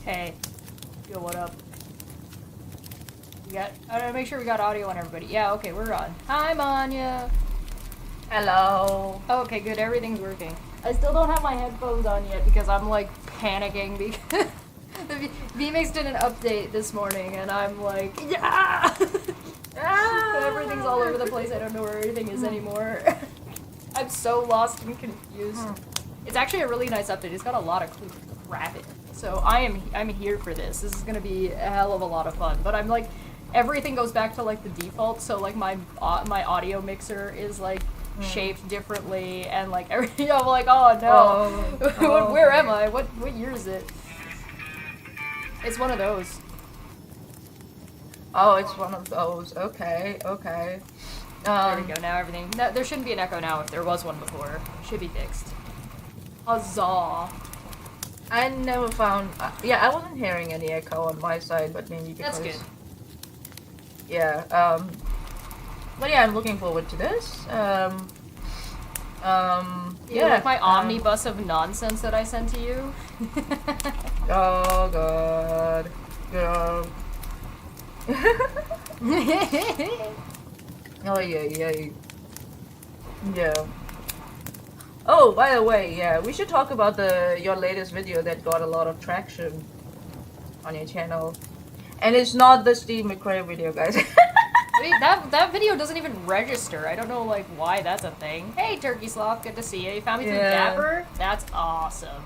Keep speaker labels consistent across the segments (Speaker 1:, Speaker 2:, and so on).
Speaker 1: Hey. Yo, what up? I gotta make sure we got audio on everybody. Yeah, okay, we're on. Hi, Manya!
Speaker 2: Hello.
Speaker 1: Okay, good, everything's working. I still don't have my headphones on yet because I'm, like, panicking because the vMix did an update this morning and I'm like, yeah! Everything's all over the place, I don't know where everything is anymore. I'm so lost and confused. It's actually a really nice update, it's got a lot of cool crap in it. So I'm here for this. This is gonna be a hell of a lot of fun. But I'm like, everything goes back to like the default. So like my audio mixer is like shaped differently, and like everything. I'm like, oh no, where am I? What year is it? It's one of those.
Speaker 2: Oh, it's one of those. Okay.
Speaker 1: There we go. Now everything. No, there shouldn't be an echo now. If there was one before, it should be fixed. Huzzah!
Speaker 2: I never found. Yeah, I wasn't hearing any echo on my side, but maybe because.
Speaker 1: That's good.
Speaker 2: Yeah. But yeah, I'm looking forward to this.
Speaker 1: Yeah, like my omnibus of nonsense that I sent to you.
Speaker 2: Oh god. Yeah. Oh yeah. Yeah. Oh, by the way, yeah, we should talk about your latest video that got a lot of traction on your channel. And it's not the Steve McRae video, guys.
Speaker 1: Wait, that video doesn't even register. I don't know, like, why that's a thing. Hey, Turkey Sloth, good to see you. You found me through Dapper? That's awesome.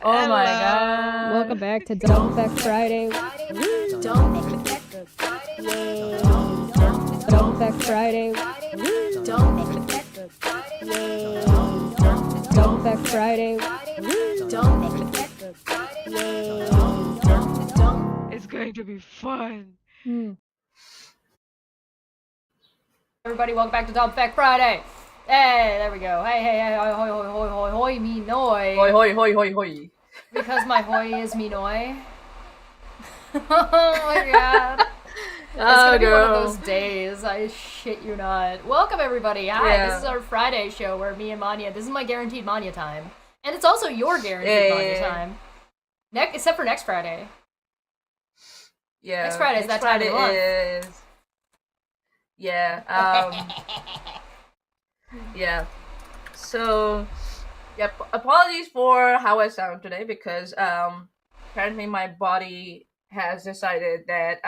Speaker 2: Oh my god.
Speaker 3: Welcome back to Don't Back Friday.
Speaker 1: Don't Back
Speaker 3: Yay. Don't Back Friday.
Speaker 1: Don't Back
Speaker 3: Yay. Don't Back Friday.
Speaker 1: Don't
Speaker 3: Yay.
Speaker 4: It's going to be fun.
Speaker 1: Everybody, welcome back to Dump Back Friday. Hey, there we go. Hey, hoi, hoi, hoi, hoi, hoi, me noi.
Speaker 2: Hoi.
Speaker 1: Because my hoi is me noi. Oh my god. It's gonna be one of those days, I shit you not. Welcome everybody, hi, This is our Friday show where me and Manya, this is my guaranteed Manya time. And it's also your guaranteed Manya time. Except for next Friday.
Speaker 2: Yeah.
Speaker 1: Next Friday is that time of the month.
Speaker 2: Yeah, yeah. So, yeah, apologies for how I sound today because, apparently my body has decided that,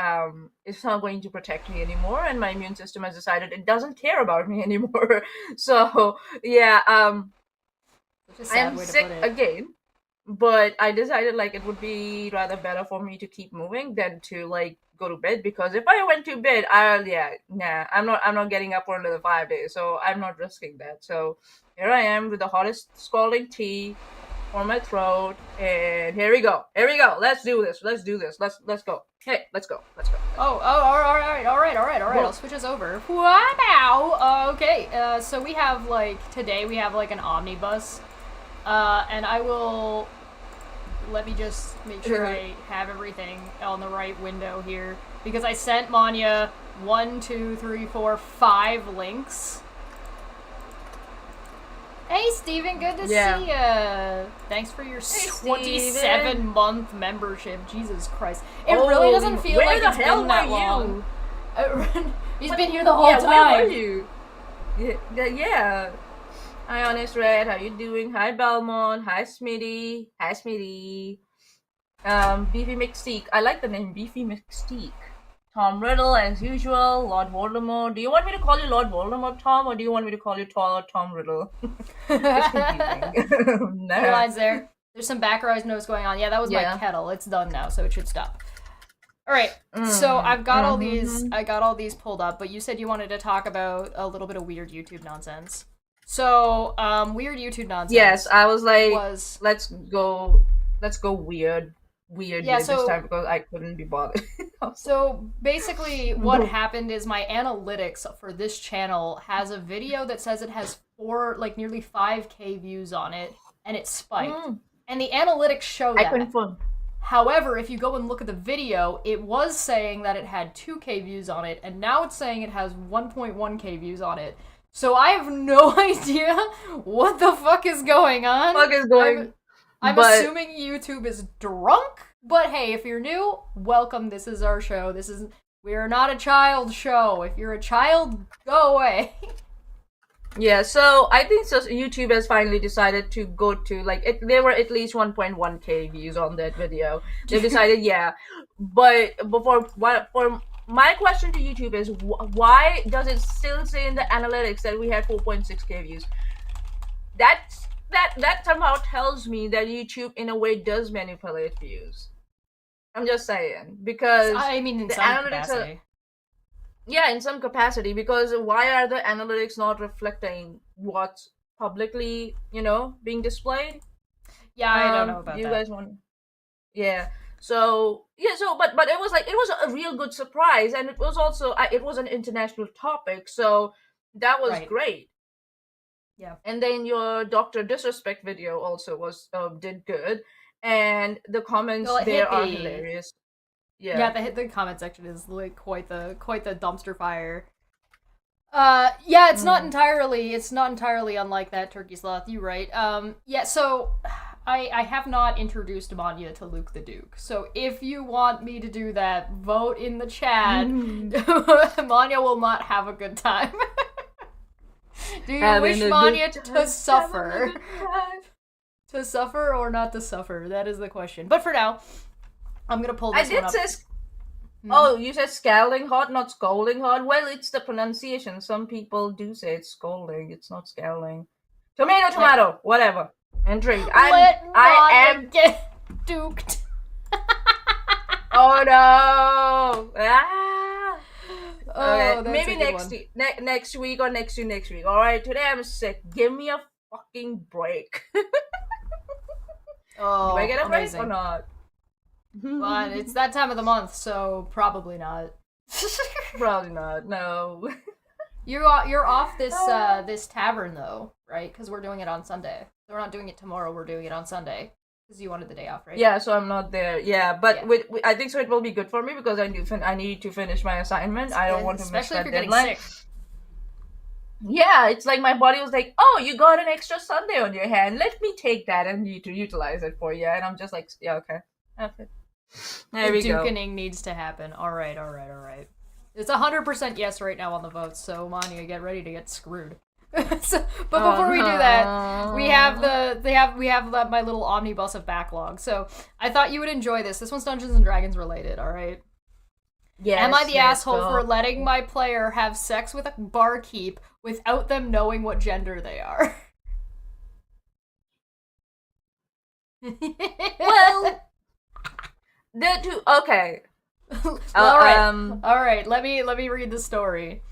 Speaker 2: it's not going to protect me anymore, and my immune system has decided it doesn't care about me anymore. So, yeah, I am sick again, but I decided, like, it would be rather better for me to keep moving than to, like, go to bed, because if I went to bed, I'm not getting up for another 5 days, so I'm not risking that. So here I am with the hottest scalding tea for my throat, and here we go. Let's do this. Let's go. Hey, let's go.
Speaker 1: Oh, all right. I'll switch us over. Wow. Okay. So we have today we have an omnibus, and I will. Let me just make sure I have everything on the right window here, because I sent Manya 1, 2, 3, 4, 5 links. Hey Steven, good to see ya. Thanks for your 27-month membership. Jesus Christ. It really doesn't feel like it's been that long. He's been here the whole time.
Speaker 2: Where were you? Yeah. Hi, Honest Red. How you doing? Hi, Belmont. Hi, Smitty. Beefy McSteak. I like the name Beefy McSteak. Tom Riddle, as usual. Lord Voldemort. Do you want me to call you Lord Voldemort, Tom, or do you want me to call you Tom Riddle? It's confusing.
Speaker 1: Your lines there. There's some background noise going on. Yeah, that was my kettle. It's done now, so it should stop. All right. So I've got all these. I got all these pulled up, but you said you wanted to talk about a little bit of weird YouTube nonsense. So, weird YouTube nonsense.
Speaker 2: Yes, I was like, let's go weird this time, because I couldn't be bothered.
Speaker 1: So, basically, what happened is my analytics for this channel has a video that says it has nearly 5K views on it, and it spiked. And the analytics show that.
Speaker 2: I confirm.
Speaker 1: However, if you go and look at the video, it was saying that it had 2K views on it, and now it's saying it has 1.1K views on it. So I have no idea what the fuck is going on.
Speaker 2: I'm assuming
Speaker 1: YouTube is drunk But hey, if you're new, welcome. This is our show. We are not a child show. If you're a child, go away.
Speaker 2: Yeah, so I think YouTube has finally decided to go to there were at least 1.1k views on that video. They decided, yeah, but for my question to YouTube is why does it still say in the analytics that we had 4.6k views? That somehow tells me that YouTube in a way does manipulate views. I'm just saying, because
Speaker 1: I mean, in
Speaker 2: the
Speaker 1: some
Speaker 2: analytics
Speaker 1: capacity.
Speaker 2: yeah, in some capacity, because why are the analytics not reflecting what's publicly, being displayed?
Speaker 1: Yeah, I don't know about
Speaker 2: you
Speaker 1: that.
Speaker 2: guys want? Yeah. But it was a real good surprise, and it was also it was an international topic, so that was
Speaker 1: Right.
Speaker 2: great.
Speaker 1: Yeah.
Speaker 2: And then your Doctor Disrespect video also did good, and the comments
Speaker 1: Well, it
Speaker 2: there
Speaker 1: hit
Speaker 2: are
Speaker 1: the-
Speaker 2: hilarious.
Speaker 1: Yeah, the comment section is like quite the dumpster fire. Yeah, it's not entirely unlike that, Turkey Sloth. You right. Yeah. So, I have not introduced Manya to Luke the Duke. So if you want me to do that, vote in the chat. Manya will not have a good time. Do you wish Manya to suffer? To suffer or not to suffer? That is the question. But for now, I'm gonna pull this one up.
Speaker 2: Oh, you said scalding hot, not scolding hot? Well, it's the pronunciation. Some people do say it's scolding. It's not scalding. Tomato, whatever. Intrigue. I am
Speaker 1: get duked.
Speaker 2: Oh no! Ah.
Speaker 1: Oh,
Speaker 2: Okay, maybe next week or next week. All right, today I'm sick. Give me a fucking break.
Speaker 1: Oh,
Speaker 2: do I get a
Speaker 1: amazing.
Speaker 2: break or not?
Speaker 1: Well, it's that time of the month, so probably not.
Speaker 2: Probably not. No.
Speaker 1: You're off this this tavern though, right? Because we're doing it on Sunday. We're not doing it tomorrow. We're doing it on Sunday because you wanted the day off, right?
Speaker 2: Yeah, so I'm not there. Yeah, but I think so. It will be good for me because I need to finish my assignment. I don't want to miss that deadline.
Speaker 1: Sick.
Speaker 2: Yeah, it's like my body was like, "Oh, you got an extra Sunday on your hand. Let me take that and need to utilize it for you." And I'm just like, "Yeah, okay." There we go.
Speaker 1: Dukening needs to happen. All right. It's 100% yes right now on the votes. So Manya, get ready to get screwed. But before we do that, we have my little omnibus of backlog. So I thought you would enjoy this. This one's Dungeons and Dragons related. All right.
Speaker 2: Yes,
Speaker 1: Am I the asshole for letting my player have sex with a barkeep without them knowing what gender they are?
Speaker 2: Well, okay.
Speaker 1: All right. Let me read the story.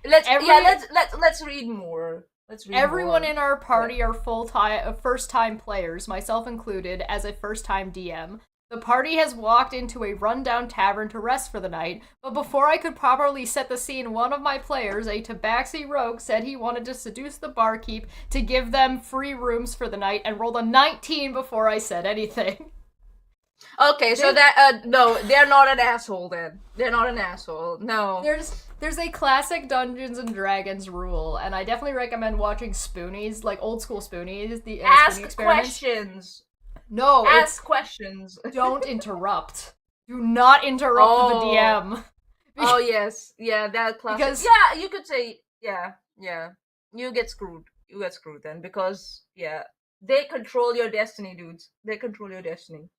Speaker 2: Let's read more.
Speaker 1: Everyone in our party are first-time players, myself included, as a first-time DM. The party has walked into a rundown tavern to rest for the night, but before I could properly set the scene, one of my players, a tabaxi rogue, said he wanted to seduce the barkeep to give them free rooms for the night and rolled a 19 before I said anything.
Speaker 2: Okay, so that no, they're not an asshole then. They're not an asshole. No.
Speaker 1: There's a classic Dungeons and Dragons rule, and I definitely recommend watching Spoonies, like old school Spoonies. The
Speaker 2: ask
Speaker 1: Spoonie
Speaker 2: questions.
Speaker 1: No,
Speaker 2: ask questions.
Speaker 1: Don't interrupt. Do not interrupt the DM.
Speaker 2: Oh yes, yeah, that classic.
Speaker 1: Because
Speaker 2: you could say yeah. You get screwed. You get screwed then because they control your destiny, dudes. They control your destiny.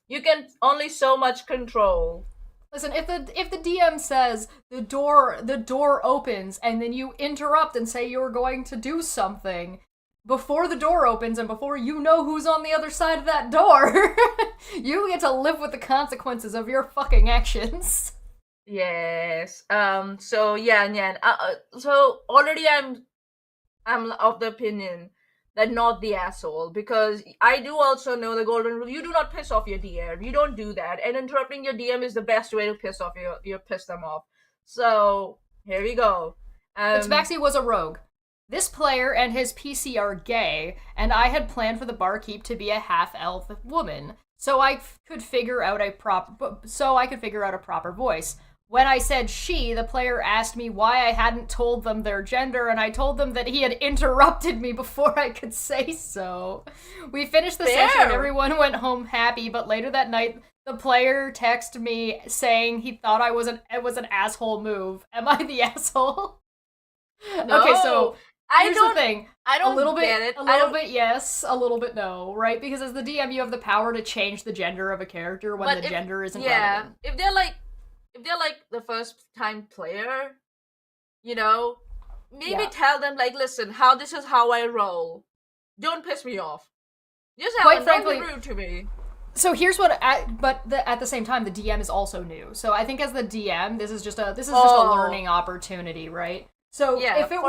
Speaker 2: You can only so much control.
Speaker 1: Listen, if the DM says the door opens and then you interrupt and say you're going to do something before the door opens and before you know who's on the other side of that door, you get to live with the consequences of your fucking actions.
Speaker 2: Yes. So Nyan. So already I'm of the opinion that not the asshole, because I do also know the golden rule. You do not piss off your DM. You don't do that. And interrupting your DM is the best way to piss them off. So here we go.
Speaker 1: Tabaxi was a rogue. This player and his PC are gay, and I had planned for the barkeep to be a half-elf woman, so I could figure out a proper voice. when I said she, the player asked me why I hadn't told them their gender, and I told them that he had interrupted me before I could say so. We finished the
Speaker 2: Fair.
Speaker 1: session, everyone went home happy, but later that night, the player texted me saying he thought it was an asshole move. Am I the asshole?
Speaker 2: No,
Speaker 1: Okay, so here's the thing.
Speaker 2: I don't
Speaker 1: a little
Speaker 2: get
Speaker 1: bit,
Speaker 2: it.
Speaker 1: a little bit yes, a little bit no, right? Because as the DM, you have the power to change the gender of a character when the gender isn't relevant.
Speaker 2: If they're like the first time player, maybe tell them like, listen, this is how I roll. Don't piss me off. Just don't be rude to me.
Speaker 1: So here's what, at the same time, the DM is also new. So I think as the DM, this is just a learning opportunity, right? So if it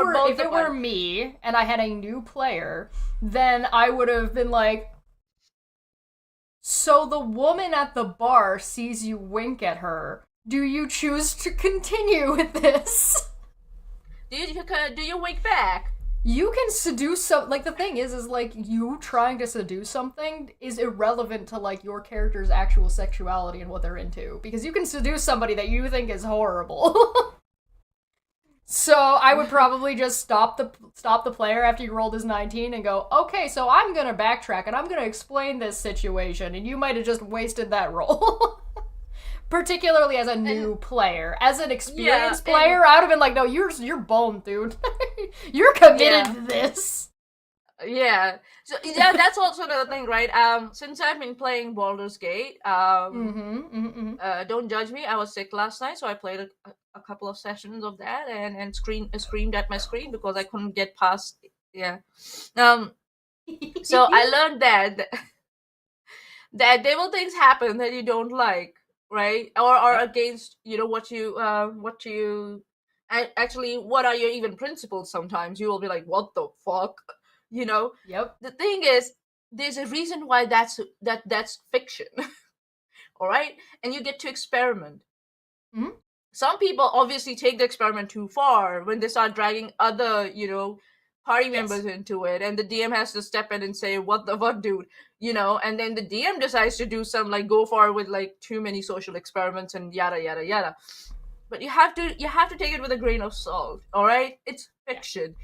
Speaker 1: were me and I had a new player, then I would have been like, so the woman at the bar sees you wink at her. Do you choose to continue with this?
Speaker 2: Do you wink back?
Speaker 1: You can seduce like, the thing is like, you trying to seduce something is irrelevant to, like, your character's actual sexuality and what they're into. Because you can seduce somebody that you think is horrible. So I would probably just stop the player after you rolled his 19 and go, okay, so I'm gonna backtrack and I'm gonna explain this situation, and you might have just wasted that roll. Particularly as a new player. As an experienced player, I would have been like, no, you're boned, dude. You're committed to this.
Speaker 2: Yeah. So that's also another thing, right? Since I've been playing Baldur's Gate, don't judge me. I was sick last night, so I played a couple of sessions of that and screamed at my screen because I couldn't get past. Yeah. So I learned that there will things happen that you don't like, right? Or against, what are your even principles? Sometimes you will be like, what the fuck?
Speaker 1: Yep.
Speaker 2: The thing is, there's a reason why that's fiction. All right? And you get to experiment.
Speaker 1: Mm-hmm.
Speaker 2: Some people obviously take the experiment too far when they start dragging other, party members into it, and the DM has to step in and say, what the fuck, dude? And then the DM decides to do some, like, go far with, like, too many social experiments and yada yada yada. But you have to take it with a grain of salt. All right? It's fiction.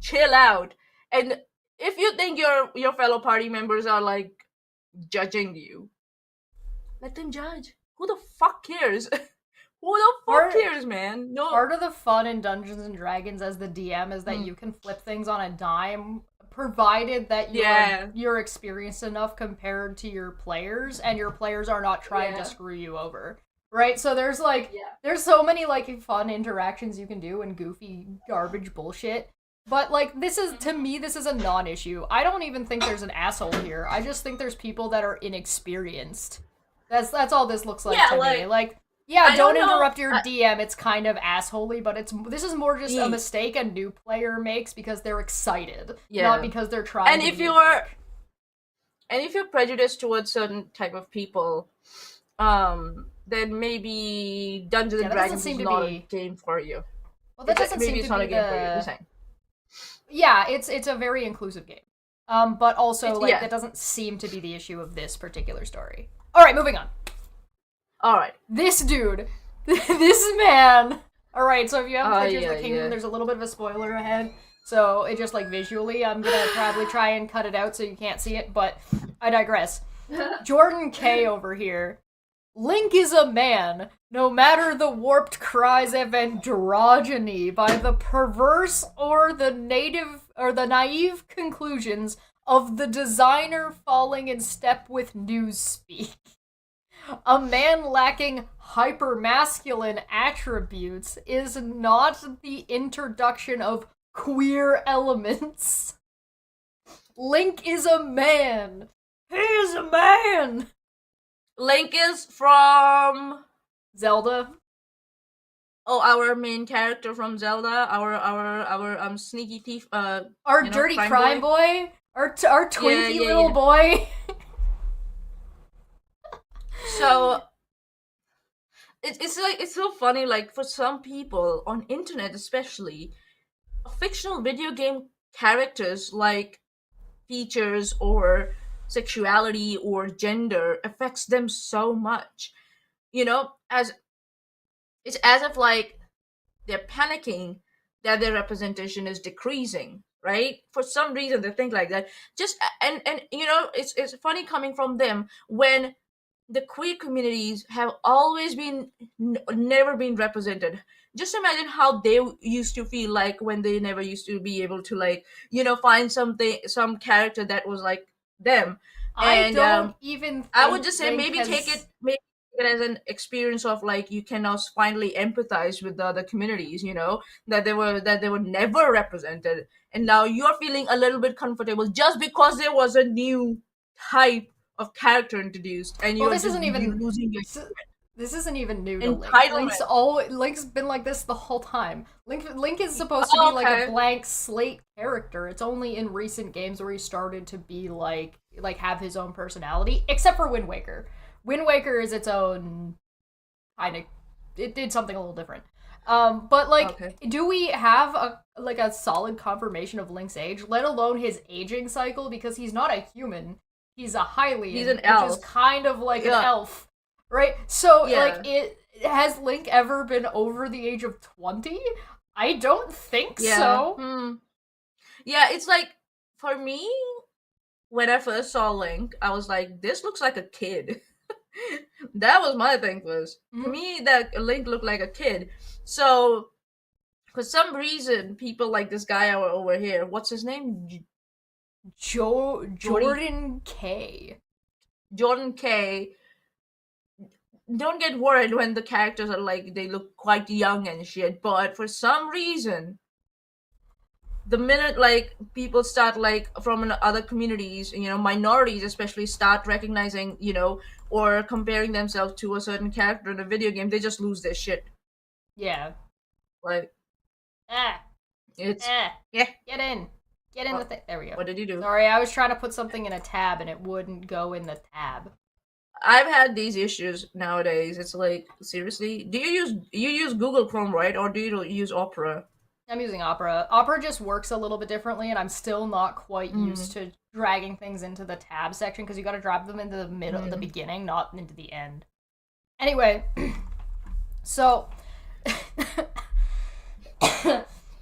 Speaker 2: Chill out. And if you think your fellow party members are, like, judging you, let them judge. Who the fuck cares? Who the fuck cares, man? No.
Speaker 1: Part of the fun in Dungeons and Dragons as the DM is that you can flip things on a dime, provided that you're experienced enough compared to your players, and your players are not trying to screw you over. Right? So there's, like, there's so many, like, fun interactions you can do and goofy garbage bullshit. But, like, to me, this is a non-issue. I don't even think there's an asshole here. I just think there's people that are inexperienced. That's all this looks like to me. Like, don't interrupt your DM. It's kind of assholey, but this is more just a mistake a new player makes because they're excited, not because they're trying. And if you're
Speaker 2: prejudiced towards certain type of people, then maybe Dungeons and Dragons is not a game for you.
Speaker 1: Well, that doesn't seem to be not a game for you. The same. Yeah, it's a very inclusive game. But also, that doesn't seem to be the issue of this particular story. All right, moving on.
Speaker 2: All right.
Speaker 1: This dude, this man. All right, so if you haven't played Tears of the Kingdom, there's a little bit of a spoiler ahead. So it just, like, visually, I'm gonna probably try and cut it out so you can't see it, but I digress. Jordan K over here. Link is a man, no matter the warped cries of androgyny by the perverse or the naive conclusions of the designer falling in step with newspeak. A man lacking hypermasculine attributes is not the introduction of queer elements. Link is a man. He is a man.
Speaker 2: Link is from
Speaker 1: Zelda.
Speaker 2: Oh, our main character from Zelda, our sneaky thief,
Speaker 1: our dirty crime boy? Our twinky little boy.
Speaker 2: So it's so funny, like, for some people on internet especially, fictional video game characters, like, features or sexuality or gender affects them so much. As it's as if like they're panicking that their representation is decreasing, right? For some reason they think like that. Just and it's funny coming from them when the queer communities have always been never been represented. Just imagine how they used to feel like when they never used to be able to like find some character that was like them.
Speaker 1: I
Speaker 2: And
Speaker 1: don't even
Speaker 2: I would
Speaker 1: think
Speaker 2: just say
Speaker 1: Link
Speaker 2: maybe
Speaker 1: has...
Speaker 2: take it as an experience of like you can now finally empathize with the other communities, that they were never represented, and now you're feeling a little bit comfortable just because there was a new type of character introduced, and
Speaker 1: Well,
Speaker 2: you're
Speaker 1: this
Speaker 2: just
Speaker 1: isn't even...
Speaker 2: losing your
Speaker 1: This isn't even new to Link.
Speaker 2: entitlement.
Speaker 1: Link's been like this the whole time. Link is supposed to be like a blank slate character. It's only in recent games where he started to be like have his own personality, except for Wind Waker. Wind Waker is its own kind of... It did something a little different. But like, do we have a solid confirmation of Link's age, let alone his aging cycle? Because he's not a human. He's a Hylian,
Speaker 2: He's an elf.
Speaker 1: which is kind of like an elf. Right? So, like, has Link ever been over the age of 20? I don't think so.
Speaker 2: Yeah, it's like, for me, when I first saw Link, I was like, this looks like a kid. That was my thing first. To me, that Link looked like a kid. So, for some reason, people like this guy over here, what's his name?
Speaker 1: Jordan K.
Speaker 2: Jordan K. Don't get worried when the characters are like, they look quite young and shit, but for some reason, the minute like people start like from other communities, minorities especially, start recognizing, or comparing themselves to a certain character in a video game, they just lose their shit.
Speaker 1: Yeah.
Speaker 2: Like, it's
Speaker 1: yeah. Get in the thing. There we go.
Speaker 2: What did you do?
Speaker 1: Sorry, I was trying to put something in a tab and it wouldn't go in the tab.
Speaker 2: I've had these issues nowadays. It's like, seriously, do you use Google Chrome, right, or do you use Opera?
Speaker 1: I'm using Opera. Opera just works a little bit differently, and I'm still not quite used to dragging things into the tab section, because you gotta drop them into the middle, the beginning, not into the end. Anyway, so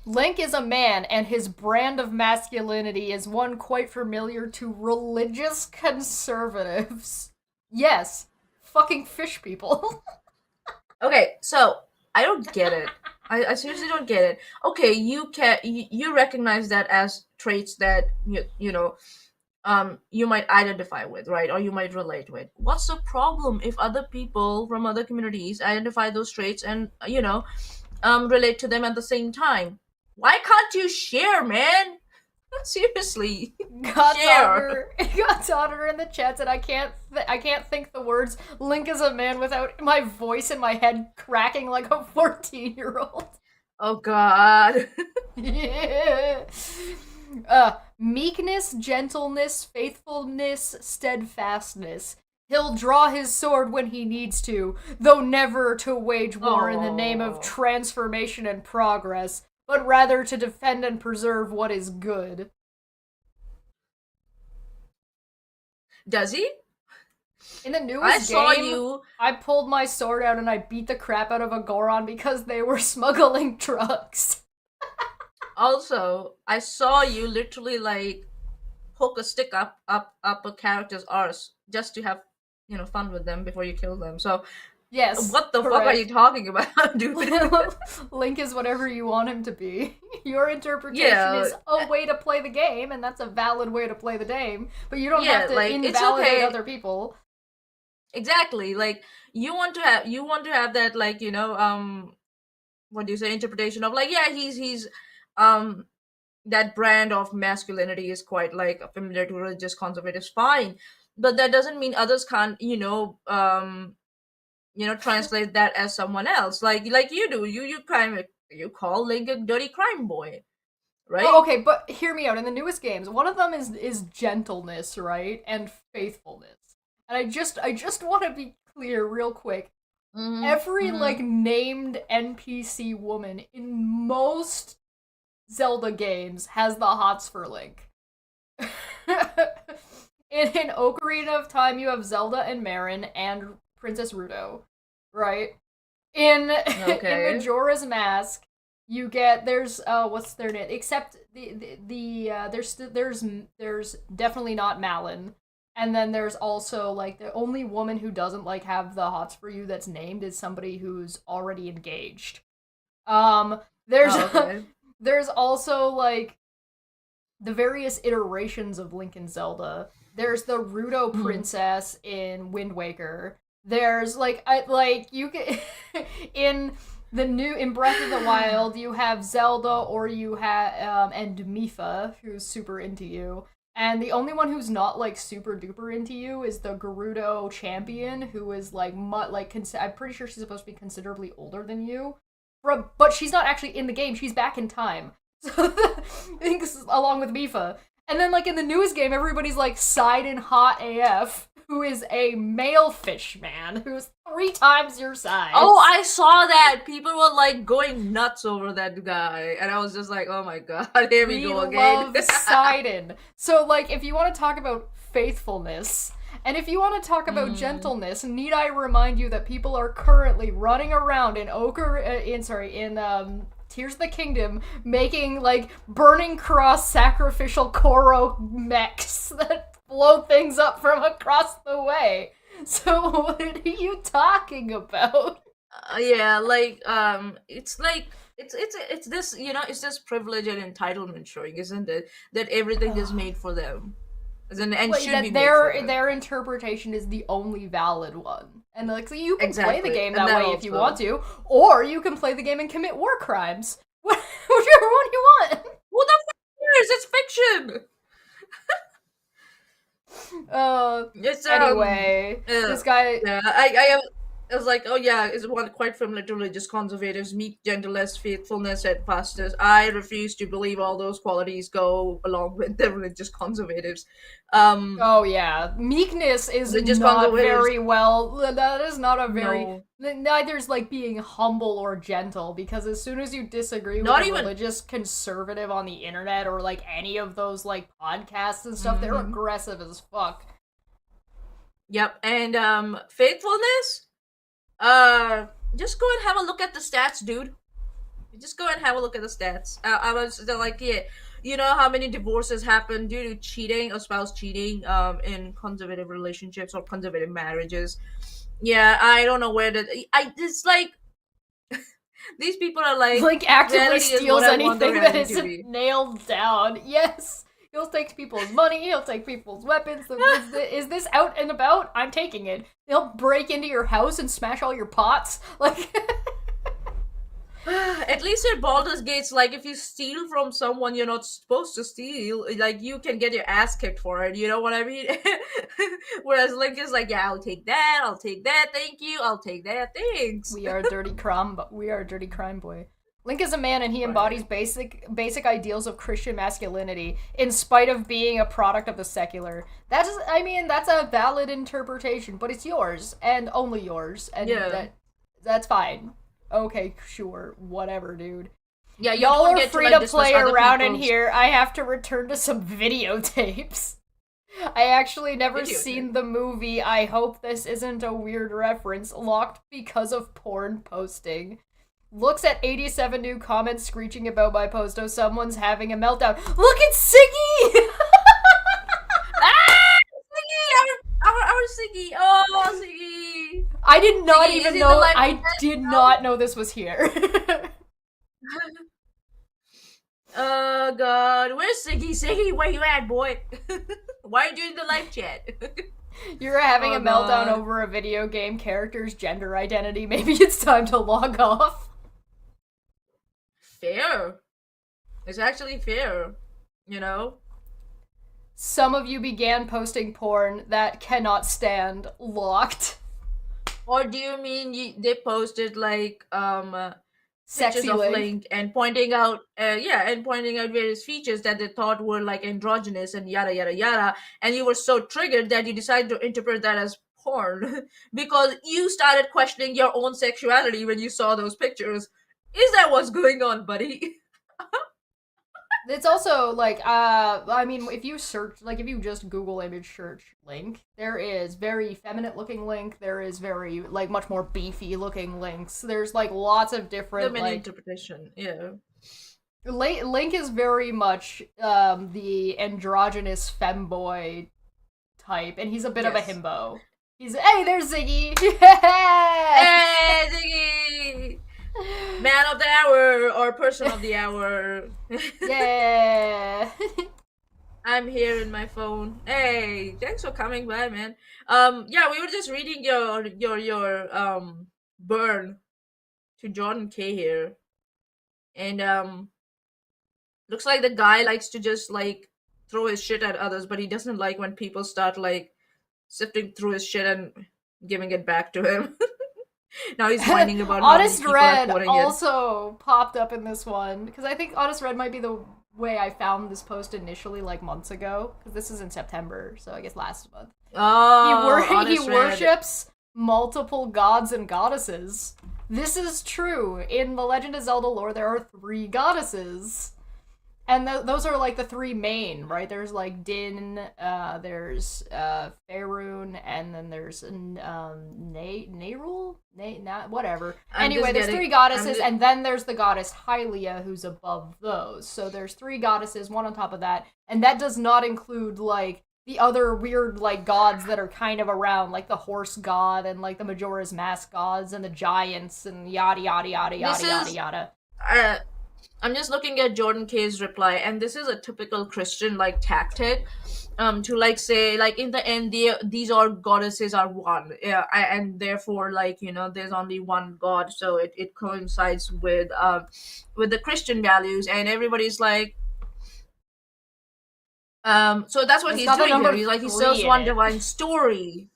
Speaker 1: Link is a man, and his brand of masculinity is one quite familiar to religious conservatives. Yes, fucking fish people.
Speaker 2: Okay, so I don't get it. I seriously don't get it. Okay, you recognize that as traits that you might identify with, right? Or you might relate with. What's the problem if other people from other communities identify those traits and relate to them at the same time? Why can't you share, man? Seriously.
Speaker 1: God's honor in the chat said I can't think the words Link is a man without my voice in my head cracking like a 14-year-old.
Speaker 2: Oh god.
Speaker 1: Yeah. Meekness, gentleness, faithfulness, steadfastness. He'll draw his sword when he needs to, though never to wage war in the name of transformation and progress, but rather to defend and preserve what is good.
Speaker 2: Does he?
Speaker 1: In the newest game, I pulled my sword out and I beat the crap out of a Goron because they were smuggling drugs.
Speaker 2: Also, I saw you literally like poke a stick up a character's arse just to have fun with them before you kill them. So
Speaker 1: yes,
Speaker 2: what the fuck are you talking about, dude?
Speaker 1: Link is whatever you want him to be. Your interpretation is a way to play the game, and that's a valid way to play the game. But you don't have to invalidate other people.
Speaker 2: Exactly. Like you want to have that like what do you say, interpretation of like, yeah, he's that brand of masculinity is quite like familiar to religious conservatives, fine, but that doesn't mean others can't translate that as someone else, like you do. You call Link a dirty crime boy, right?
Speaker 1: Oh, okay, but hear me out. In the newest games, one of them is gentleness, right, and faithfulness. And I just want to be clear real quick. Every like named NPC woman in most Zelda games has the hots for Link. in Ocarina of Time, you have Zelda and Marin and Princess Ruto, right? In
Speaker 2: Okay.
Speaker 1: Majora's Mask, you get there's what's their name? Except there's definitely not Malin. And then there's also like the only woman who doesn't like have the hots for you that's named is somebody who's already engaged. There's
Speaker 2: Okay.
Speaker 1: there's also like the various iterations of Link and Zelda. There's the Ruto princess in Wind Waker. There's you can in in Breath of the Wild you have Zelda or you have and Mipha who's super into you. And the only one who's not like super duper into you is the Gerudo champion, who is like I'm pretty sure she's supposed to be considerably older than you, but she's not actually in the game. She's back in time. So I think this is along with Mipha. And then like in the newest game, everybody's like Sidon Hot AF, who is a male fish man who's 3 times your size.
Speaker 2: Oh, I saw that. People were like going nuts over that guy, and I was just like, "Oh my god, here we go again."
Speaker 1: Love Sidon. So like, if you want to talk about faithfulness, and if you want to talk about gentleness, need I remind you that people are currently running around in Tears of the Kingdom, making like Burning Cross sacrificial Koro mechs that blow things up from across the way. So what are you talking about?
Speaker 2: Yeah, it's like it's this, it's this privilege and entitlement showing, isn't it? That everything is made for them, and should be made for them.
Speaker 1: Their interpretation is the only valid one. And like, so you can
Speaker 2: Exactly.
Speaker 1: play the game
Speaker 2: And
Speaker 1: that
Speaker 2: that
Speaker 1: way if you
Speaker 2: also-
Speaker 1: want to, or you can play the game and commit war crimes. Whichever one you want.
Speaker 2: Who the fuck cares? It's fiction. It's
Speaker 1: Anyway, this guy.
Speaker 2: Yeah, I was like, oh yeah, is one quite familiar to religious conservatives: meek, gentleness, faithfulness, and fastest. I refuse to believe all those qualities go along with the religious conservatives.
Speaker 1: Oh yeah, meekness is
Speaker 2: Religious
Speaker 1: not
Speaker 2: conservatives-
Speaker 1: very well. That is not a very.
Speaker 2: No.
Speaker 1: Neither is like being humble or gentle, because as soon as you disagree with
Speaker 2: Not
Speaker 1: a
Speaker 2: even-
Speaker 1: religious conservative on the internet or like any of those like podcasts and stuff, they're aggressive as fuck.
Speaker 2: Yep, and faithfulness. Just go and have a look at the stats, dude. Just go and have a look at the stats. I was like, yeah, you know how many divorces happen due to cheating or spouse cheating in conservative relationships or conservative marriages. Yeah, I don't know where it's like these people are like
Speaker 1: Actively
Speaker 2: reality is
Speaker 1: steals
Speaker 2: what I want the
Speaker 1: anything that
Speaker 2: reality to
Speaker 1: isn't
Speaker 2: be.
Speaker 1: nailed down. Yes. He'll take people's money, he'll take people's weapons. Is this out and about? I'm taking it. He'll break into your house and smash all your pots. Like,
Speaker 2: At least at Baldur's Gate's, like, if you steal from someone you're not supposed to steal, like, you can get your ass kicked for it, you know what I mean? Whereas Link is like, yeah, I'll take that, thank you, I'll take that, thanks.
Speaker 1: we are dirty crime boy. Link is a man and he embodies basic ideals of Christian masculinity in spite of being a product of the secular. That's a valid interpretation, but it's yours and only yours, and
Speaker 2: Yeah.
Speaker 1: that's fine. Okay, sure, whatever, dude.
Speaker 2: Yeah, you
Speaker 1: Y'all
Speaker 2: don't
Speaker 1: are
Speaker 2: get
Speaker 1: free
Speaker 2: to, like,
Speaker 1: to
Speaker 2: discuss
Speaker 1: play
Speaker 2: other
Speaker 1: around in
Speaker 2: people's-
Speaker 1: here. I have to return to some videotapes. I actually never
Speaker 2: Videotape.
Speaker 1: seen the movie. I hope this isn't a weird reference. Locked because of porn posting. Looks at 87 new comments screeching about my post. Oh, someone's having a meltdown. Look at Siggy!
Speaker 2: Our Siggy! Oh, Siggy!
Speaker 1: I did not
Speaker 2: Siggy,
Speaker 1: even
Speaker 2: is he
Speaker 1: know.
Speaker 2: the life
Speaker 1: I
Speaker 2: of
Speaker 1: did not know this was here.
Speaker 2: Oh god, where's Siggy? Siggy, where you at, boy? Why are you doing the live chat?
Speaker 1: You're having
Speaker 2: Oh,
Speaker 1: a meltdown
Speaker 2: God.
Speaker 1: over a video game character's gender identity. Maybe it's time to log off.
Speaker 2: Fair. It's actually fair, you know?
Speaker 1: Some of you began posting porn that cannot stand locked.
Speaker 2: Or do you mean they posted like
Speaker 1: Sexy
Speaker 2: pictures of
Speaker 1: Link.
Speaker 2: Link and pointing out various features that they thought were like androgynous and yada yada yada, and you were so triggered that you decided to interpret that as porn because you started questioning your own sexuality when you saw those pictures. Is that what's going on, buddy?
Speaker 1: It's also like I mean if you search like if you just Google image search Link, there is very feminine looking Link, there is very like much more beefy looking Links. There's like lots of different
Speaker 2: many
Speaker 1: like
Speaker 2: interpretation. Yeah.
Speaker 1: Link is very much the androgynous femboy type, and he's a bit of a
Speaker 2: Yes.
Speaker 1: himbo. He's hey, there's Ziggy.
Speaker 2: Hey, Ziggy! Man of the hour or person of the hour.
Speaker 1: Yeah.
Speaker 2: I'm here in my phone. Hey, thanks for coming by, man. Yeah, we were just reading your burn to Jordan K here, and looks like the guy likes to just like throw his shit at others, but he doesn't like when people start like sifting through his shit and giving it back to him. Now he's whining about how many
Speaker 1: Honest
Speaker 2: people are
Speaker 1: Red
Speaker 2: quoting
Speaker 1: also popped up in this one because I think Honest Red might be the way I found this post initially, like months ago, because this is in September, so I guess last month.
Speaker 2: it. Oh,
Speaker 1: He
Speaker 2: Honest Red.
Speaker 1: worships multiple gods and goddesses. This is true. In the Legend of Zelda lore, there are 3 goddesses. And those are like the 3 main, right? There's like Din, there's Faerun, and then there's Nerul? Whatever. Anyway, there's 3 goddesses, and then there's the goddess Hylia, who's above those. So there's 3 goddesses, one on top of that, and that does not include like the other weird like gods that are kind of around, like the horse god and like the Majora's Mask gods and the giants and yada yada yada yada yada yada.
Speaker 2: I'm just looking at Jordan K's reply, and this is a typical Christian like tactic, to like say like in the end these all goddesses are one, yeah, and therefore like there's only one God, so it coincides with the Christian values, and everybody's like, so that's what
Speaker 1: It's
Speaker 2: he's
Speaker 1: got the
Speaker 2: doing
Speaker 1: number
Speaker 2: here. He's like he
Speaker 1: 3
Speaker 2: sells
Speaker 1: in
Speaker 2: one
Speaker 1: it.
Speaker 2: divine story.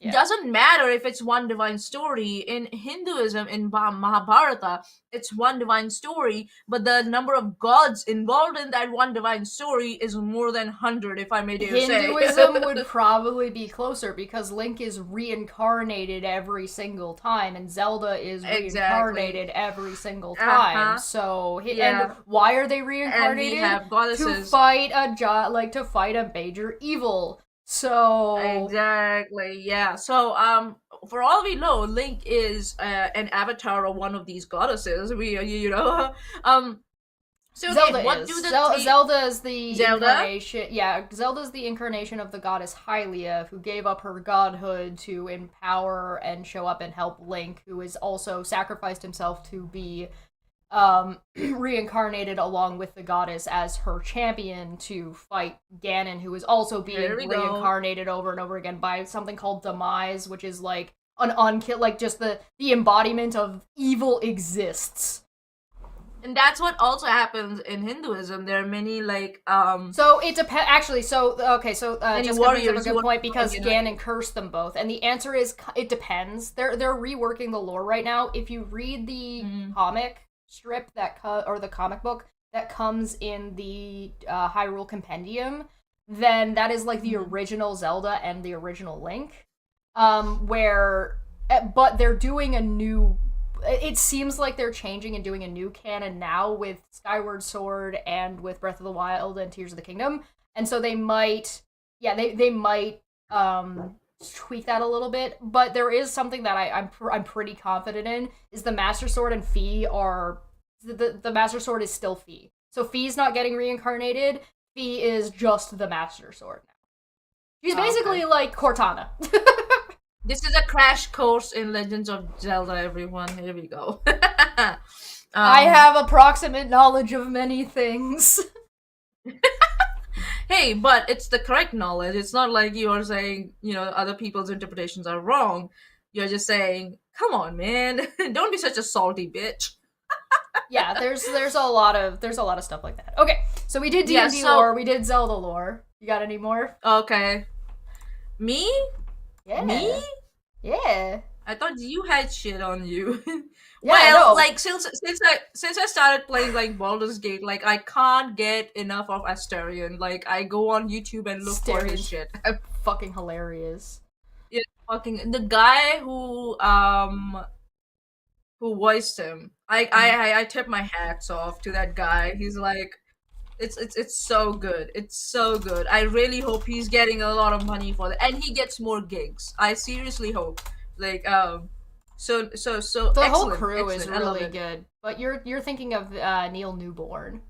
Speaker 1: Yeah.
Speaker 2: Doesn't matter if it's one divine story. In Hinduism, in Mahabharata, it's one divine story, but the number of gods involved in that one divine story is more than 100, if I may dare say.
Speaker 1: Hinduism would probably be closer because Link is reincarnated every single time, and Zelda is reincarnated every single time. So, and why are they reincarnated?
Speaker 2: And we have goddesses.
Speaker 1: To fight a major evil. So
Speaker 2: exactly, yeah. So for all we know, Link is an avatar of one of these goddesses. So
Speaker 1: Zelda
Speaker 2: again,
Speaker 1: Zelda is the incarnation. Yeah, Zelda's the incarnation of the goddess Hylia, who gave up her godhood to empower and show up and help Link, who has also sacrificed himself to be reincarnated along with the goddess as her champion to fight Ganon, who is also being reincarnated over and over again by something called Demise, which is like an like just the embodiment of evil exists.
Speaker 2: And that's what also happens in Hinduism. There are many like
Speaker 1: So it depends. Actually, so just brings up a good point because Ganon cursed them both, and the answer is it depends. They're reworking the lore right now. If you read the comic strip or the comic book that comes in the Hyrule Compendium, then that is like the original Zelda and the original Link, but they're doing a new. It seems like they're changing and doing a new canon now with Skyward Sword and with Breath of the Wild and Tears of the Kingdom, and so they might, they might tweak that a little bit. But there is something that I'm pretty confident in is the Master Sword and Fi are the Master Sword is still Fi, so Fi's not getting reincarnated. Fi is just the Master Sword now. She's basically like Cortana.
Speaker 2: This is a crash course in Legends of Zelda, everyone. Here we go.
Speaker 1: I have approximate knowledge of many things.
Speaker 2: Hey, but it's the correct knowledge. It's not like you are saying, other people's interpretations are wrong. You're just saying, come on, man. Don't be such a salty bitch.
Speaker 1: Yeah, there's a lot of stuff like that. Okay, so we did D&D lore, we did Zelda lore. You got any more?
Speaker 2: Okay. Me?
Speaker 1: Yeah.
Speaker 2: Me?
Speaker 1: Yeah.
Speaker 2: I thought you had shit on you.
Speaker 1: Yeah,
Speaker 2: like since I started playing like Baldur's Gate, like I can't get enough of Astarion. Like I go on YouTube and look for his shit.
Speaker 1: Fucking hilarious.
Speaker 2: Yeah, fucking the guy who voiced him. I tip my hats off to that guy. He's like It's so good. It's so good. I really hope he's getting a lot of money for that, and he gets more gigs. I seriously hope. Like so
Speaker 1: The whole
Speaker 2: excellent,
Speaker 1: crew is
Speaker 2: excellent. I love
Speaker 1: really
Speaker 2: it.
Speaker 1: good. But you're thinking of Neil Newborn.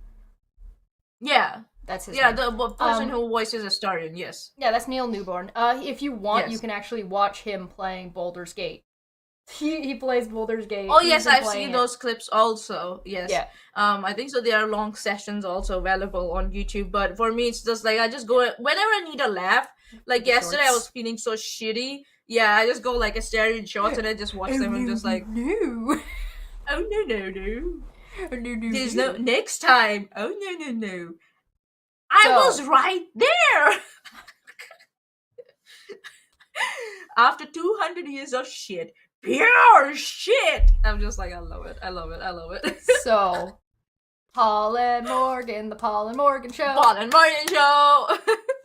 Speaker 2: Yeah,
Speaker 1: That's his
Speaker 2: yeah.
Speaker 1: name.
Speaker 2: The person who voices Astarion. Yes.
Speaker 1: Yeah, that's Neil Newborn. If you want, you
Speaker 2: Yes.
Speaker 1: can actually watch him playing Baldur's Gate. He plays Baldur's Gate.
Speaker 2: Oh
Speaker 1: He's
Speaker 2: yes,
Speaker 1: been
Speaker 2: I've
Speaker 1: playing
Speaker 2: seen
Speaker 1: it.
Speaker 2: those clips also. Yes.
Speaker 1: Yeah.
Speaker 2: I think so. There are long sessions also available on YouTube. But for me, it's just like I just go whenever I need a laugh. Like
Speaker 1: The
Speaker 2: yesterday, I
Speaker 1: shorts.
Speaker 2: was feeling so shitty. Yeah, I just go like Astarion shorts and I just watch them and just like,
Speaker 1: no.
Speaker 2: oh no no no.
Speaker 1: Oh, no.
Speaker 2: There's no next time. Oh no no no. I
Speaker 1: So-
Speaker 2: was right there. After 200 years of shit, pure shit. I'm just like, I love it. I love it. I love it.
Speaker 1: So, Paul and Morgan, the Paul and Morgan show.
Speaker 2: Paul and Martin show.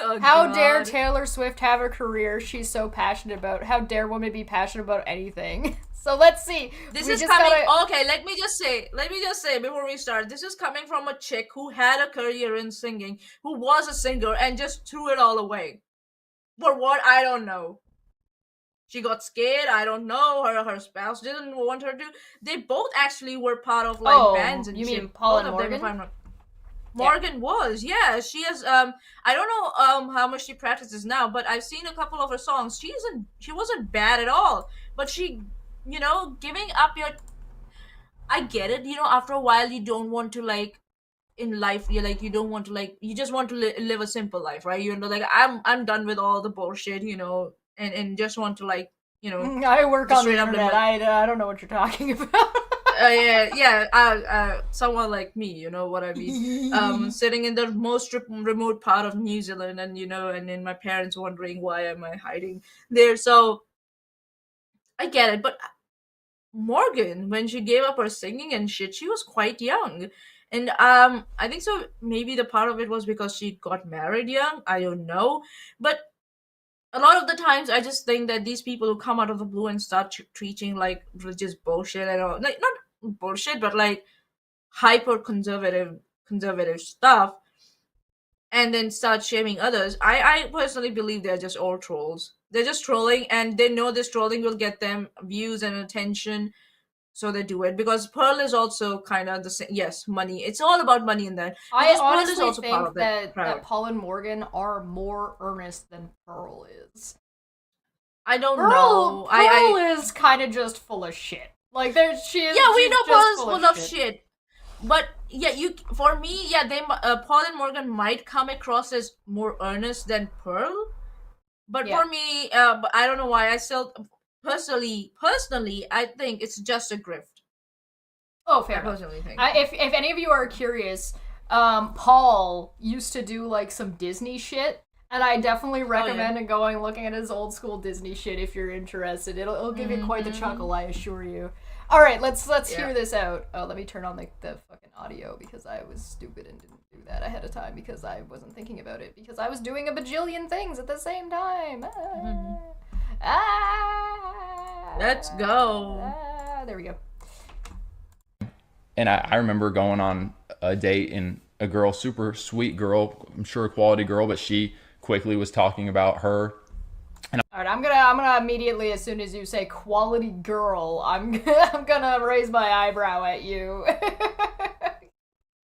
Speaker 2: Oh,
Speaker 1: How
Speaker 2: God.
Speaker 1: dare Taylor Swift have a career she's so passionate about? How dare women be passionate about anything? So let's see.
Speaker 2: This
Speaker 1: We
Speaker 2: is
Speaker 1: just
Speaker 2: coming.
Speaker 1: gotta-
Speaker 2: Okay, let me just say before we start. This is coming from a chick who had a career in singing, who was a singer, and just threw it all away. For what? I don't know. She got scared. I don't know. Her spouse didn't want her to. They both actually were part of like bands and
Speaker 1: you
Speaker 2: shit.
Speaker 1: mean Paul
Speaker 2: Both
Speaker 1: and
Speaker 2: of them, if
Speaker 1: Morgan?
Speaker 2: I'm not- Morgan was, yeah. She has I don't know how much she practices now, but I've seen a couple of her songs. She wasn't bad at all. But she, giving up your, I get it, after a while you don't want to like in life, you don't want to like, you just want to live a simple life, right? Like I'm done with all the bullshit, and just want to like,
Speaker 1: I work
Speaker 2: just
Speaker 1: on the
Speaker 2: straight up live
Speaker 1: internet.
Speaker 2: my-
Speaker 1: I don't know what you're talking about.
Speaker 2: Someone like me, you know what I mean? Sitting in the most remote part of New Zealand, and and then my parents wondering why am I hiding there. So I get it, but Morgan, when she gave up her singing and shit, she was quite young, and I think so. Maybe the part of it was because she got married young. I don't know, but a lot of the times I just think that these people who come out of the blue and start preaching like religious bullshit and all, like not bullshit, but like hyper conservative stuff, and then start shaming others. I personally believe they're just all trolls. They're just trolling, and they know this trolling will get them views and attention, so they do it. Because Pearl is also kind of the same. Yes, money. It's all about money in that.
Speaker 1: I
Speaker 2: Because Pearl is
Speaker 1: honestly
Speaker 2: also part
Speaker 1: think
Speaker 2: of that crowd.
Speaker 1: that Paul and Morgan are more earnest than Pearl is.
Speaker 2: I don't
Speaker 1: Pearl
Speaker 2: know.
Speaker 1: is kind of just full of shit. Like she is.
Speaker 2: Yeah, we
Speaker 1: she's
Speaker 2: know
Speaker 1: just
Speaker 2: Pearl is full of shit. But yeah, for me, yeah, they Paul and Morgan might come across as more earnest than Pearl. But
Speaker 1: Yeah.
Speaker 2: for me, but I don't know why. I still personally, I think it's just a grift.
Speaker 1: Oh,
Speaker 2: I
Speaker 1: fair enough.
Speaker 2: personally think.
Speaker 1: If any of you are curious, Paul used to do like some Disney shit, and I definitely recommend going looking at his old school Disney shit if you're interested. It'll give you quite the chuckle, I assure you. All right, let's hear this out. Oh, let me turn on the fucking audio because I was stupid and didn't do that ahead of time because I wasn't thinking about it because I was doing a bajillion things at the same time.
Speaker 2: Let's go.
Speaker 1: There we go.
Speaker 5: And I remember going on a date, and a girl, super sweet girl, I'm sure a quality girl, but she quickly was talking about her.
Speaker 1: All right, I'm gonna immediately, as soon as you say quality girl, I'm gonna raise my eyebrow at you.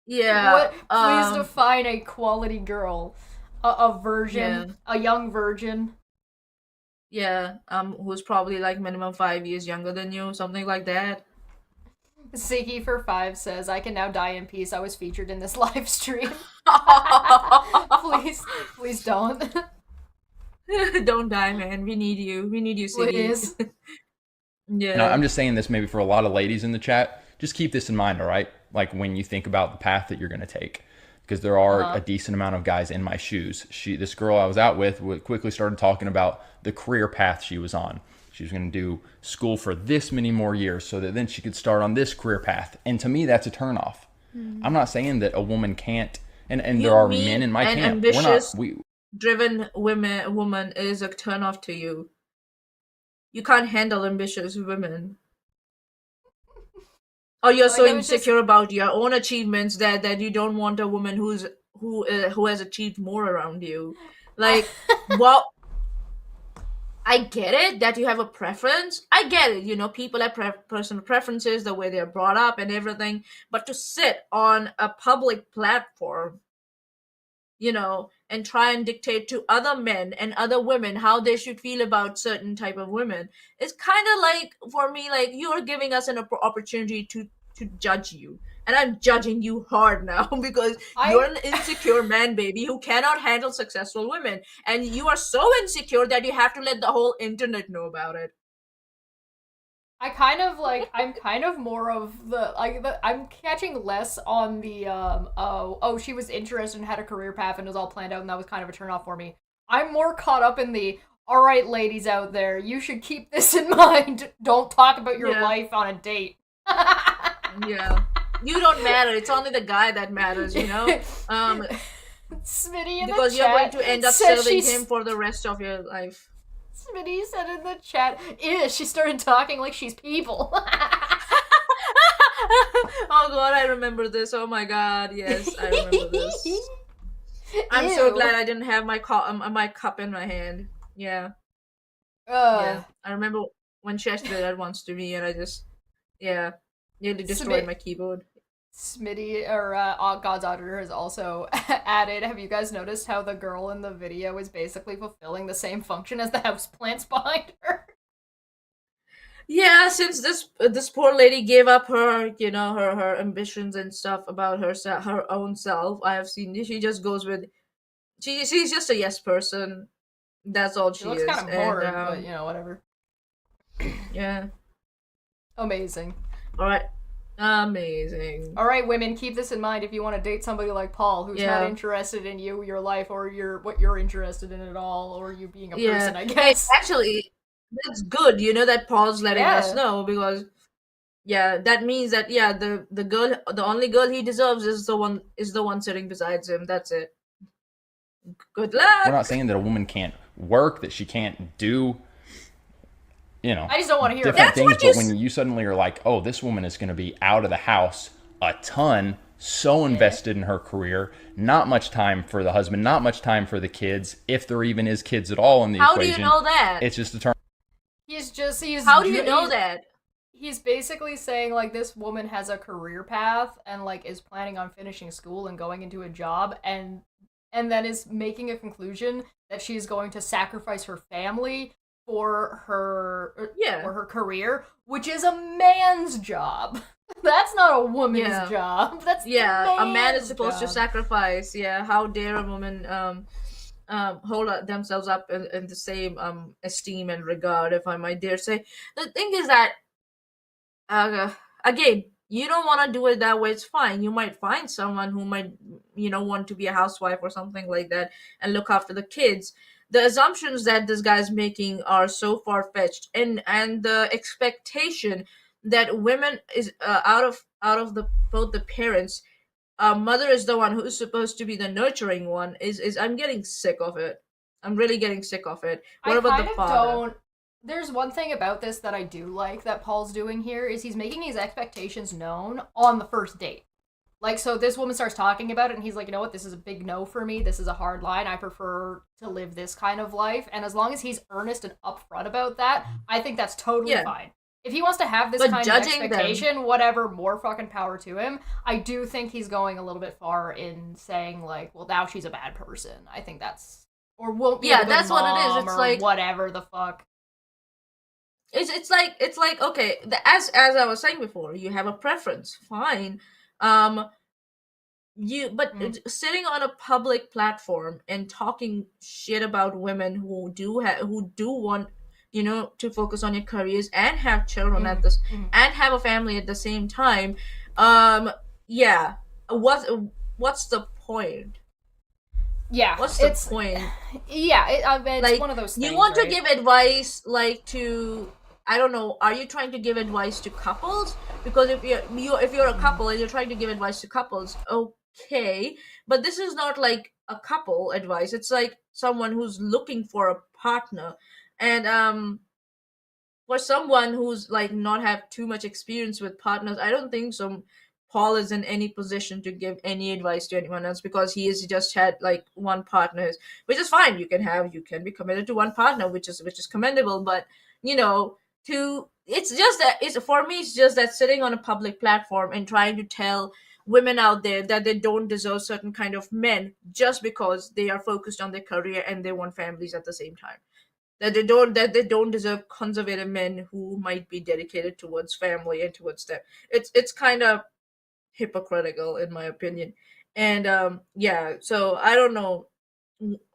Speaker 2: Yeah.
Speaker 1: Please define a quality girl. A virgin, a young virgin.
Speaker 2: Yeah. Who's probably like minimum 5 years younger than you, something like that.
Speaker 1: Siki for 5 says, "I can now die in peace. I was featured in this live stream." Please don't.
Speaker 2: Don't die, man. We need you. We need you, Siggy.
Speaker 1: Please.
Speaker 2: Yeah.
Speaker 5: I'm just saying this maybe for a lot of ladies in the chat. Just keep this in mind, all right? Like when you think about the path that you're going to take. Because there are a decent amount of guys in my shoes. This girl I was out with quickly started talking about the career path she was on. She was going to do school for this many more years so that then she could start on this career path. And to me, that's a turnoff. I'm not saying that a woman can't, and there are men in my camp.
Speaker 2: Ambitious, driven woman is a turnoff to you. You can't handle ambitious women. Or you're
Speaker 1: Like,
Speaker 2: so
Speaker 1: it was just
Speaker 2: insecure about your own achievements that you don't want a woman who has achieved more around you. Like, well, I get it that you have a preference. I get it. People have personal preferences, the way they're brought up and everything. But to sit on a public platform, and try and dictate to other men and other women how they should feel about certain type of women, it's kind of like, for me, like, you're giving us an opportunity to judge you. And I'm judging you hard now because you're
Speaker 1: I
Speaker 2: an insecure man, baby, who cannot handle successful women. And you are so insecure that you have to let the whole internet know about it.
Speaker 1: I'm kind of more of I'm catching less on the oh, she was interested and had a career path and was all planned out, and that was kind of a turnoff for me. I'm more caught up in the, all right, ladies out there, you should keep this in mind. Don't talk about your
Speaker 2: Yeah.
Speaker 1: life on a date.
Speaker 2: Yeah. You don't matter. It's only the guy that matters,
Speaker 1: Smitty in
Speaker 2: because
Speaker 1: the
Speaker 2: you're going
Speaker 1: chat
Speaker 2: to end up
Speaker 1: said
Speaker 2: serving
Speaker 1: she's
Speaker 2: him for the rest of your life.
Speaker 1: Smitty said in the chat, ew, she started talking like she's people.
Speaker 2: Oh god, I remember this. Oh my god, yes, I remember this. I'm so
Speaker 1: Ew.
Speaker 2: glad I didn't have my cup in my hand. Yeah,
Speaker 1: Ugh.
Speaker 2: yeah. I remember when Chesh did that once to me, and I just, yeah, nearly destroyed my keyboard.
Speaker 1: Smitty, or God's Auditor, has also added, have you guys noticed how the girl in the video is basically fulfilling the same function as the houseplants behind her?
Speaker 2: Yeah, since this poor lady gave up her, her ambitions and stuff about her own self, I have seen she just goes with, she's just a yes person. That's all
Speaker 1: She
Speaker 2: she
Speaker 1: looks
Speaker 2: is.
Speaker 1: kind of
Speaker 2: And
Speaker 1: bored, but whatever.
Speaker 2: yeah.
Speaker 1: Amazing.
Speaker 2: All right. Amazing.
Speaker 1: All right, women, keep this in mind if you want to date somebody like Paul, who's not
Speaker 2: Yeah.
Speaker 1: interested in you, your life, or what you're interested in at all, or you being a
Speaker 2: Yeah.
Speaker 1: person, I guess.
Speaker 2: Actually, that's good, that Paul's letting us
Speaker 1: Yeah.
Speaker 2: know, because that means that the only girl he deserves is the one sitting beside him. That's it. Good luck.
Speaker 5: We're not saying that a woman can't work, that she can't do,
Speaker 1: I just don't want to hear
Speaker 5: different
Speaker 1: about it.
Speaker 5: things. But when you suddenly are like, oh, this woman is going to be out of the house a ton, so invested in her career, not much time for the husband, not much time for the kids, if there even is kids at all in the
Speaker 2: How
Speaker 5: equation.
Speaker 2: do you know that?
Speaker 5: It's just a term.
Speaker 2: How do you know that?
Speaker 1: He's basically saying, like, this woman has a career path and, like, is planning on finishing school and going into a job, and then is making a conclusion that she's going to sacrifice her family for her career, which is a man's job. That's not a woman's job. That's
Speaker 2: a man is supposed to
Speaker 1: job.
Speaker 2: sacrifice. Yeah, how dare a woman hold themselves up in the same esteem and regard, if I might dare say. The thing is that again, you don't want to do it that way, it's fine. You might find someone who might want to be a housewife or something like that and look after the kids. The assumptions that this guy's making are so far-fetched, and the expectation that women is out of the both the parents, mother is the one who's supposed to be the nurturing one, is I'm getting sick of it. I'm really getting sick of it. What about the father?
Speaker 1: There's one thing about this that I do like that Paul's doing here, is he's making his expectations known on the first date. Like, so this woman starts talking about it, and he's like, you know what, this is a big no for me, this is a hard line, I prefer to live this kind of life, and as long as he's earnest and upfront about that, I think that's totally fine. If he wants to have this kind of expectation, whatever, more fucking power to him. I do think he's going a little bit far in saying, like, well, now she's a bad person. I think that's, or won't be a good
Speaker 2: that's
Speaker 1: mom,
Speaker 2: what it is. It's
Speaker 1: or
Speaker 2: like,
Speaker 1: whatever the fuck.
Speaker 2: It's like okay, as I was saying before, you have a preference, fine. Sitting on a public platform and talking shit about women who do want to focus on your careers and have children at this and have a family at the same time, what's the point?
Speaker 1: Yeah,
Speaker 2: what's the point?
Speaker 1: Yeah, it's
Speaker 2: like,
Speaker 1: one of those things.
Speaker 2: You want
Speaker 1: right?
Speaker 2: to give advice, like, to, I don't know, are you trying to give advice to couples? Because if you're a couple and you're trying to give advice to couples, okay, but this is not like a couple advice. It's like someone who's looking for a partner, and for someone who's like not have too much experience with partners, I don't think so. Paul is in any position to give any advice to anyone else because he has just had like one partner, which is fine. You can be committed to one partner, which is commendable. But you know, to it's just that it's for me. It's just that sitting on a public platform and trying to tell women out there that they don't deserve certain kind of men just because they are focused on their career and they want families at the same time, that they don't deserve conservative men who might be dedicated towards family and towards them. It's kind of hypocritical in my opinion. And yeah, so I don't know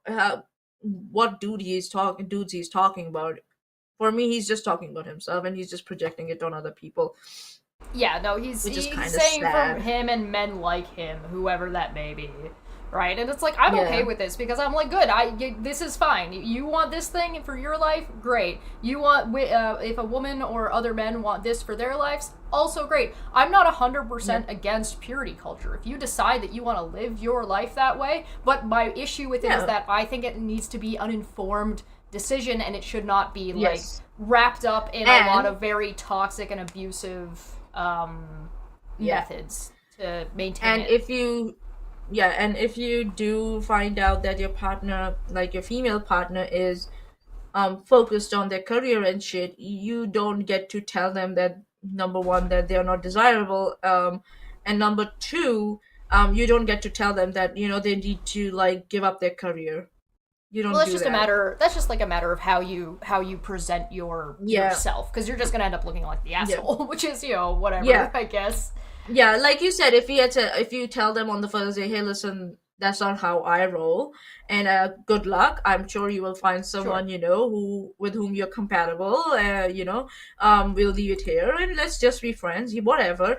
Speaker 2: how what dudes he's talking about. For me, he's just talking about himself and he's just projecting it on other people,
Speaker 1: Yeah, no,
Speaker 2: which is
Speaker 1: he's
Speaker 2: kind of
Speaker 1: saying from
Speaker 2: sad.
Speaker 1: him and men like him, whoever that may be, right? And it's like I'm
Speaker 2: Yeah.
Speaker 1: okay with this because I'm like, good. This is fine. You want this thing for your life, great. You want if a woman or other men want this for their lives, also great. I'm not 100% against purity culture. If you decide that you want to live your life that way, but my issue with it is
Speaker 2: Yeah.
Speaker 1: that I think it needs to be uninformed decision and it should not be
Speaker 2: Yes.
Speaker 1: like wrapped up in a
Speaker 2: And-
Speaker 1: lot of very toxic and abusive
Speaker 2: Yeah.
Speaker 1: methods to maintain
Speaker 2: And
Speaker 1: it.
Speaker 2: if you do find out that your partner, like your female partner, is focused on their career and shit, you don't get to tell them that, number one, that they're not desirable, and number two, you don't get to tell them that they need to like give up their career. You don't
Speaker 1: Well, that's
Speaker 2: do
Speaker 1: just
Speaker 2: that.
Speaker 1: a matter. That's just like a matter of how you present
Speaker 2: Yeah.
Speaker 1: yourself, because you're just gonna end up looking like the asshole, which is whatever.
Speaker 2: Yeah.
Speaker 1: I guess.
Speaker 2: Yeah, like you said, if you tell them on the first day, hey, listen, that's not how I roll, and good luck. I'm sure you will find someone who with whom you're compatible. We'll leave it here and let's just be friends. Whatever.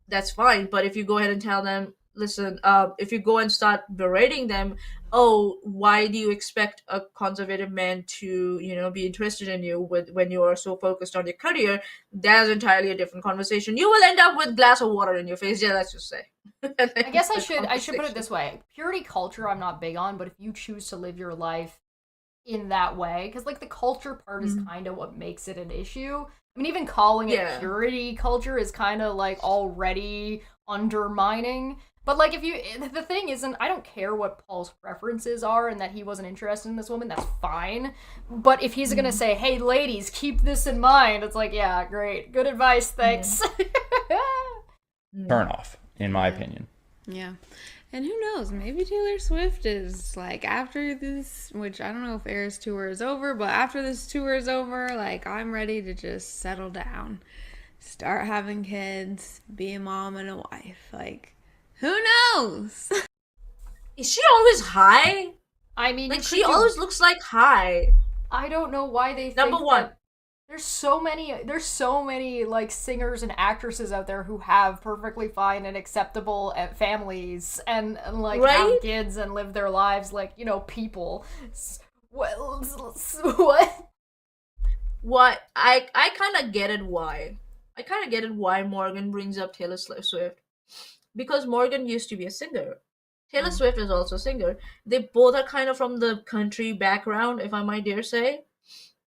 Speaker 2: That's fine. But if you go ahead and tell them, listen, if you go and start berating them, oh, why do you expect a conservative man to, be interested in you when you are so focused on your career? That's entirely a different conversation. You will end up with glass of water in your face. Yeah, let's just say.
Speaker 1: I guess I should put it this way: purity culture, I'm not big on, but if you choose to live your life in that way, because like the culture part is kind of what makes it an issue. I mean, even calling it
Speaker 2: Yeah.
Speaker 1: purity culture is kind of like already undermining. But like, the thing isn't, I don't care what Paul's preferences are and that he wasn't interested in this woman. That's fine. But if he's gonna say, "Hey, ladies, keep this in mind," it's like, yeah, great, good advice, thanks.
Speaker 5: Turn off, in my opinion.
Speaker 6: Yeah. And who knows? Maybe Taylor Swift is like, after this, which I don't know if Eras tour is over, but after this tour is over, like, I'm ready to just settle down, start having kids, be a mom and a wife. Like, who knows?
Speaker 2: Is she always high?
Speaker 1: I mean,
Speaker 2: Like, she always looks like high.
Speaker 1: I don't know why they think
Speaker 2: Number one.
Speaker 1: that there's so many like singers and actresses out there who have perfectly fine and acceptable families and like
Speaker 2: Right?
Speaker 1: have kids and live their lives like people. What?
Speaker 2: What I kind of get it why. I kind of get it why Morgan brings up Taylor Swift, because Morgan used to be a singer. Taylor Swift is also a singer. They both are kind of from the country background, if I might dare say.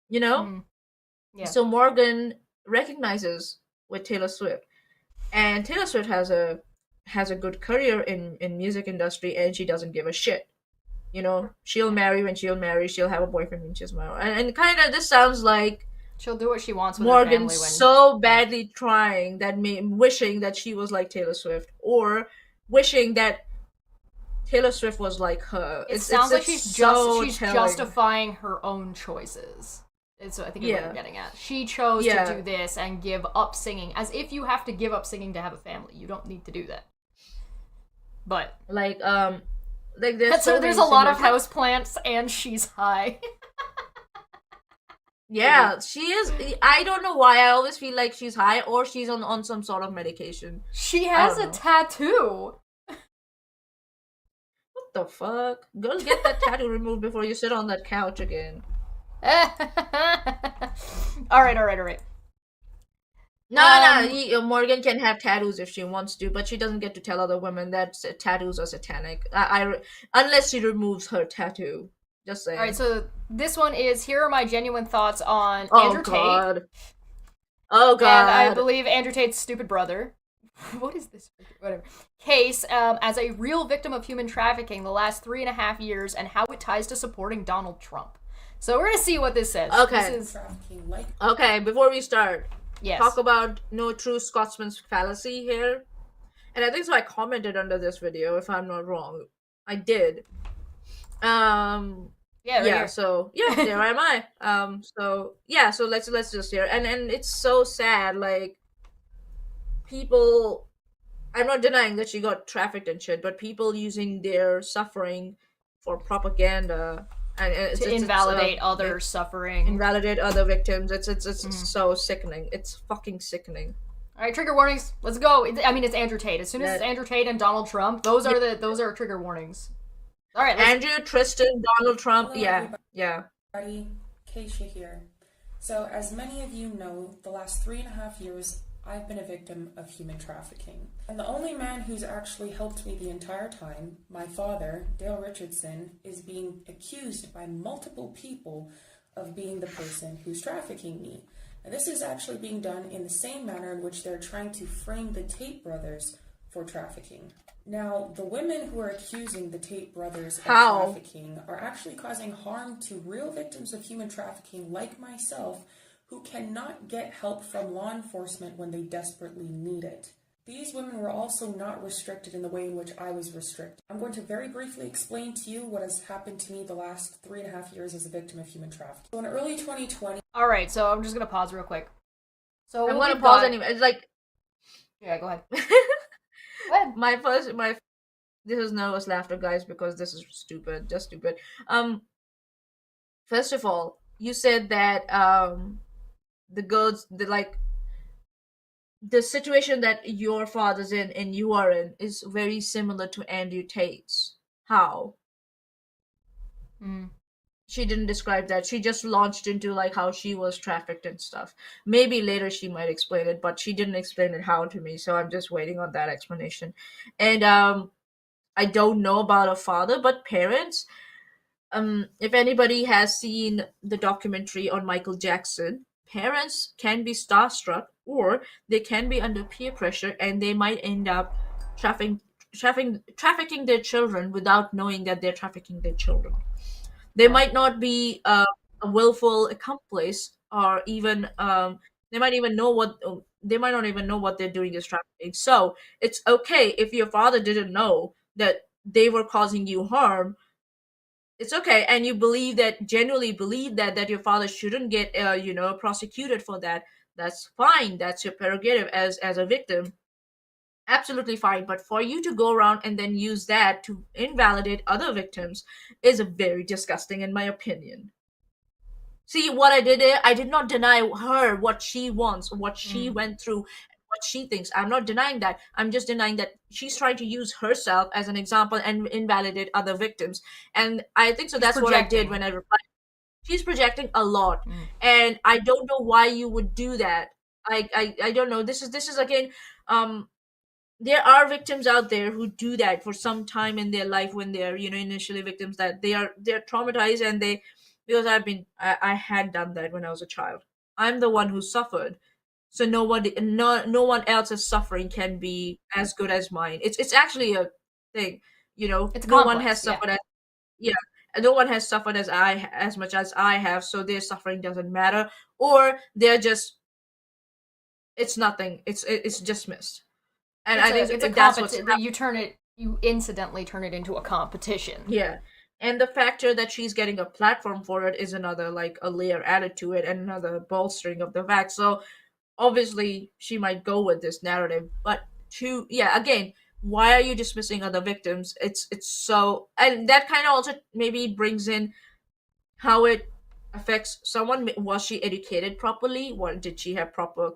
Speaker 1: Yeah.
Speaker 2: So Morgan recognizes with Taylor Swift, and Taylor Swift has a good career in music industry, and she doesn't give a shit. She'll marry when she'll marry. She'll have a boyfriend when she's married, and kind of this sounds like
Speaker 1: She'll do what she wants with her family
Speaker 2: Morgan's
Speaker 1: when
Speaker 2: so badly trying wishing that she was like Taylor Swift, or wishing that Taylor Swift was like her.
Speaker 1: it sounds like she's
Speaker 2: so
Speaker 1: she's
Speaker 2: telling.
Speaker 1: justifying her own choices. It's I think is what
Speaker 2: Yeah.
Speaker 1: I'm getting at. She chose
Speaker 2: Yeah.
Speaker 1: to do this and give up singing, as if you have to give up singing to have a family. You don't need to do that. But
Speaker 2: like there's
Speaker 1: there's a lot of houseplants, and she's high.
Speaker 2: Yeah, she is. I don't know why. I always feel like she's high or she's on some sort of medication.
Speaker 1: She has
Speaker 2: don't
Speaker 1: a
Speaker 2: know.
Speaker 1: tattoo.
Speaker 2: What the fuck? Girl, get that tattoo removed before you sit on that couch again.
Speaker 1: All right.
Speaker 2: No. Morgan can have tattoos if she wants to, but she doesn't get to tell other women that tattoos are satanic. Unless she removes her tattoo. Just saying.
Speaker 1: All right, so this one is, here are my genuine thoughts on
Speaker 2: Oh
Speaker 1: Andrew Tate.
Speaker 2: God. Oh God.
Speaker 1: And I believe Andrew Tate's stupid brother. What is this? Whatever. Case as a real victim of human trafficking the last 3.5 years and how it ties to supporting Donald Trump. So we're gonna see what this says.
Speaker 2: Okay.
Speaker 1: This is...
Speaker 2: Okay, before we start,
Speaker 1: Yes.
Speaker 2: talk about no true Scotsman's fallacy here. And I think so I commented under this video, if I'm not wrong. I did.
Speaker 1: Yeah, right
Speaker 2: yeah,
Speaker 1: here.
Speaker 2: so yeah, there am I. So yeah, so let's just hear. And it's so sad, like people, I'm not denying that she got trafficked and shit, but people using their suffering for propaganda and
Speaker 1: to invalidate other suffering.
Speaker 2: Invalidate other victims. It's so sickening. It's fucking sickening.
Speaker 1: All right, trigger warnings. Let's go. I mean, it's Andrew Tate. As soon as it's Andrew Tate and Donald Trump, those are trigger warnings. All right,
Speaker 2: Andrew, Tristan, Donald Trump.
Speaker 7: Hello,
Speaker 2: Yeah.
Speaker 7: everybody. Keisha here. So, as many of you know, the last 3.5 years, I've been a victim of human trafficking. And the only man who's actually helped me the entire time, my father, Dale Richardson, is being accused by multiple people of being the person who's trafficking me. And this is actually being done in the same manner in which they're trying to frame the Tate brothers for trafficking. Now, the women who are accusing the Tate brothers of trafficking are actually causing harm to real victims of human trafficking like myself, who cannot get help from law enforcement when they desperately need it. These women were also not restricted in the way in which I was restricted. I'm going to very briefly explain to you what has happened to me the last 3.5 years as a victim of human trafficking. So in early 2020...
Speaker 1: All right, so I'm just going to pause real quick. So
Speaker 2: I'm going to pause anyway. It's like...
Speaker 1: Yeah, go ahead.
Speaker 2: This is nervous laughter, guys, because this is stupid. Just stupid. First of all, you said that, the girls, the situation that your father's in and you are in is very similar to Andrew Tate's. How? She didn't describe that. She just launched into like how she was trafficked and stuff. Maybe later she might explain it, but she didn't explain it how to me, so I'm just waiting on that explanation. And I don't know about a father, but parents, if anybody has seen the documentary on Michael Jackson, parents can be starstruck or they can be under peer pressure and they might end up trafficking their children without knowing that they're trafficking their children. They might not be a willful accomplice, or even they might not even know what they're doing is trafficking. So it's okay if your father didn't know that they were causing you harm. It's okay, and you genuinely believe that your father shouldn't get prosecuted for that. That's fine. That's your prerogative as a victim. Absolutely fine. But for you to go around and then use that to invalidate other victims is very disgusting, in my opinion. See what I did there? I did not deny her what she wants, what she went through, what she thinks. I'm not denying that. I'm just denying that she's trying to use herself as an example and invalidate other victims. And I think so. That's what I did when I replied. She's projecting a lot, and I don't know why you would do that. I don't know. This is again. There are victims out there who do that for some time in their life when they're initially victims, that they're traumatized, and because I had done that when I was a child. I'm the one who suffered, so no one else's suffering can be as good as mine. It's actually a thing,
Speaker 1: It's
Speaker 2: no
Speaker 1: complex,
Speaker 2: one has suffered no one has suffered as much as I have, so their suffering doesn't matter, or they're just, it's nothing. It's dismissed. And I think
Speaker 1: it's a
Speaker 2: that's what's
Speaker 1: you incidentally turn it into a competition.
Speaker 2: Yeah. And the factor that she's getting a platform for it is another, like, a layer added to it, and another bolstering of the fact. So obviously she might go with this narrative, but again, why are you dismissing other victims? It's so, and that kind of also maybe brings in how it affects someone. Was she educated properly? Did she have proper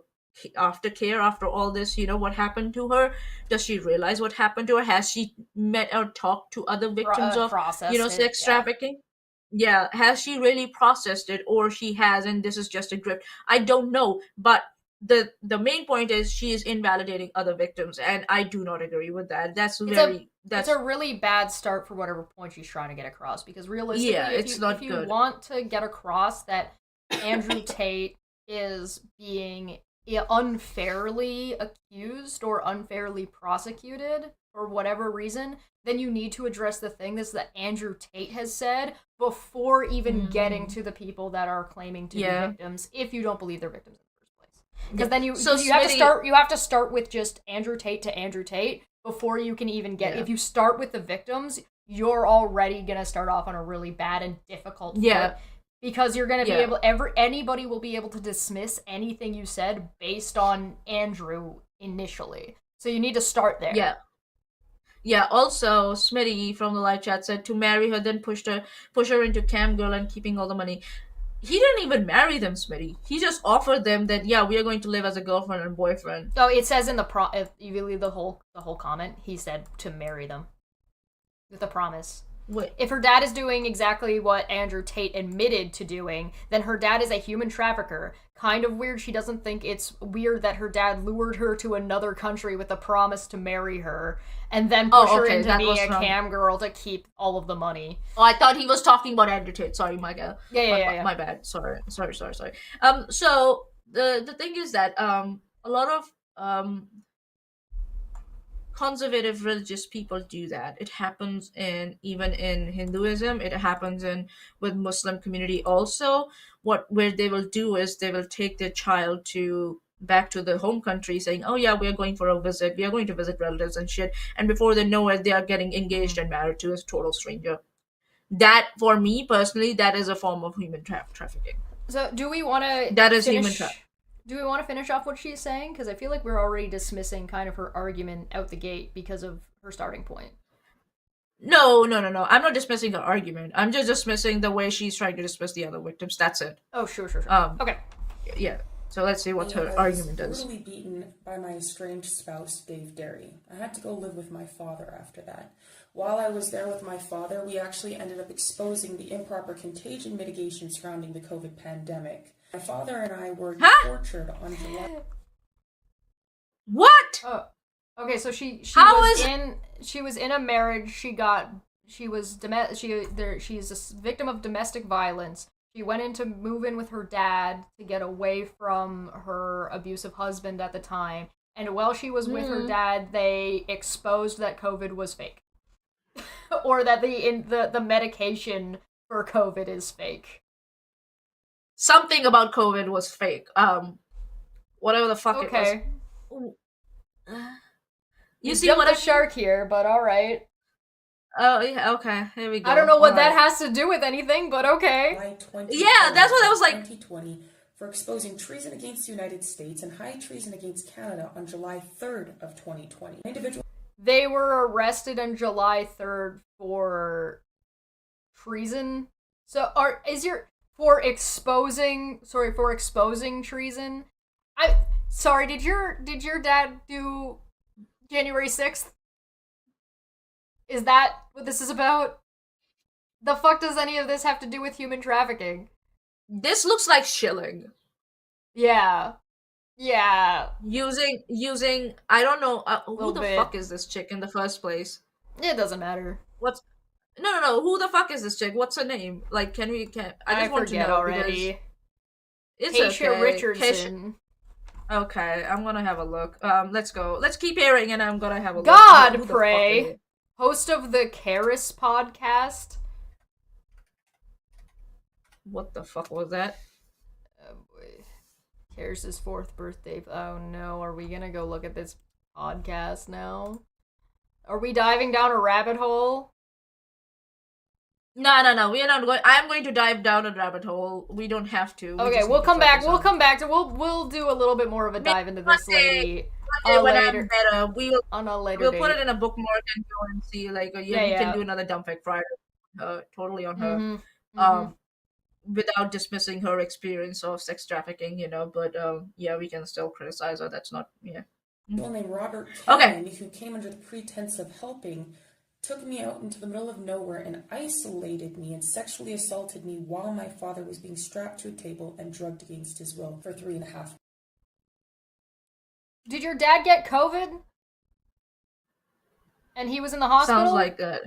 Speaker 2: aftercare after all this? What happened to her? Does she realize what happened to her? Has she met or talked to other victims of sex trafficking? Yeah, has she really processed it, or she has and this is just a grip? I don't know, but the main point is she is invalidating other victims, and I do not agree with that. That's very
Speaker 1: It's a really bad start for whatever point she's trying to get across, because realistically, if you want to get across that Andrew Tate is being unfairly accused or unfairly prosecuted for whatever reason, then you need to address the thing that Andrew Tate has said before even getting to the people that are claiming to be victims, if you don't believe they're victims in the first place. Because then you have to start with just Andrew Tate to Andrew Tate before you can even get... If you start with the victims, you're already going to start off on a really bad and difficult foot. Because you're going to be able... Anybody will be able to dismiss anything you said based on Andrew initially. So you need to start there.
Speaker 2: Yeah, also, Smitty from the live chat said to marry her, then push her into cam girl and keeping all the money. He didn't even marry them, Smitty. He just offered them that, we are going to live as a girlfriend and boyfriend.
Speaker 1: Oh, it says in the if you read the whole comment, he said to marry them. With a promise.
Speaker 2: Wait.
Speaker 1: If her dad is doing exactly what Andrew Tate admitted to doing, then her dad is a human trafficker. Kind of weird she doesn't think it's weird that her dad lured her to another country with a promise to marry her, and then push her into being a cam girl to keep all of the money.
Speaker 2: Oh, I thought he was talking about Andrew Tate. Sorry, Micah. My bad. Sorry. So, the thing is that, a lot of, conservative religious people do that. It happens even in Hinduism. It happens with Muslim community also. Where they will do is they will take their child back to the home country, saying, "Oh yeah, we are going for a visit. We are going to visit relatives and shit." And before they know it, they are getting engaged and married to a total stranger. That, for me personally, that is a form of human trafficking.
Speaker 1: So, do we want to?
Speaker 2: That is human trafficking.
Speaker 1: Do we want to finish off what she's saying? Because I feel like we're already dismissing kind of her argument out the gate because of her starting point.
Speaker 2: No. I'm not dismissing her argument. I'm just dismissing the way she's trying to dismiss the other victims. That's it.
Speaker 1: Oh, sure. Okay.
Speaker 2: Yeah. So let's see what her argument is.
Speaker 7: I was brutally beaten by my estranged spouse, Dave Derry. I had to go live with my father after that. While I was there with my father, we actually ended up exposing the improper contagion mitigation surrounding the COVID pandemic. My father and I were tortured on July.
Speaker 2: What?
Speaker 1: Oh, okay. So she was in a marriage. She's a victim of domestic violence. She went in to move in with her dad to get away from her abusive husband at the time. And while she was with her dad, they exposed that COVID was fake, or that the medication for COVID is fake.
Speaker 2: Something about COVID was fake. Whatever the fuck it was.
Speaker 1: You see what a shark here, but all right.
Speaker 2: Oh yeah, okay. Here we go.
Speaker 1: I don't know what that has to do with anything, but okay.
Speaker 2: Yeah, that's what I was like.
Speaker 7: 2020 for exposing treason against the United States and high treason against Canada on July 3rd of 2020.
Speaker 1: They were arrested on July 3rd for treason. So for exposing treason. Did your dad do January 6th? Is that what this is about? The fuck does any of this have to do with human trafficking?
Speaker 2: This looks like shilling.
Speaker 1: Yeah.
Speaker 2: Using I don't know who the fuck is this chick in the first place?
Speaker 1: It doesn't matter.
Speaker 2: No. Who the fuck is this chick? What's her name? Like, I just want to know
Speaker 1: already.
Speaker 2: It's
Speaker 1: Keisha Richardson.
Speaker 2: Okay, I'm gonna have a look. Let's go. Let's keep hearing, and I'm gonna have a look.
Speaker 1: God pray. Host of the Karis podcast.
Speaker 2: What the fuck was that?
Speaker 1: Oh boy. Karis' 4th birthday. Oh no, are we gonna go look at this podcast now? Are we diving down a rabbit hole?
Speaker 2: No. We are not going. I am going to dive down a rabbit hole. We don't have to.
Speaker 1: Okay, we'll come back. We'll come back to. We'll do a little bit more of a dive into this lady.
Speaker 2: When I'm better, we will
Speaker 1: on a later.
Speaker 2: We'll
Speaker 1: date.
Speaker 2: put it in a bookmark and go and see. Like, you can do another dump fact Friday. Totally on her. Without dismissing her experience of sex trafficking, but we can still criticize her. That's not
Speaker 7: One named Robert Kane, who came under the pretense of helping, took me out into the middle of nowhere and isolated me and sexually assaulted me while my father was being strapped to a table and drugged against his will for 3.5 months.
Speaker 1: Did your dad get COVID? And he was in the hospital?
Speaker 2: Sounds like that.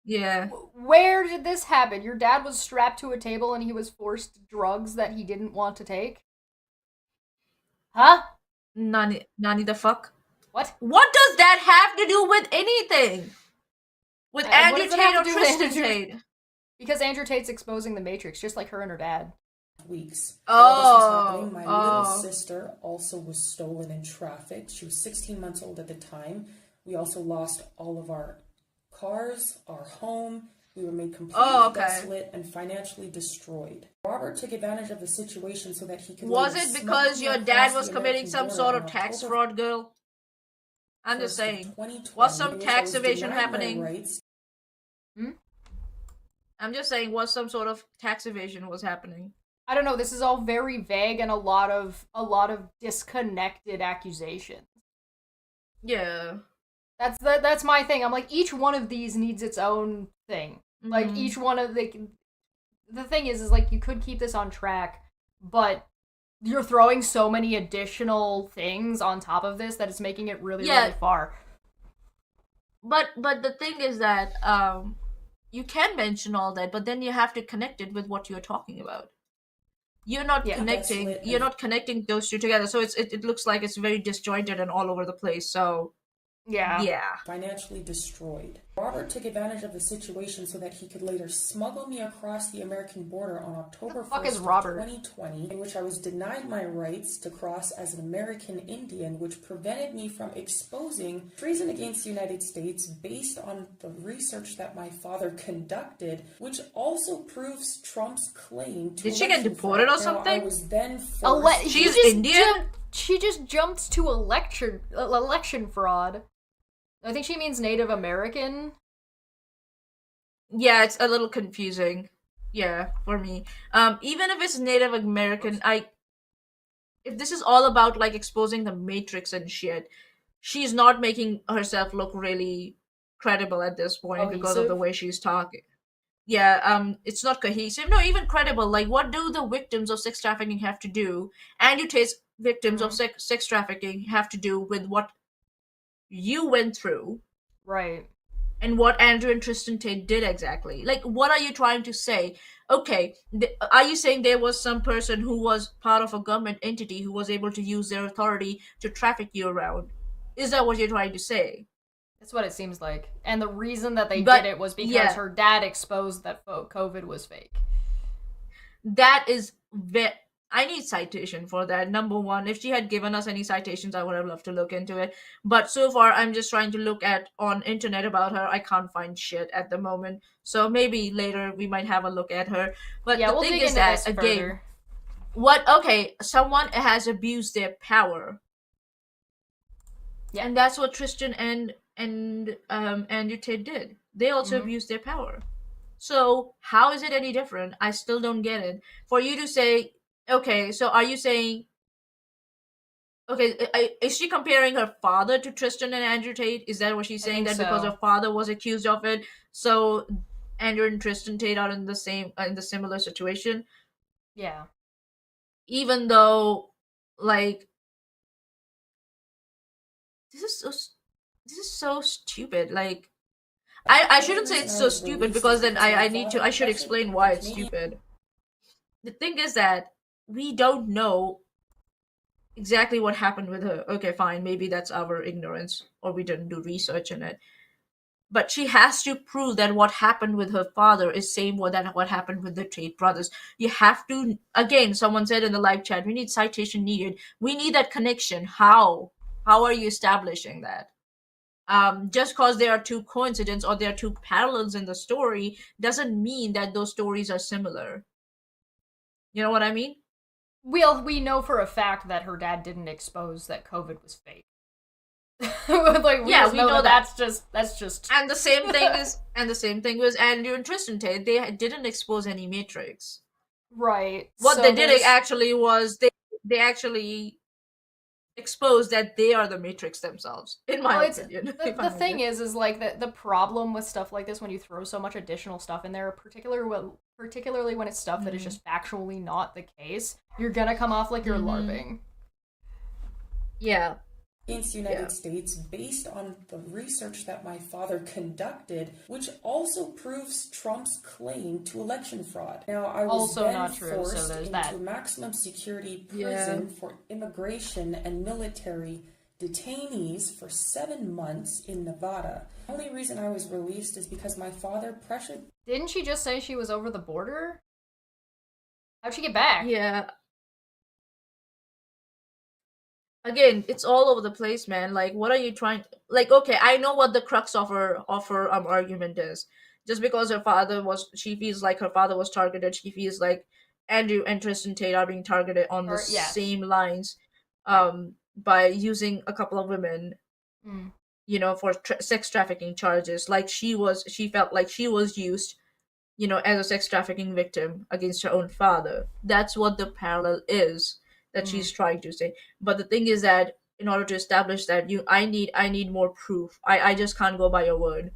Speaker 2: Yeah.
Speaker 1: Where did this happen? Your dad was strapped to a table and he was forced drugs that he didn't want to take? Huh?
Speaker 2: Nani the fuck?
Speaker 1: What?
Speaker 2: What does that have to do with anything? With Andrew
Speaker 1: what does it
Speaker 2: Tate
Speaker 1: have
Speaker 2: or
Speaker 1: to do with
Speaker 2: Tristan
Speaker 1: Andrew-
Speaker 2: Tate?
Speaker 1: Because Andrew Tate's exposing the Matrix, just like her and her dad.
Speaker 7: Weeks.
Speaker 2: Oh,
Speaker 7: While this was happening, my little
Speaker 2: oh.
Speaker 7: sister also was stolen and trafficked. She was 16 months old at the time. We also lost all of our cars, our home. We were made completely desolate and financially destroyed. Robert took advantage of the situation so that he could...
Speaker 2: Was it because your dad was committing some sort of tax fraud, girl? I'm just saying. Was some tax evasion happening? I'm just saying, was some sort of tax evasion was happening?
Speaker 1: I don't know, this is all very vague and a lot of disconnected accusations.
Speaker 2: Yeah.
Speaker 1: That's my thing. I'm like, each one of these needs its own thing. Mm-hmm. Like, each one of the thing is like, you could keep this on track, but you're throwing so many additional things on top of this that it's making it really far.
Speaker 2: But the thing is that you can mention all that, but then you have to connect it with what you're talking about. You're not connecting. You're not connecting those two together, so it looks like it's very disjointed and all over the place. So. Yeah.
Speaker 7: Financially destroyed. Robert took advantage of the situation so that he could later smuggle me across the American border on October 1st, 2020, in which I was denied my rights to cross as an American Indian, which prevented me from exposing treason against the United States based on the research that my father conducted, which also proves Trump's claim to...
Speaker 2: Did she get deported or something?
Speaker 7: I was then forced...
Speaker 2: She's Indian?
Speaker 1: She just jumped to election fraud. I think she means Native American.
Speaker 2: Yeah, it's a little confusing. Yeah, for me. Even if it's Native American, if this is all about like exposing the Matrix and shit, she's not making herself look really credible at this point because of the way she's talking. Yeah, it's not cohesive. No, even credible. Like, what do the victims of sex trafficking have to do? And you taste victims of sex trafficking have to do with what you went through,
Speaker 1: right?
Speaker 2: And what Andrew and Tristan Tate did exactly. Like, what are you trying to say? Okay, are you saying there was some person who was part of a government entity who was able to use their authority to traffic you around? Is that what you're trying to say?
Speaker 1: That's what it seems like. And the reason that they did it was because her dad exposed that COVID was fake.
Speaker 2: That is I need citation for that. Number one, if she had given us any citations, I would have loved to look into it. But so far, I'm just trying to look at on internet about her. I can't find shit at the moment. So maybe later we might have a look at her. But the
Speaker 1: we'll
Speaker 2: thing is that, again, someone has abused their power. Yeah. And that's what Tristan and Andrew Tate did. They also abused their power. So how is it any different? I still don't get it. For you to say, okay, so are you saying, okay, is she comparing her father to Tristan and Andrew Tate? Is that what she's saying? That because her father was accused of it, so Andrew and Tristan Tate are in the similar situation?
Speaker 1: Yeah.
Speaker 2: Even though, like, this is so stupid. Like, I shouldn't say it's so stupid because then I should explain why it's stupid. The thing is that we don't know exactly what happened with her. Okay, fine, maybe that's our ignorance or we didn't do research in it. But she has to prove that what happened with her father is same what happened with the Tate brothers. You have to, again, someone said in the live chat, we need citation needed. We need that connection. How are you establishing that? Just because there are two coincidences or there are two parallels in the story doesn't mean that those stories are similar. You know what I mean?
Speaker 1: We know for a fact that her dad didn't expose that COVID was fake. Like, we know that's just. And the same thing was Andrew and Tristan Tate. They didn't expose any Matrix. Right.
Speaker 2: What they did actually was they actually exposed that they are the Matrix themselves, in my opinion.
Speaker 1: The thing is like the problem with stuff like this when you throw so much additional stuff in there, particularly when it's stuff that is just factually not the case, you're gonna come off like you're LARPing.
Speaker 2: Yeah.
Speaker 7: against the United States based on the research that my father conducted, which also proves Trump's claim to election fraud. Now, I was
Speaker 1: Also
Speaker 7: then
Speaker 1: not true, so
Speaker 7: forced
Speaker 1: there's
Speaker 7: into
Speaker 1: that.
Speaker 7: maximum security prison for immigration and military detainees for 7 months in Nevada. The only reason I was released is because my father pressured...
Speaker 1: Didn't she just say she was over the border? How'd she get back?
Speaker 2: Yeah. Again, it's all over the place, man. Like, what are you trying? Like, okay, I know what the crux of her argument is. Just because she feels like her father was targeted. She feels like Andrew and Tristan Tate are being targeted on the same lines, by using a couple of women, for sex trafficking charges. Like she felt like she was used, as a sex trafficking victim against her own father. That's what the parallel is that she's trying to say. But the thing is that in order to establish that, I need more proof. I just can't go by your word.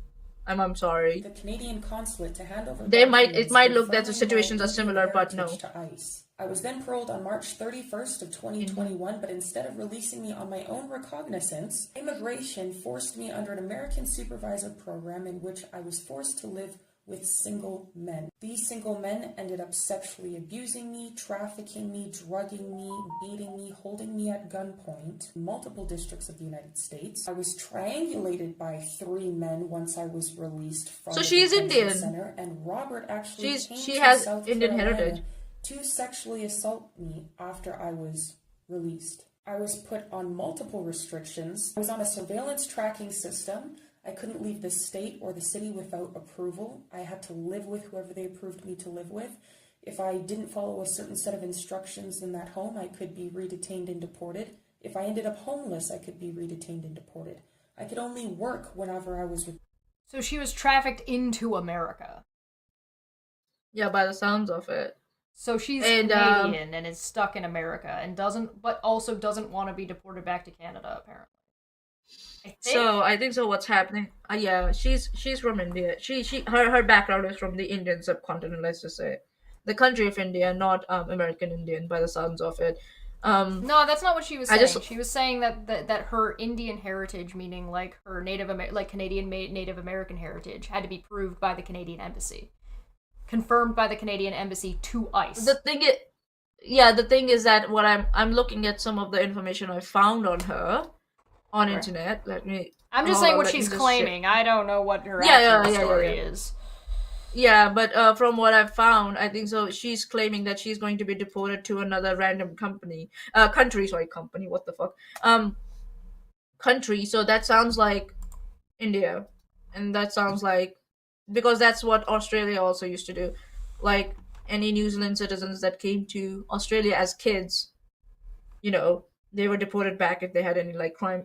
Speaker 2: I'm sorry.
Speaker 7: The Canadian consulate to hand over.
Speaker 2: It might look that the situations are similar, but no.
Speaker 7: To ICE. I was then paroled on March 31st of 2021, but instead of releasing me on my own recognizance, immigration forced me under an American supervisor program in which I was forced to live with single men. These single men ended up sexually abusing me, trafficking me, drugging me, beating me, holding me at gunpoint in multiple districts of the United States. I was triangulated by 3 men once I was released from
Speaker 2: so
Speaker 7: the
Speaker 2: she's
Speaker 7: detention
Speaker 2: Indian.
Speaker 7: center, and Robert actually
Speaker 2: she has
Speaker 7: South
Speaker 2: Indian
Speaker 7: Carolina
Speaker 2: heritage
Speaker 7: to sexually assault me after I was released. I was put on multiple restrictions. I was on a surveillance tracking system. I couldn't leave the state or the city without approval. I had to live with whoever they approved me to live with. If I didn't follow a certain set of instructions in that home, I could be redetained and deported. If I ended up homeless, I could be redetained and deported. I could only work whenever I was with...
Speaker 1: So she was trafficked into America.
Speaker 2: Yeah, by the sounds of it.
Speaker 1: So she's Canadian and is stuck in America and also doesn't want to be deported back to Canada, apparently.
Speaker 2: I think so. What's happening? Yeah, she's from India. Her background is from the Indian subcontinent. Let's just say, the country of India, not American Indian, by the sounds of it.
Speaker 1: No, that's not what she was saying. She was saying that her Indian heritage, meaning like her Canadian Native American heritage, had to be proved by the Canadian embassy, confirmed by the Canadian embassy to ICE.
Speaker 2: The thing is that what I'm looking at some of the information I found on her. On internet,
Speaker 1: I'm just saying what she's claiming. I don't know what her actual story is.
Speaker 2: Yeah, but from what I've found, I think so. She's claiming that she's going to be deported to another random country. What the fuck? Country. So that sounds like India, and that sounds like, because that's what Australia also used to do. Like any New Zealand citizens that came to Australia as kids, they were deported back if they had any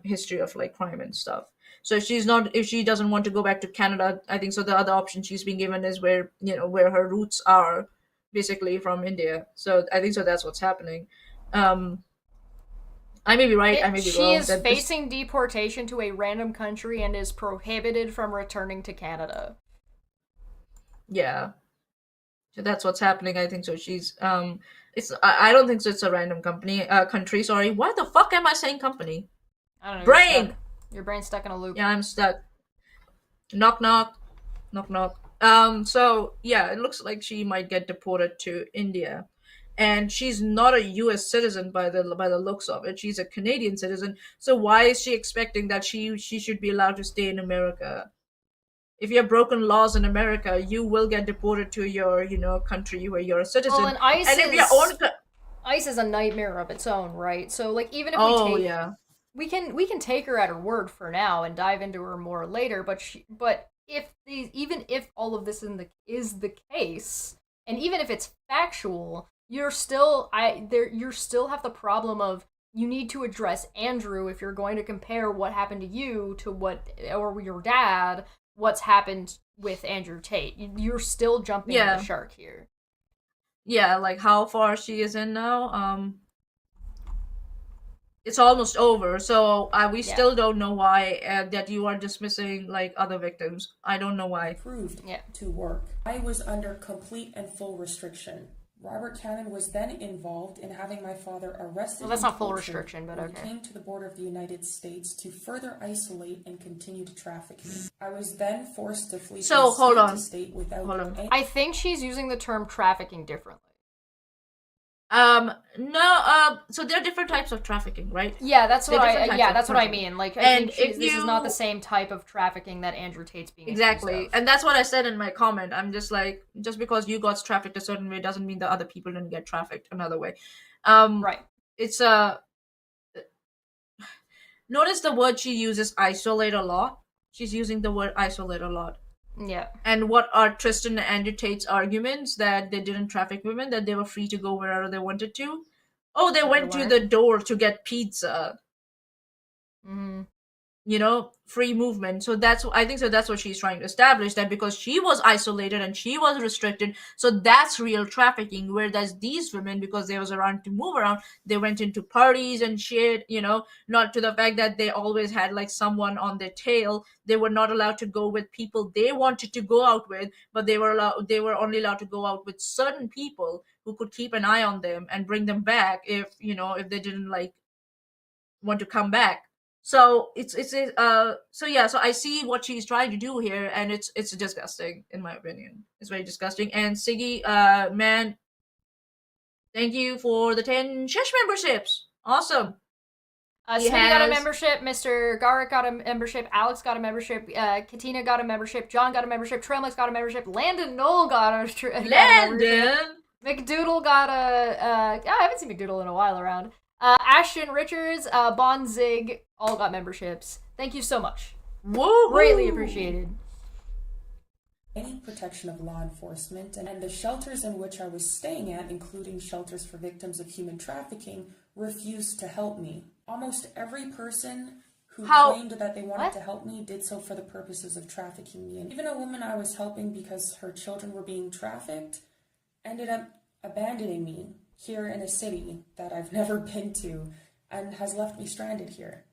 Speaker 2: history of crime and stuff. So if she doesn't want to go back to Canada, I think so the other option she's being given is where her roots are, basically from India. So I think so that's what's happening. I may be right, I may be wrong.
Speaker 1: She is facing deportation to a random country and is prohibited from returning to Canada.
Speaker 2: Yeah. So that's what's happening. I think so. She's I don't think so it's a random country. Sorry. Why the fuck am I saying company?
Speaker 1: I don't know.
Speaker 2: Brain.
Speaker 1: Your brain's stuck in a loop.
Speaker 2: Yeah, I'm stuck. Knock knock. Knock knock. So yeah, it looks like she might get deported to India. And she's not a US citizen by the looks of it. She's a Canadian citizen. So why is she expecting that she should be allowed to stay in America? If you have broken laws in America, you will get deported to your, country where you're a citizen.
Speaker 1: Well, and ICE is a nightmare of its own, right? So, even if we can take her at her word for now and dive into her more later. But even if all of this is the case, and even if it's factual, you still have the problem of you need to address Andrew if you're going to compare what happened to you to or your dad. What's happened with Andrew Tate. You're still jumping the shark here.
Speaker 2: Yeah, how far she is in now. It's almost over, so we still don't know why that you are dismissing other victims. I don't know why.
Speaker 7: Proved to work. I was under complete and full restriction. Robert Cannon was then involved in having my father arrested.
Speaker 1: Well, that's
Speaker 7: and
Speaker 1: not full
Speaker 7: tortured
Speaker 1: restriction, but
Speaker 7: when
Speaker 1: okay.
Speaker 7: he came to the border of the United States to further isolate and continue to traffic me. I was then forced to flee
Speaker 2: So,
Speaker 7: from
Speaker 2: hold
Speaker 7: state
Speaker 2: on.
Speaker 7: to state without
Speaker 2: Hold on.
Speaker 7: any...
Speaker 1: I think she's using the term trafficking differently.
Speaker 2: No, so there are different types of trafficking, right?
Speaker 1: Yeah, that's what
Speaker 2: They're different types of
Speaker 1: that's what I
Speaker 2: trafficking.
Speaker 1: mean. Like, I
Speaker 2: And
Speaker 1: think
Speaker 2: if
Speaker 1: this is not the
Speaker 2: you-
Speaker 1: same type of trafficking that Andrew Tate's being
Speaker 2: Exactly.
Speaker 1: accused of.
Speaker 2: And that's what I said in my comment. I'm just like, just because you got trafficked a certain way doesn't mean the other people didn't get trafficked another way.
Speaker 1: Right.
Speaker 2: It's notice the word she uses, isolate, a lot. She's using the word isolate a lot.
Speaker 1: Yeah.
Speaker 2: And what are Tristan and Andrew Tate's arguments that they didn't traffic women, that they were free to go wherever they wanted to? Oh, they went to the door to get pizza.
Speaker 1: Mm-hmm.
Speaker 2: You know, free movement. So I think that's what she's trying to establish, that because she was isolated and she was restricted, so that's real trafficking. Whereas these women, because they was around to move around, they went into parties and shit, you know, not to the fact that they always had like someone on their tail. They were not allowed to go with people they wanted to go out with, but they were only allowed to go out with certain people who could keep an eye on them and bring them back if they didn't like want to come back. So so I see what she's trying to do here, and it's disgusting in my opinion. It's very disgusting. And Siggy, man, thank you for the 10 Shesh memberships. Awesome.
Speaker 1: Smitty got a membership, Mr. Garrick got a membership, Alex got a membership, Katina got a membership, John got a membership, Tremlix got a membership, Landon Knoll got a membership. McDoodle got I haven't seen McDoodle in a while around. Ashton Richards, Bon Zig, all got memberships. Thank you so much.
Speaker 2: Woo!
Speaker 1: Greatly appreciated.
Speaker 7: Any protection of law enforcement, and the shelters in which I was staying at, including shelters for victims of human trafficking, refused to help me. Almost every person who claimed that they wanted to help me did so for the purposes of trafficking me. And even a woman I was helping because her children were being trafficked ended up abandoning me here in a city that I've never been to and has left me stranded here.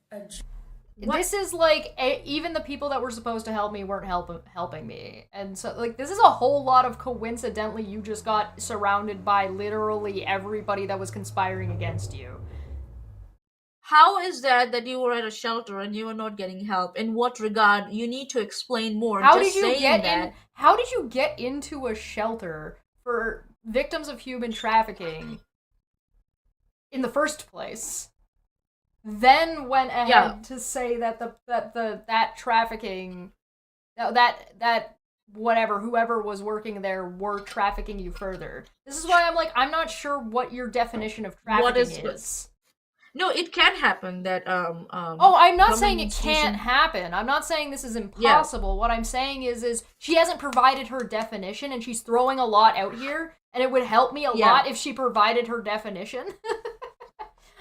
Speaker 1: This is like, even the people that were supposed to help me weren't helping me. And so, like, this is a whole lot of coincidentally you just got surrounded by literally everybody that was conspiring against you.
Speaker 2: How is that you were at a shelter and you were not getting help? In what regard? You need to explain more. How did you
Speaker 1: get into a shelter for victims of human trafficking in the first place? Then went ahead to say that that trafficking, that whatever, whoever was working there were trafficking you further. This is why I'm like, I'm not sure what your definition of trafficking is.
Speaker 2: No, it can happen that
Speaker 1: I'm not saying it can't happen. I'm not saying this is impossible. Yeah. What I'm saying is she hasn't provided her definition, and she's throwing a lot out here, and it would help me a lot if she provided her definition.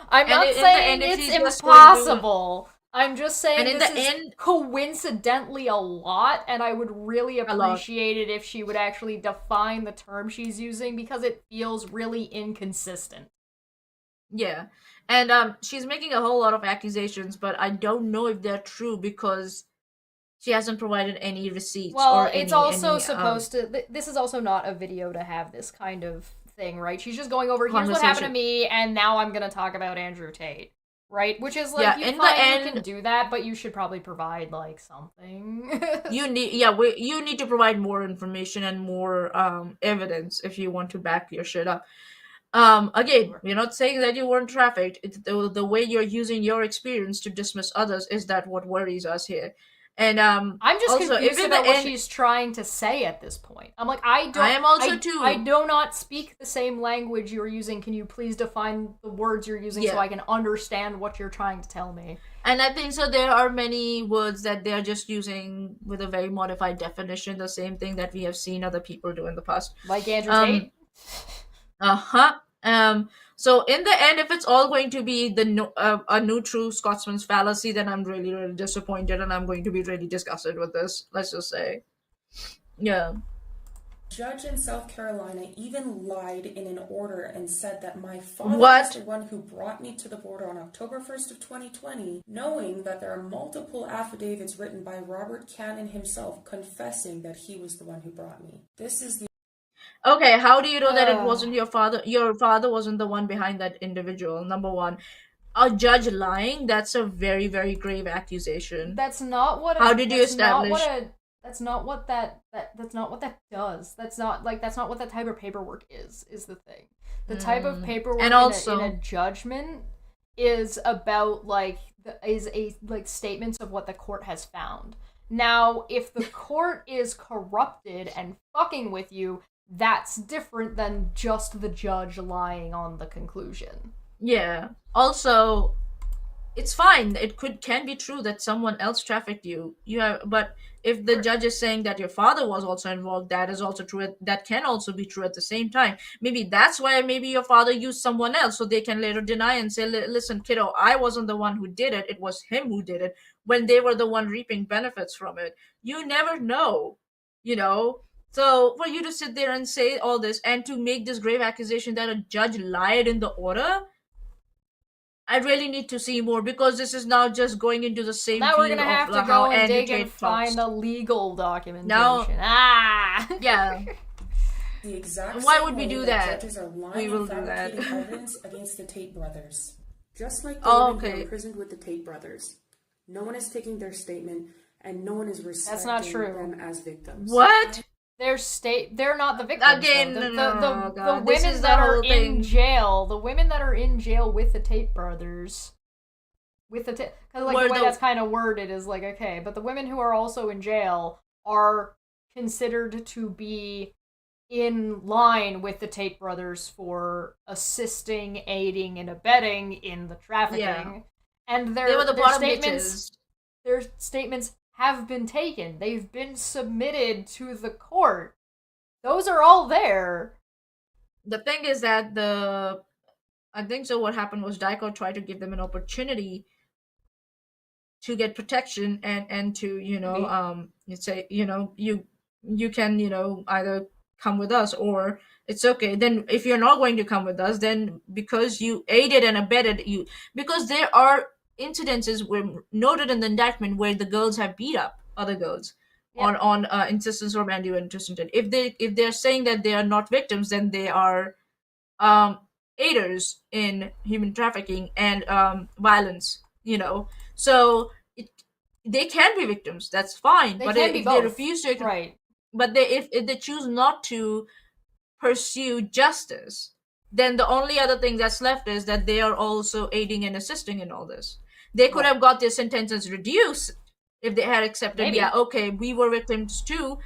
Speaker 1: I'm not saying it's impossible. I'm just saying this is coincidentally a lot, and I would really appreciate it if she would actually define the term she's using, because it feels really inconsistent.
Speaker 2: Yeah. And she's making a whole lot of accusations, but I don't know if they're true because she hasn't provided any receipts.
Speaker 1: Well, it's also supposed to... This is also not a video to have this kind of thing, right? She's just going over, here's what happened to me, and now I'm going to talk about Andrew Tate, right? Which is like, you can do that, but you should probably provide, like, something.
Speaker 2: you need to provide more information and more evidence if you want to back your shit up. Again, we're not saying that you weren't trafficked. The way you're using your experience to dismiss others is that what worries us here. And
Speaker 1: I'm just also confused about what she's trying to say at this point. I'm like, I do not speak the same language you're using. Can you please define the words you're using so I can understand what you're trying to tell me?
Speaker 2: And I think so there are many words that they're just using with a very modified definition, the same thing that we have seen other people do in the past.
Speaker 1: Like Andrew Tate?
Speaker 2: So in the end, if it's all going to be a new true Scotsman's fallacy, then I'm really, really disappointed, and I'm going to be really disgusted with this. Let's just say, yeah.
Speaker 7: Judge in South Carolina even lied in an order and said that my father was the one who brought me to the border on October 1st of 2020, knowing that there are multiple affidavits written by Robert Cannon himself confessing that he was the one who brought me. This is the...
Speaker 2: Okay, how do you know that it wasn't your father? Your father wasn't the one behind that individual. Number one, a judge lying, that's a very, very grave accusation.
Speaker 1: That's not what.
Speaker 2: How did you establish?
Speaker 1: That's not what that does. That's not what that type of paperwork is the thing. The type of paperwork
Speaker 2: And also,
Speaker 1: in a judgment is about statements of what the court has found. Now, if the court is corrupted and fucking with you, that's different than just the judge lying on the conclusion.
Speaker 2: yeah. Also, it's fine. It can be true that someone else trafficked you. But if the judge is saying that your father was also involved, that is also true. That can also be true at the same time. Maybe that's why maybe your father used someone else, so they can later deny and say, "Listen, kiddo, I wasn't the one who did it. It was him who did it." When they were the one reaping benefits from it, you never know. So for you to sit there and say all this and to make this grave accusation that a judge lied in the order, I really need to see more, because this is now just going into the same
Speaker 1: now
Speaker 2: field
Speaker 1: we're gonna have to
Speaker 2: how
Speaker 1: go and dig
Speaker 2: Andrew
Speaker 1: and
Speaker 2: Tate
Speaker 1: find
Speaker 2: talks.
Speaker 1: the legal documentation.
Speaker 2: Now- Yeah.
Speaker 7: The exact
Speaker 2: Why
Speaker 7: same
Speaker 2: would we
Speaker 7: way
Speaker 2: do
Speaker 7: that
Speaker 2: that?
Speaker 7: judges are lying
Speaker 2: We will
Speaker 7: and
Speaker 2: do that.
Speaker 7: fabricating evidence against the Tate brothers. Just like the
Speaker 2: Oh,
Speaker 7: women who
Speaker 2: okay.
Speaker 7: were imprisoned with the Tate brothers. No one is taking their statement, and no one is respecting
Speaker 1: not true.
Speaker 7: them as victims.
Speaker 2: What?
Speaker 1: They're not the victims.
Speaker 2: Again,
Speaker 1: though.
Speaker 2: no,
Speaker 1: The
Speaker 2: God, this
Speaker 1: women
Speaker 2: is the
Speaker 1: that are
Speaker 2: whole thing.
Speaker 1: in jail, the women that are in jail with the Tate brothers, with the because like
Speaker 2: Were
Speaker 1: the way
Speaker 2: the-
Speaker 1: that's kind of worded is like okay, but the women who are also in jail are considered to be in line with the Tate brothers for assisting, aiding, and abetting in the trafficking,
Speaker 2: Yeah.
Speaker 1: and
Speaker 2: They were the
Speaker 1: their
Speaker 2: bottom
Speaker 1: statements.
Speaker 2: bitches.
Speaker 1: Their statements have been taken. They've been submitted to the court. Those are all there.
Speaker 2: The thing is that I think so what happened was Daiko tried to give them an opportunity to get protection and to, you say, you can, either come with us, or it's okay. Then if you're not going to come with us, then because you aided and abetted you, because there are incidences were noted in the indictment where the girls have beat up other girls.
Speaker 1: Yep.
Speaker 2: on insistence from Andy and Tristan. If they're saying that they are not victims, then they are aiders in human trafficking and violence. So they can be victims. That's fine.
Speaker 1: They
Speaker 2: But
Speaker 1: can be
Speaker 2: if
Speaker 1: both.
Speaker 2: they refuse to,
Speaker 1: Right.
Speaker 2: but if they choose not to pursue justice, then the only other thing that's left is that they are also aiding and assisting in all this. They could have got their sentences reduced if they had accepted,
Speaker 1: Maybe.
Speaker 2: yeah, okay, we were victims too,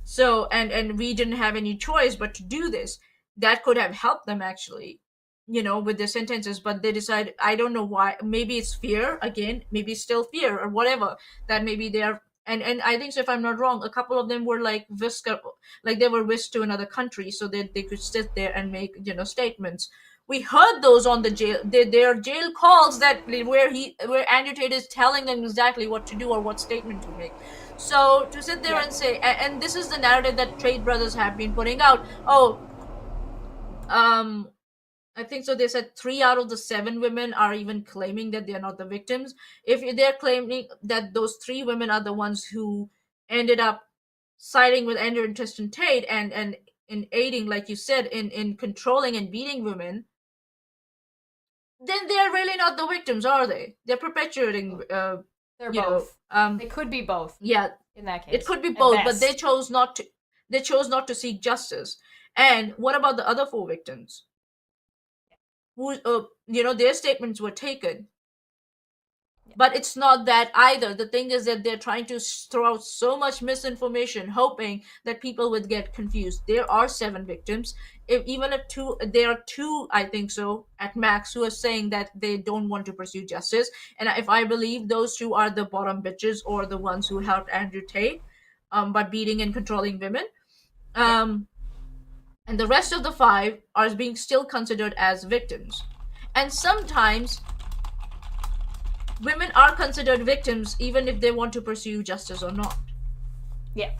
Speaker 2: so and we didn't have any choice but to do this. That could have helped them actually, with their sentences. But they decide, I don't know why, maybe it's fear again, maybe it's still fear or whatever, that maybe they are. And I think so, if I'm not wrong, a couple of them were like they were whisked to another country so that they could sit there and make statements. We heard those on the jail. There are jail calls where Andrew Tate is telling them exactly what to do or what statement to make. So to sit there and say, and this is the narrative that Tate brothers have been putting out. I think so. They said 3 out of the 7 women are even claiming that they are not the victims. If they're claiming that those 3 women are the ones who ended up siding with Andrew and Tristan Tate and in aiding, like you said, in controlling and beating women, then they are really not the victims, are they? They're perpetuating.
Speaker 1: They're both. They could be both.
Speaker 2: Yeah,
Speaker 1: in that case,
Speaker 2: it could be
Speaker 1: at
Speaker 2: both, but
Speaker 1: best.
Speaker 2: they chose not to. They chose not to seek justice. And what about the other 4 victims? Who, their statements were taken. But it's not that either. The thing is that they're trying to throw out so much misinformation, hoping that people would get confused. There are 7 victims. There are 2, I think so, at max, who are saying that they don't want to pursue justice. And if I believe those 2 are the bottom bitches or the ones who helped Andrew Tate by beating and controlling women. And the rest of the 5 are being still considered as victims. And sometimes women are considered victims even if they want to pursue justice or not.
Speaker 1: Yeah.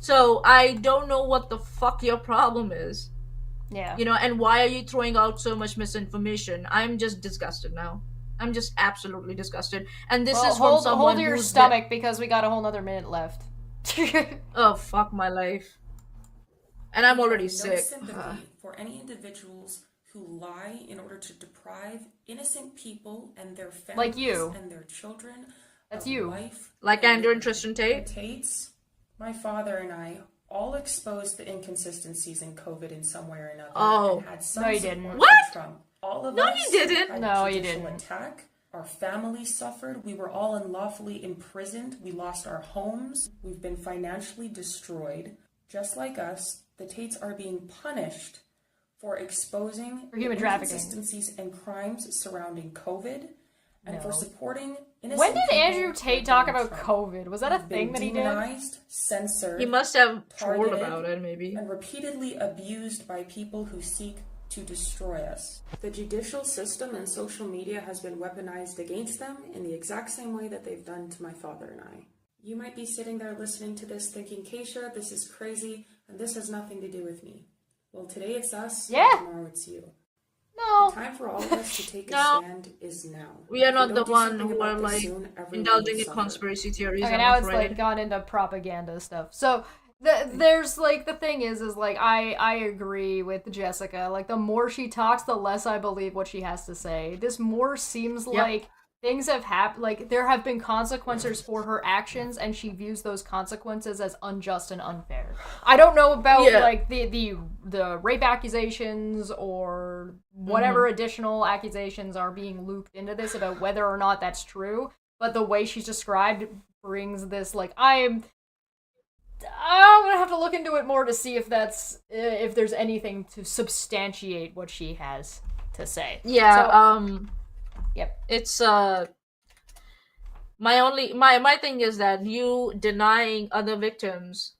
Speaker 2: So I don't know what the fuck your problem is.
Speaker 1: Yeah.
Speaker 2: And why are you throwing out so much misinformation? I'm just disgusted now. I'm just absolutely disgusted. And this is from someone
Speaker 1: hold your
Speaker 2: who's
Speaker 1: stomach because we got a whole nother minute left.
Speaker 2: Oh, fuck my life. And I'm
Speaker 7: We
Speaker 2: already
Speaker 7: have no
Speaker 2: sick.
Speaker 7: sympathy for any individuals who lie in order to deprive innocent people and their families
Speaker 1: Like you.
Speaker 7: and their children
Speaker 1: That's
Speaker 7: of
Speaker 1: you.
Speaker 7: life.
Speaker 2: Like
Speaker 7: and
Speaker 2: Andrew and
Speaker 7: liberty.
Speaker 2: Tristan Tate.
Speaker 7: The Tates, my father and I all exposed the inconsistencies in COVID in some way or another
Speaker 2: Oh.
Speaker 7: and had some
Speaker 1: No, you
Speaker 7: support
Speaker 1: didn't.
Speaker 7: for
Speaker 2: What?
Speaker 7: Trump. All of
Speaker 2: No,
Speaker 7: us
Speaker 2: you didn't.
Speaker 7: had
Speaker 1: No,
Speaker 7: a
Speaker 1: you
Speaker 7: judicial
Speaker 1: didn't.
Speaker 7: attack. Our families suffered. We were all unlawfully imprisoned. We lost our homes. We've been financially destroyed. Just like us, the Tates are being punished for exposing
Speaker 1: For human
Speaker 7: the
Speaker 1: trafficking.
Speaker 7: inconsistencies and crimes surrounding COVID and for
Speaker 1: No.
Speaker 7: supporting innocent
Speaker 1: When did
Speaker 7: people
Speaker 1: Andrew Tate
Speaker 7: like
Speaker 1: talk
Speaker 7: Donald
Speaker 1: about
Speaker 7: Trump.
Speaker 1: COVID? Was that a
Speaker 7: We've
Speaker 1: thing
Speaker 7: been
Speaker 1: that he did?
Speaker 7: demonized, censored,
Speaker 2: He must have trolled
Speaker 7: targeted,
Speaker 2: about it, maybe.
Speaker 7: and repeatedly abused by people who seek to destroy us. The judicial system and social media has been weaponized against them in the exact same way that they've done to my father and I. You might be sitting there listening to this thinking, Keisha, this is crazy, and this has nothing to do with me. Well, today it's us,
Speaker 1: Yeah.
Speaker 7: and tomorrow it's you.
Speaker 1: No.
Speaker 7: The time for all of us to take
Speaker 2: No.
Speaker 7: a stand is now.
Speaker 2: We are
Speaker 7: If
Speaker 2: not
Speaker 7: don't
Speaker 2: the
Speaker 7: do
Speaker 2: one
Speaker 7: something
Speaker 2: who
Speaker 7: about
Speaker 2: are,
Speaker 7: this
Speaker 2: like,
Speaker 7: soon, everyone
Speaker 2: indulging
Speaker 7: will
Speaker 2: in
Speaker 7: suffer.
Speaker 2: conspiracy theories.
Speaker 1: Okay,
Speaker 2: I'm
Speaker 1: now it's
Speaker 2: afraid.
Speaker 1: like gone into propaganda stuff. So there's like the thing is like I agree with Jessica. Like the more she talks, the less I believe what she has to say. This more seems like things have happened. Like there have been consequences for her actions, and she views those consequences as unjust and unfair. I don't know about like the rape accusations or whatever additional accusations are being looped into this about whether or not that's true. But the way she's described brings this like I'm gonna have to look into it more to see if that's if there's anything to substantiate what she has to say.
Speaker 2: Yeah.
Speaker 1: So, yep.
Speaker 2: It's my thing is that you denying other victims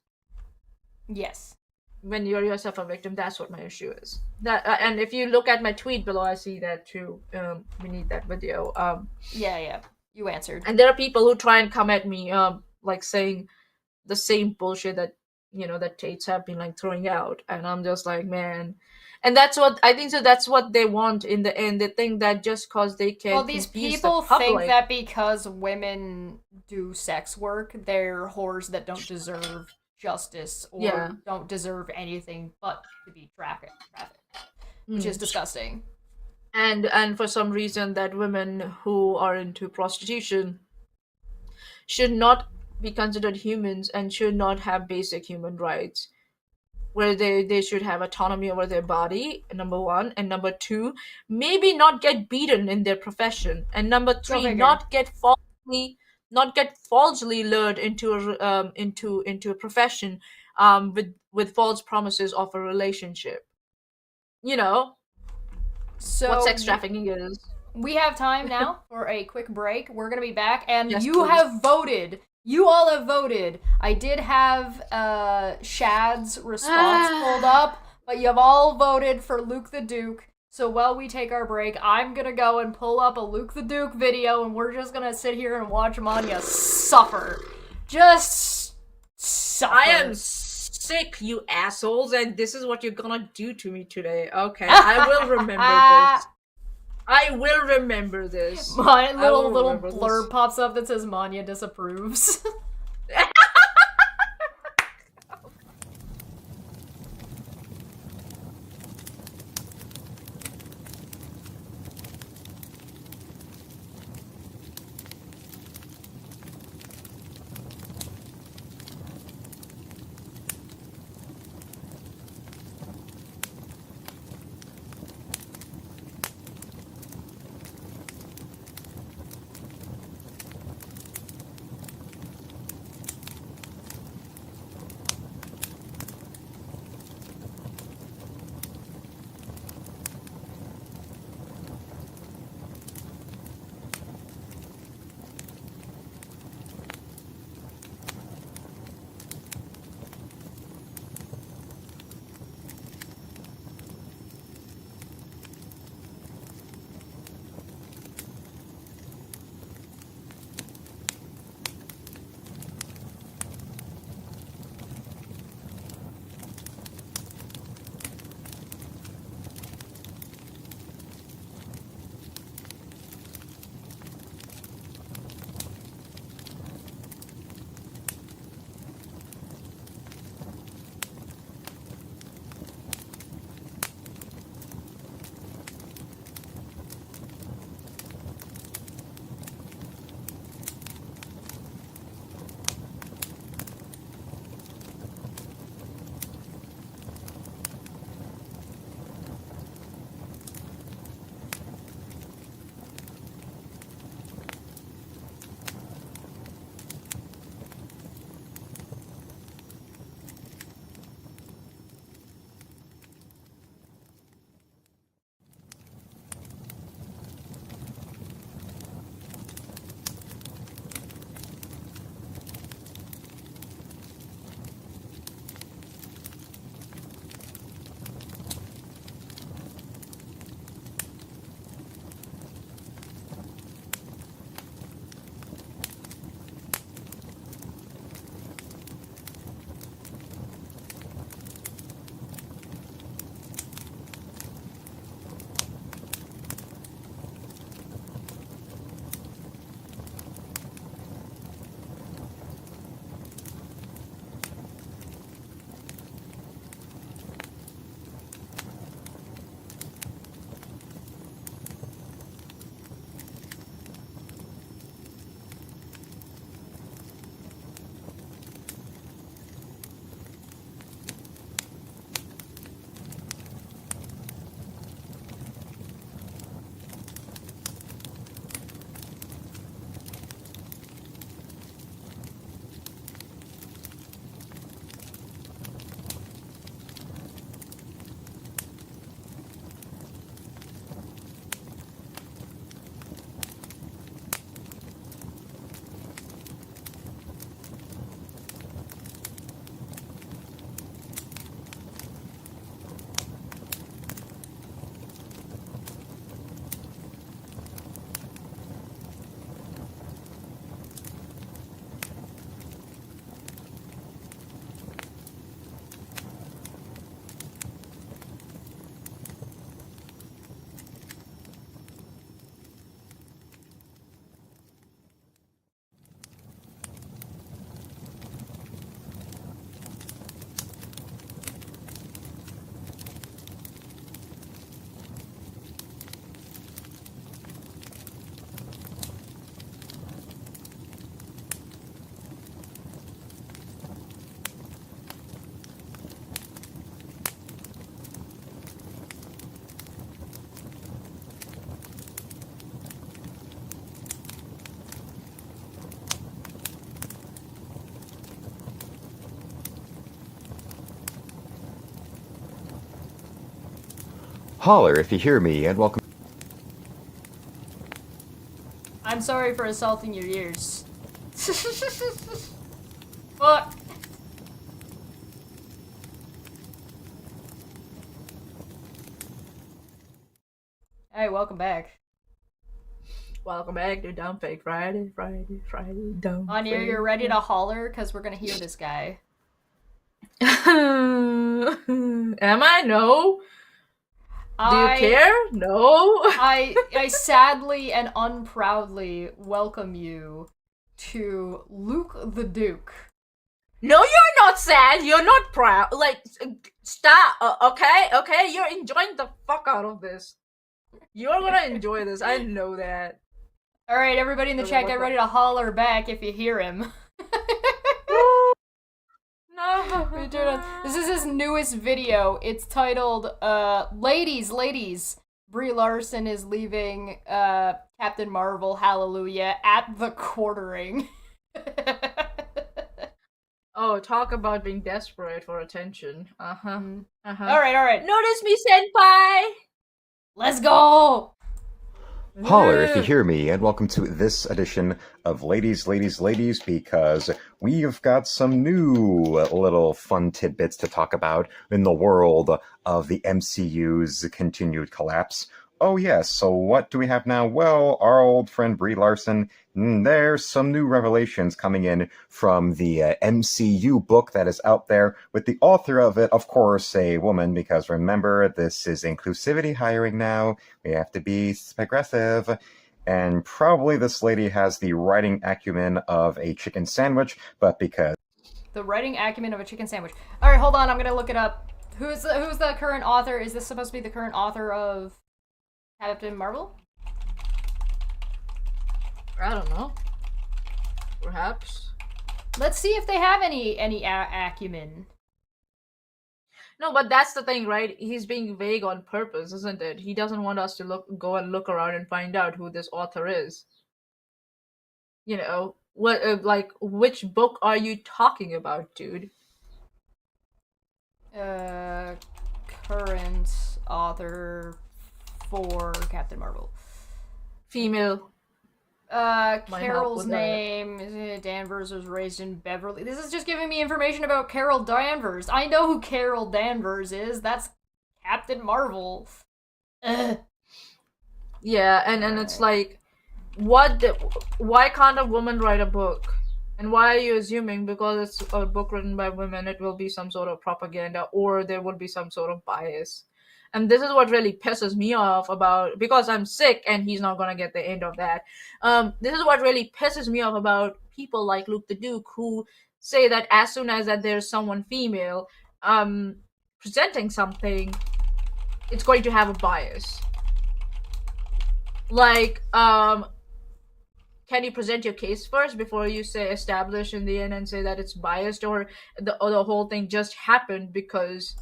Speaker 1: Yes.
Speaker 2: when you're yourself a victim. That's what my issue is. That and if you look at my tweet below, I see that too. We need that video.
Speaker 1: Yeah. You answered.
Speaker 2: And there are people who try and come at me, like saying the same bullshit that that Tates have been like throwing out, and I'm just like, man. And that's what I think. So that's what they want in the end. They think that just cause they can.
Speaker 1: Well, these
Speaker 2: confuse
Speaker 1: people
Speaker 2: the public,
Speaker 1: think that because women do sex work, they're whores that don't deserve justice or don't deserve anything but to be trafficked, which is disgusting.
Speaker 2: And for some reason that women who are into prostitution should not be considered humans and should not have basic human rights, where they should have autonomy over their body, number one, and number two, maybe not get beaten in their profession, and number three, not get falsely lured into a profession with false promises of a relationship.
Speaker 1: So
Speaker 2: what sex trafficking is.
Speaker 1: We have time now for a quick break. We're gonna be back, and
Speaker 2: Yes,
Speaker 1: you
Speaker 2: please.
Speaker 1: have voted. You all have voted. I did have Shad's response pulled up, but you've all voted for Luke the Duke. So while we take our break, I'm gonna go and pull up a Luke the Duke video, and we're just gonna sit here and watch Manya suffer. Just suffer.
Speaker 2: I am sick, you assholes, and this is what you're gonna do to me today. Okay, I will remember this. I will remember this.
Speaker 1: My little
Speaker 2: remember
Speaker 1: blurb
Speaker 2: this.
Speaker 1: pops up that says Manya disapproves.
Speaker 8: Holler if you hear me, and welcome.
Speaker 1: I'm sorry for assaulting your ears. Fuck. Hey, welcome back.
Speaker 2: Welcome back to Dumb Fake Friday, Dumb
Speaker 1: Anya,
Speaker 2: Fake.
Speaker 1: you're ready to holler? Because we're gonna hear this guy.
Speaker 2: Am I? No. Do you care? No.
Speaker 1: I sadly and unproudly welcome you to Luke the Duke.
Speaker 2: No, you're not sad. You're not proud. Like, stop. Okay? You're enjoying the fuck out of this. You're gonna enjoy this. I know that.
Speaker 1: Alright, everybody in the chat, get ready to holler back if you hear him.
Speaker 2: No.
Speaker 1: This is his newest video. It's titled, Ladies, Brie Larson is leaving, Captain Marvel, hallelujah, at the quartering.
Speaker 2: Oh, talk about being desperate for attention.
Speaker 1: Alright.
Speaker 2: Notice me, senpai!
Speaker 1: Let's go!
Speaker 8: Holler if you hear me, and welcome to this edition of Ladies, because we've got some new little fun tidbits to talk about in the world of the MCU's continued collapse. Oh yes, so what do we have now? Well, our old friend Brie Larson, there's some new revelations coming in from the MCU book that is out there, with the author of it, of course, a woman, because remember, this is inclusivity hiring now. We have to be progressive. And probably this lady has the writing acumen of a chicken sandwich, but because...
Speaker 1: The writing acumen of a chicken sandwich. Alright, hold on, I'm gonna look it up. Who's the current author? Is this supposed to be the current author of Captain Marvel?
Speaker 2: I don't know. Perhaps.
Speaker 1: Let's see if they have any acumen.
Speaker 2: No, but that's the thing, right? He's being vague on purpose, isn't it? He doesn't want us to go and look around and find out who this author is. You know, what? Like, which book are you talking about, dude?
Speaker 1: Current author for Captain Marvel.
Speaker 2: Female.
Speaker 1: Carol's name is Danvers was raised in Beverly. This is just giving me information about Carol Danvers. I know who Carol Danvers is. That's Captain Marvel.
Speaker 2: Yeah, and it's like, why can't a woman write a book? And why are you assuming because it's a book written by women, it will be some sort of propaganda or there would be some sort of bias? And this is what really pisses me off about, because I'm sick and he's not going to get the end of that. This is what really pisses me off about people like Luke the Duke, who say that as soon as that there's someone female presenting something, it's going to have a bias. Like, can you present your case first before you say establish in the end and say that it's biased, or the whole thing just happened because,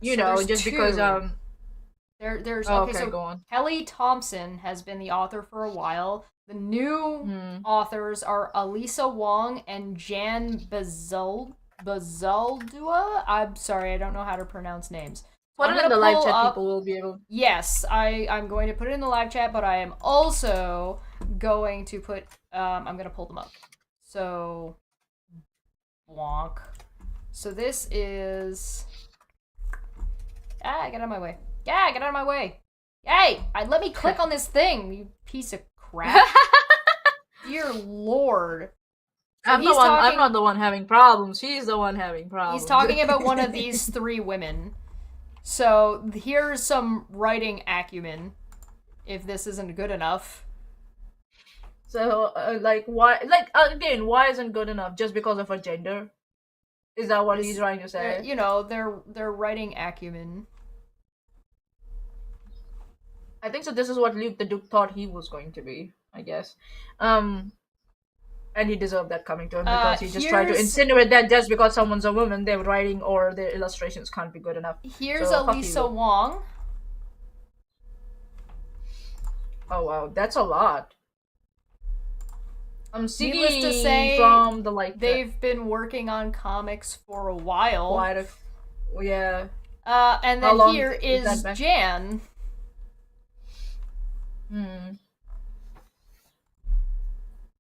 Speaker 2: because
Speaker 1: There's
Speaker 2: oh,
Speaker 1: okay, so
Speaker 2: go on.
Speaker 1: Kelly Thompson has been the author for a while. The new authors are Alisa Wong and Jan Bazaldua. I'm sorry, I don't know how to pronounce names.
Speaker 2: Put it in the live chat, people will be able...
Speaker 1: Yes, I'm going to put it in the live chat, but I am also going to put... I'm going to pull them up. So... Wonk. So this is... get out of my way. Yeah, get out of my way. Hey, let me click on this thing, you piece of crap. Dear Lord. So
Speaker 2: I'm not the one having problems. He's the one having problems.
Speaker 1: He's talking about one of these three women. So here's some writing acumen, if this isn't good enough.
Speaker 2: So, why? Again, why isn't good enough? Just because of her gender? Is that what he's trying to say?
Speaker 1: Their writing acumen.
Speaker 2: I think so. This is what Luke the Duke thought he was going to be, I guess. And he deserved that coming to him because he just tried to insinuate that just because someone's a woman, their writing or their illustrations can't be good enough.
Speaker 1: Here's Alisa Wong.
Speaker 2: Oh wow, that's a lot. I'm seeing
Speaker 1: Needless to say,
Speaker 2: from the
Speaker 1: they've been working on comics for a while.
Speaker 2: Yeah.
Speaker 1: And then here is Jan.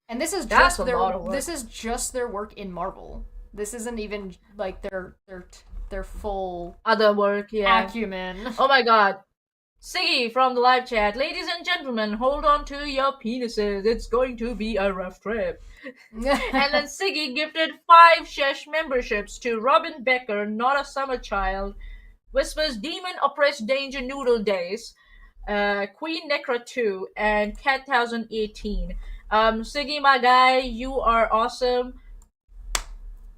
Speaker 1: And this is
Speaker 2: That's
Speaker 1: just
Speaker 2: a lot of work.
Speaker 1: this is just their work in Marvel. This isn't even like their full
Speaker 2: Other work, yeah.
Speaker 1: acumen.
Speaker 2: Oh my god. Siggy from the live chat. Ladies and gentlemen, hold on to your penises. It's going to be a rough trip. And then Siggy gifted 5 Shesh memberships to Robin Becker, Not a Summer Child, Whispers Demon Oppressed Danger Noodle Days, Queen Necra 2, and Cat 1018. Siggy, my guy, you are awesome.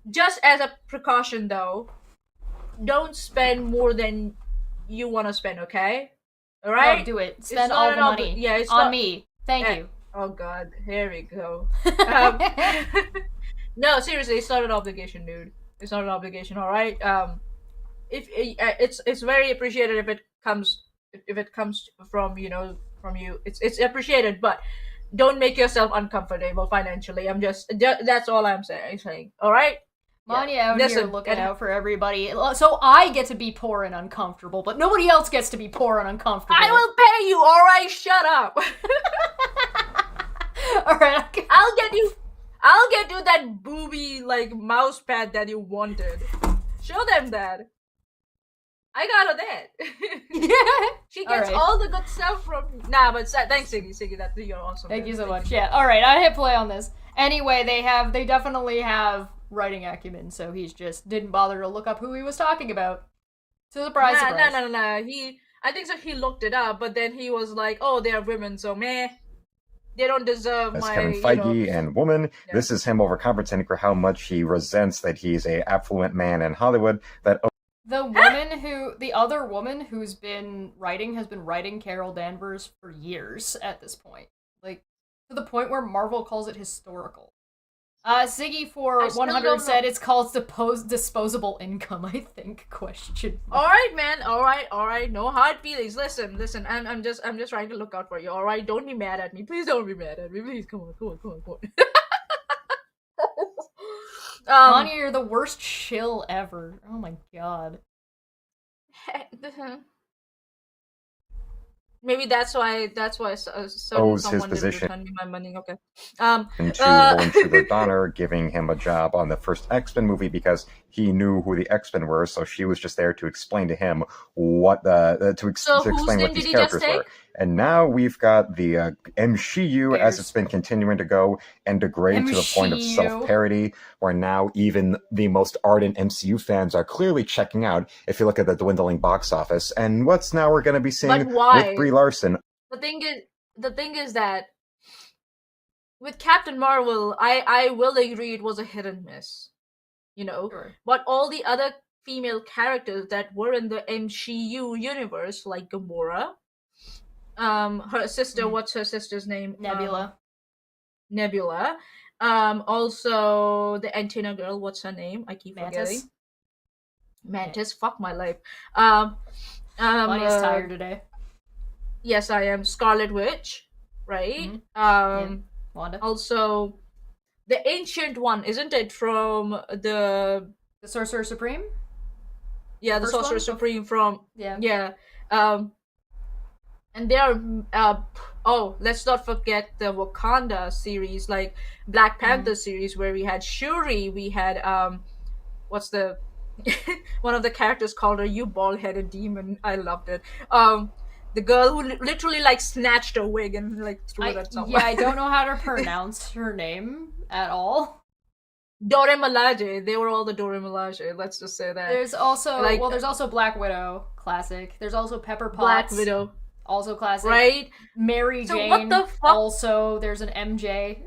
Speaker 2: Just as a precaution though, don't spend more than you want to spend, okay? Alright?
Speaker 1: No, do it. Spend all the money
Speaker 2: it's
Speaker 1: on
Speaker 2: not-
Speaker 1: me. Thank you.
Speaker 2: Oh god, here we go. No, seriously, it's not an obligation, dude. It's not an obligation, alright? If it's very appreciated if it comes from from you. It's appreciated, but don't make yourself uncomfortable financially. That's all I'm saying. All right?
Speaker 1: Money out here looking out for everybody. So I get to be poor and uncomfortable, but nobody else gets to be poor and uncomfortable.
Speaker 2: I will pay you, all right? Shut up.
Speaker 1: All right. Okay.
Speaker 2: I'll get you that booby mouse pad that you wanted. Show them that. I got her that.
Speaker 1: Yeah.
Speaker 2: She gets all the good stuff from. Nah, but thanks, Siggy. That you're awesome.
Speaker 1: Thank you so much. Yeah. All right. I hit play on this. Anyway, they definitely have writing acumen, so he's just didn't bother to look up who he was talking about. Surprise, surprise.
Speaker 2: No. I think so. He looked it up, but then he was like, "Oh, they're women, so meh. They don't deserve
Speaker 8: That's
Speaker 2: my."
Speaker 8: Kevin Feige and woman. Yeah. This is him overcompensating for how much he resents that he's a affluent man in Hollywood. That
Speaker 1: the other woman who's been writing has been writing Carol Danvers for years at this point, like to the point where Marvel calls it historical. Ziggy for 100 said it's called disposable income, I think, question.
Speaker 2: Alright, man, alright, no hard feelings. Listen, I'm just trying to look out for you, alright? Don't be mad at me. Please don't be mad at me. Please, come on.
Speaker 1: Monty, you're the worst shill ever. Oh my god.
Speaker 2: Maybe that's why someone didn't return me my money. Okay.
Speaker 8: To Roland Sugar Donner giving him a job on the first X-Men movie because he knew who the X-Men were, so she was just there to explain to him what to explain what these characters were. And now we've got the MCU as it's been continuing to go and degrade to the point of self-parody, where now even the most ardent MCU fans are clearly checking out if you look at the dwindling box office. And what's now we're going to be seeing with Brie Larson.
Speaker 2: The thing is that with Captain Marvel, I will agree it was a hit and miss. Sure. But all the other female characters that were in the MCU universe, like Gamora, her sister, what's her sister's name? Nebula. Also the Antenna girl, what's her name? I keep forgetting. Mantis, fuck my life.
Speaker 1: Money's tired today.
Speaker 2: Yes, I am. Scarlet Witch, right?
Speaker 1: Wanda.
Speaker 2: Also, the Ancient One, isn't it, from the
Speaker 1: Sorcerer Supreme?
Speaker 2: Yeah, the Sorcerer Supreme from... Yeah. And they are... let's not forget the Wakanda series, like Black Panther series, where we had Shuri, we had... what's the... one of the characters called her "You bald-headed demon." I loved it. The girl who literally snatched a wig and threw it at someone.
Speaker 1: Yeah, I don't know how to pronounce her name at all.
Speaker 2: Dore Milaje. They were all the Dore Milaje. Let's just say that.
Speaker 1: There's also there's also Black Widow, classic. There's also Pepper Potts,
Speaker 2: Black Widow,
Speaker 1: also classic.
Speaker 2: Right?
Speaker 1: Mary Jane. What the fuck? Also, there's an MJ.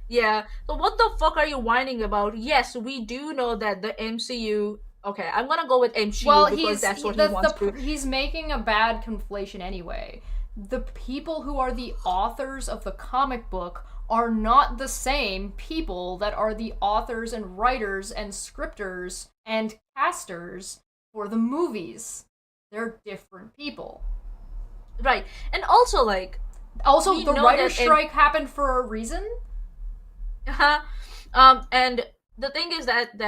Speaker 2: Yeah. So what the fuck are you whining about? Yes, we do know that the MCU. Okay, I'm gonna go with MCU because that's what he wants to.
Speaker 1: He's making a bad conflation anyway. The people who are the authors of the comic book are not the same people that are the authors and writers and scripters and casters for the movies. They're different people.
Speaker 2: Right. And also
Speaker 1: the writer's strike happened for a reason.
Speaker 2: And the thing is that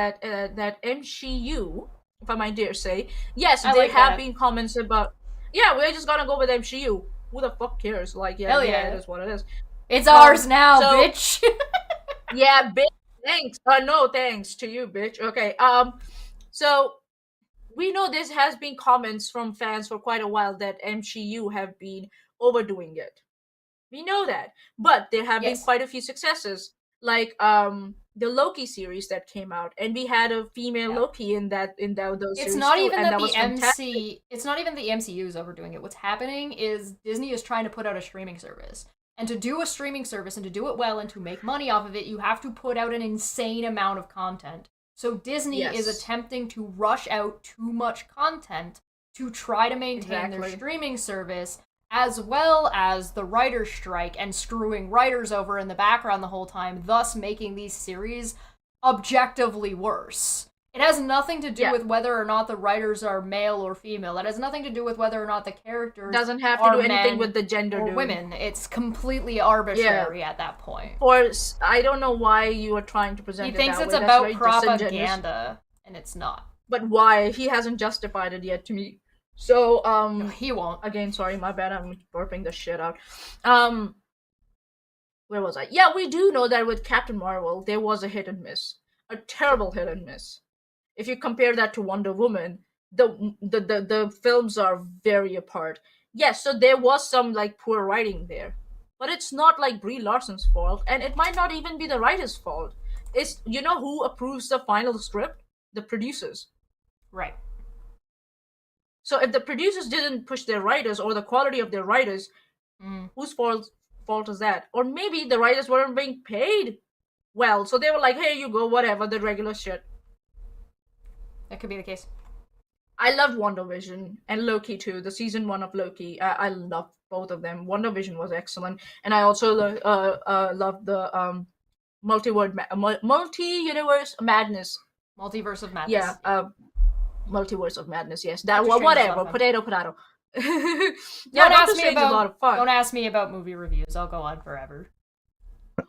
Speaker 2: MCU, if I might dare say, yes, there have been comments about. Yeah, we're just gonna go with MCU. who the fuck cares? Like,
Speaker 1: Hell yeah.
Speaker 2: it is what it is.
Speaker 1: It's ours now,
Speaker 2: so-
Speaker 1: bitch.
Speaker 2: Yeah, bitch. Thanks. No, thanks to you, bitch. Okay. So we know this has been comments from fans for quite a while that MCU have been overdoing it. We know that, but there have been
Speaker 1: Yes.
Speaker 2: quite a few successes, like the Loki series that came out, and we had a female Loki in those
Speaker 1: It's
Speaker 2: series
Speaker 1: not
Speaker 2: too,
Speaker 1: even
Speaker 2: and
Speaker 1: that
Speaker 2: that
Speaker 1: the
Speaker 2: was fantastic.
Speaker 1: It's not even the MCU is overdoing it. What's happening is Disney is trying to put out a streaming service. And to do a streaming service and to do it well and to make money off of it, you have to put out an insane amount of content. So Disney is attempting to rush out too much content to try to maintain their streaming service, as well as the writer's strike and screwing writers over in the background the whole time, thus making these series objectively worse. It has nothing to do with whether or not the writers are male or female. It has nothing to do with whether or not the characters
Speaker 2: doesn't have to do anything with the gender
Speaker 1: or women. It's completely arbitrary at that point.
Speaker 2: Or I don't know why you are trying to present
Speaker 1: He
Speaker 2: it
Speaker 1: thinks
Speaker 2: that
Speaker 1: it's
Speaker 2: way.
Speaker 1: about propaganda, and it's not.
Speaker 2: But why? He hasn't justified it yet to me. So
Speaker 1: he won't.
Speaker 2: Again, sorry, my bad. I'm burping the shit out. Where was I? Yeah, we do know that with Captain Marvel, there was a hit and miss, a terrible hit and miss. If you compare that to Wonder Woman, the films are very apart. Yes, so there was some like poor writing there, but it's not like Brie Larson's fault, and it might not even be the writer's fault. It's who approves the final script? The producers.
Speaker 1: Right.
Speaker 2: So if the producers didn't push their writers or the quality of their writers, whose fault is that? Or maybe the writers weren't being paid well, so they were like, "Here you go, whatever, the regular shit."
Speaker 1: That could be the case.
Speaker 2: I loved WandaVision and Loki too. The season 1 of Loki, I loved both of them. WandaVision was excellent, and I also loved the multi-universe madness.
Speaker 1: Multiverse of Madness.
Speaker 2: Yeah, Multiverse of Madness. Yes, that whatever. Potato. Yeah, Doctor Strange is a lot of fun.
Speaker 1: Don't ask me about movie reviews. I'll go on forever.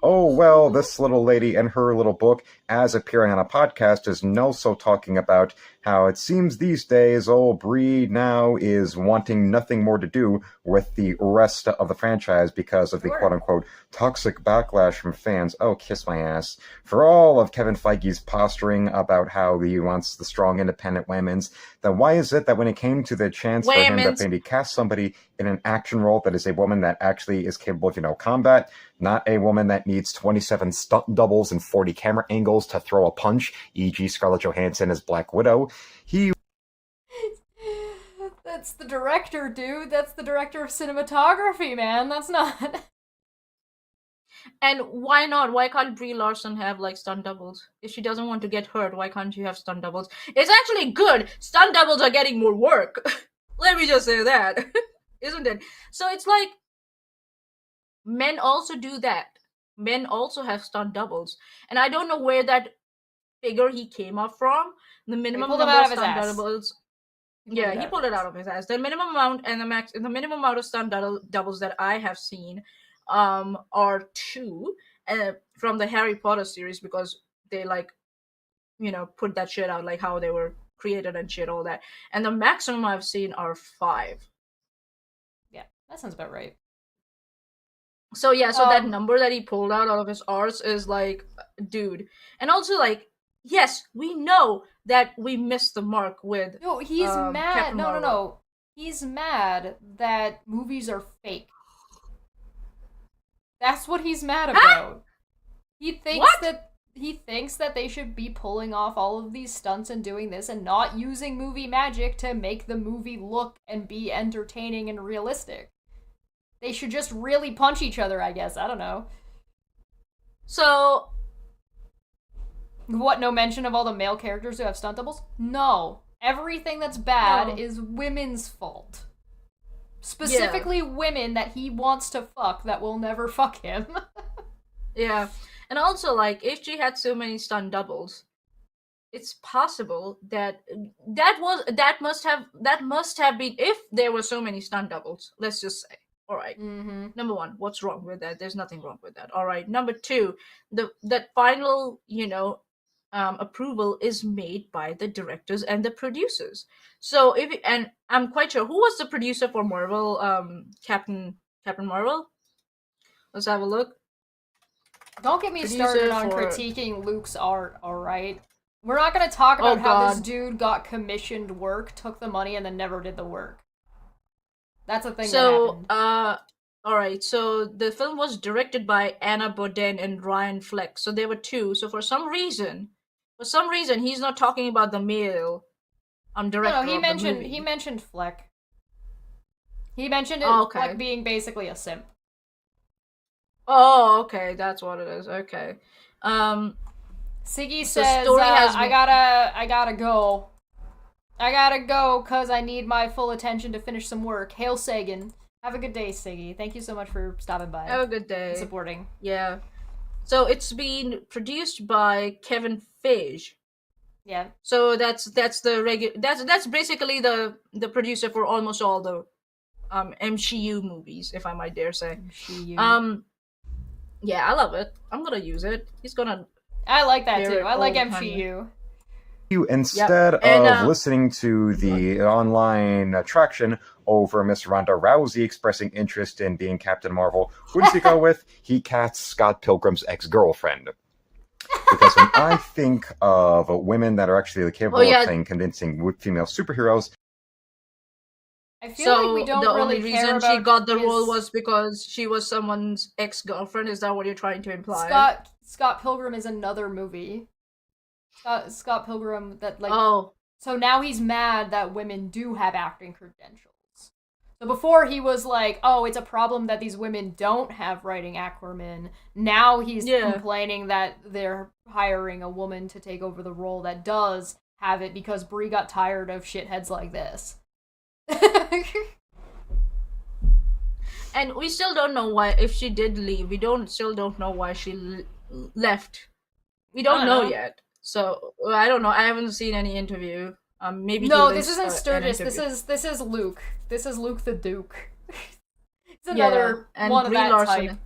Speaker 8: Oh, well, this little lady and her little book, as appearing on a podcast, is also talking about how it seems these days old Brie now is wanting nothing more to do with the rest of the franchise because of the quote-unquote toxic backlash from fans. Oh, kiss my ass. For all of Kevin Feige's posturing about how he wants the strong independent women's, then why is it that when it came to the chance for him to maybe cast somebody in an action role that is a woman that actually is capable of, combat, not a woman that needs 27 stunt doubles and 40 camera angles to throw a punch, e.g. Scarlett Johansson as Black Widow,
Speaker 1: That's the director, dude. That's the director of cinematography, man. That's not...
Speaker 2: And why not? Why can't Brie Larson have, like, stunt doubles? If she doesn't want to get hurt, why can't you have stunt doubles? It's actually good. Stunt doubles are getting more work. Let me just say that. Isn't it? So it's like, men also do that. Men also have stunt doubles. And I don't know where that figure he came up from. The minimum number of stunt doubles. Yeah, he pulled it out of his ass. The minimum amount and the minimum amount of stunt doubles that I have seen are 2 from the Harry Potter series, because they put that shit out, like how they were created and shit, all that. And the maximum I've seen are 5.
Speaker 1: Yeah, that sounds about right.
Speaker 2: So yeah, that number that he pulled out of his arse is like, dude. And also, like, yes, we know that we missed the mark with.
Speaker 1: No, he's mad.
Speaker 2: Captain Marvel.
Speaker 1: No. He's mad that movies are fake. That's what he's mad about. He thinks that they should be pulling off all of these stunts and doing this and not using movie magic to make the movie look and be entertaining and realistic. They should just really punch each other, I guess. I don't know.
Speaker 2: So...
Speaker 1: What, no mention of all the male characters who have stunt doubles? No. Everything that's bad is women's fault. Specifically women that he wants to fuck that will never fuck him.
Speaker 2: Yeah. And also, like, if she had so many stunt doubles, it's possible that that must have been, if there were so many stunt doubles, let's just say. All right.
Speaker 1: Mm-hmm.
Speaker 2: Number 1, what's wrong with that? There's nothing wrong with that. All right. Number 2, that final, approval is made by the directors and the producers. So and I'm quite sure who was the producer for Marvel, Captain Marvel. Let's have a look.
Speaker 1: Don't get me
Speaker 2: Producer
Speaker 1: started on
Speaker 2: for-
Speaker 1: critiquing Luke's art, alright? We're not gonna talk about how this dude got commissioned work, took the money, and then never did the work. That's a thing that happened.
Speaker 2: Alright, so the film was directed by Anna Boden and Ryan Fleck. So there were two. So for some reason, he's not talking about the male director.
Speaker 1: No, he
Speaker 2: of
Speaker 1: mentioned
Speaker 2: the movie.
Speaker 1: he mentioned Fleck. He mentioned it
Speaker 2: Oh, okay.
Speaker 1: Fleck being basically a simp.
Speaker 2: Oh, okay, that's what it is. Okay.
Speaker 1: Siggy
Speaker 2: The
Speaker 1: says,
Speaker 2: story has
Speaker 1: I
Speaker 2: been-
Speaker 1: gotta go. I gotta go because I need my full attention to finish some work. Hail Sagan. Have a good day, Siggy. Thank you so much for stopping by.
Speaker 2: Have a good day.
Speaker 1: And supporting.
Speaker 2: Yeah. So it's been produced by Kevin Feige.
Speaker 1: Yeah.
Speaker 2: So that's that's basically the producer for almost all the MCU movies, if I might dare say.
Speaker 1: MCU.
Speaker 2: Yeah, I love it. I'm gonna use it. He's gonna.
Speaker 1: I like that
Speaker 2: Very
Speaker 1: too. I like
Speaker 2: old
Speaker 1: MCU.
Speaker 8: You instead
Speaker 2: And,
Speaker 8: of listening to the online attraction over Miss Ronda Rousey expressing interest in being Captain Marvel, who does he go with? He casts Scott Pilgrim's ex-girlfriend. Because when I think of women that are actually capable of playing convincing female superheroes,
Speaker 1: I feel like we don't
Speaker 2: the
Speaker 1: really
Speaker 2: only
Speaker 1: care
Speaker 2: reason
Speaker 1: about
Speaker 2: she got the
Speaker 1: his-
Speaker 2: role was because she was someone's ex-girlfriend. Is that what you're trying to imply?
Speaker 1: Scott Pilgrim is another movie. Scott Pilgrim that like
Speaker 2: Oh.
Speaker 1: So now he's mad that women do have acting credentials. So before he was like, oh, it's a problem that these women don't have writing acumen. Now he's complaining that they're hiring a woman to take over the role that does have it because Brie got tired of shitheads like this.
Speaker 2: And we still don't know why, if she did leave, still don't know why she left. We don't know yet. So, I don't know. I haven't seen any interview. Maybe
Speaker 1: no,
Speaker 2: he
Speaker 1: this
Speaker 2: lives,
Speaker 1: isn't
Speaker 2: an
Speaker 1: Sturgis.
Speaker 2: interview.
Speaker 1: This is Luke. This is Luke the Duke. It's another one
Speaker 2: Brie
Speaker 1: of that
Speaker 2: Larson.
Speaker 1: type.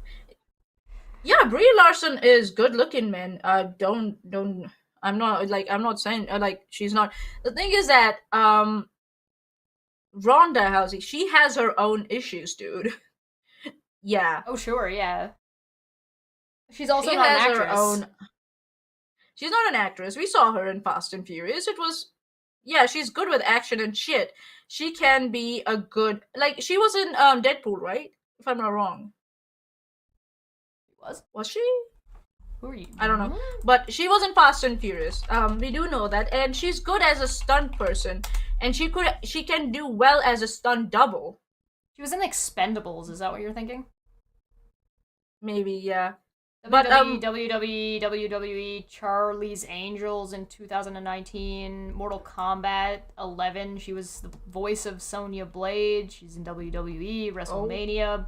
Speaker 2: Yeah, Brie Larson is good looking, man. Don't. I'm not saying like she's not. The thing is that Ronda Rousey, she has her own issues, dude. Yeah.
Speaker 1: Oh sure, yeah. She's also
Speaker 2: She
Speaker 1: not an
Speaker 2: has
Speaker 1: actress.
Speaker 2: her own. She's not an actress. We saw her in Fast and Furious. It was, yeah, she's good with action and shit. She can be a good, like, she was in Deadpool, right? If I'm not wrong. Was she?
Speaker 1: Who are you?
Speaker 2: I don't know. But she was in Fast and Furious. We do know that, and she's good as a stunt person, and she can do well as a stunt double.
Speaker 1: She was in Expendables. Is that what you're thinking?
Speaker 2: Maybe, yeah.
Speaker 1: But WWE Charlie's Angels in 2019, Mortal Kombat 11. She was the voice of Sonya Blade. She's in WWE, WrestleMania.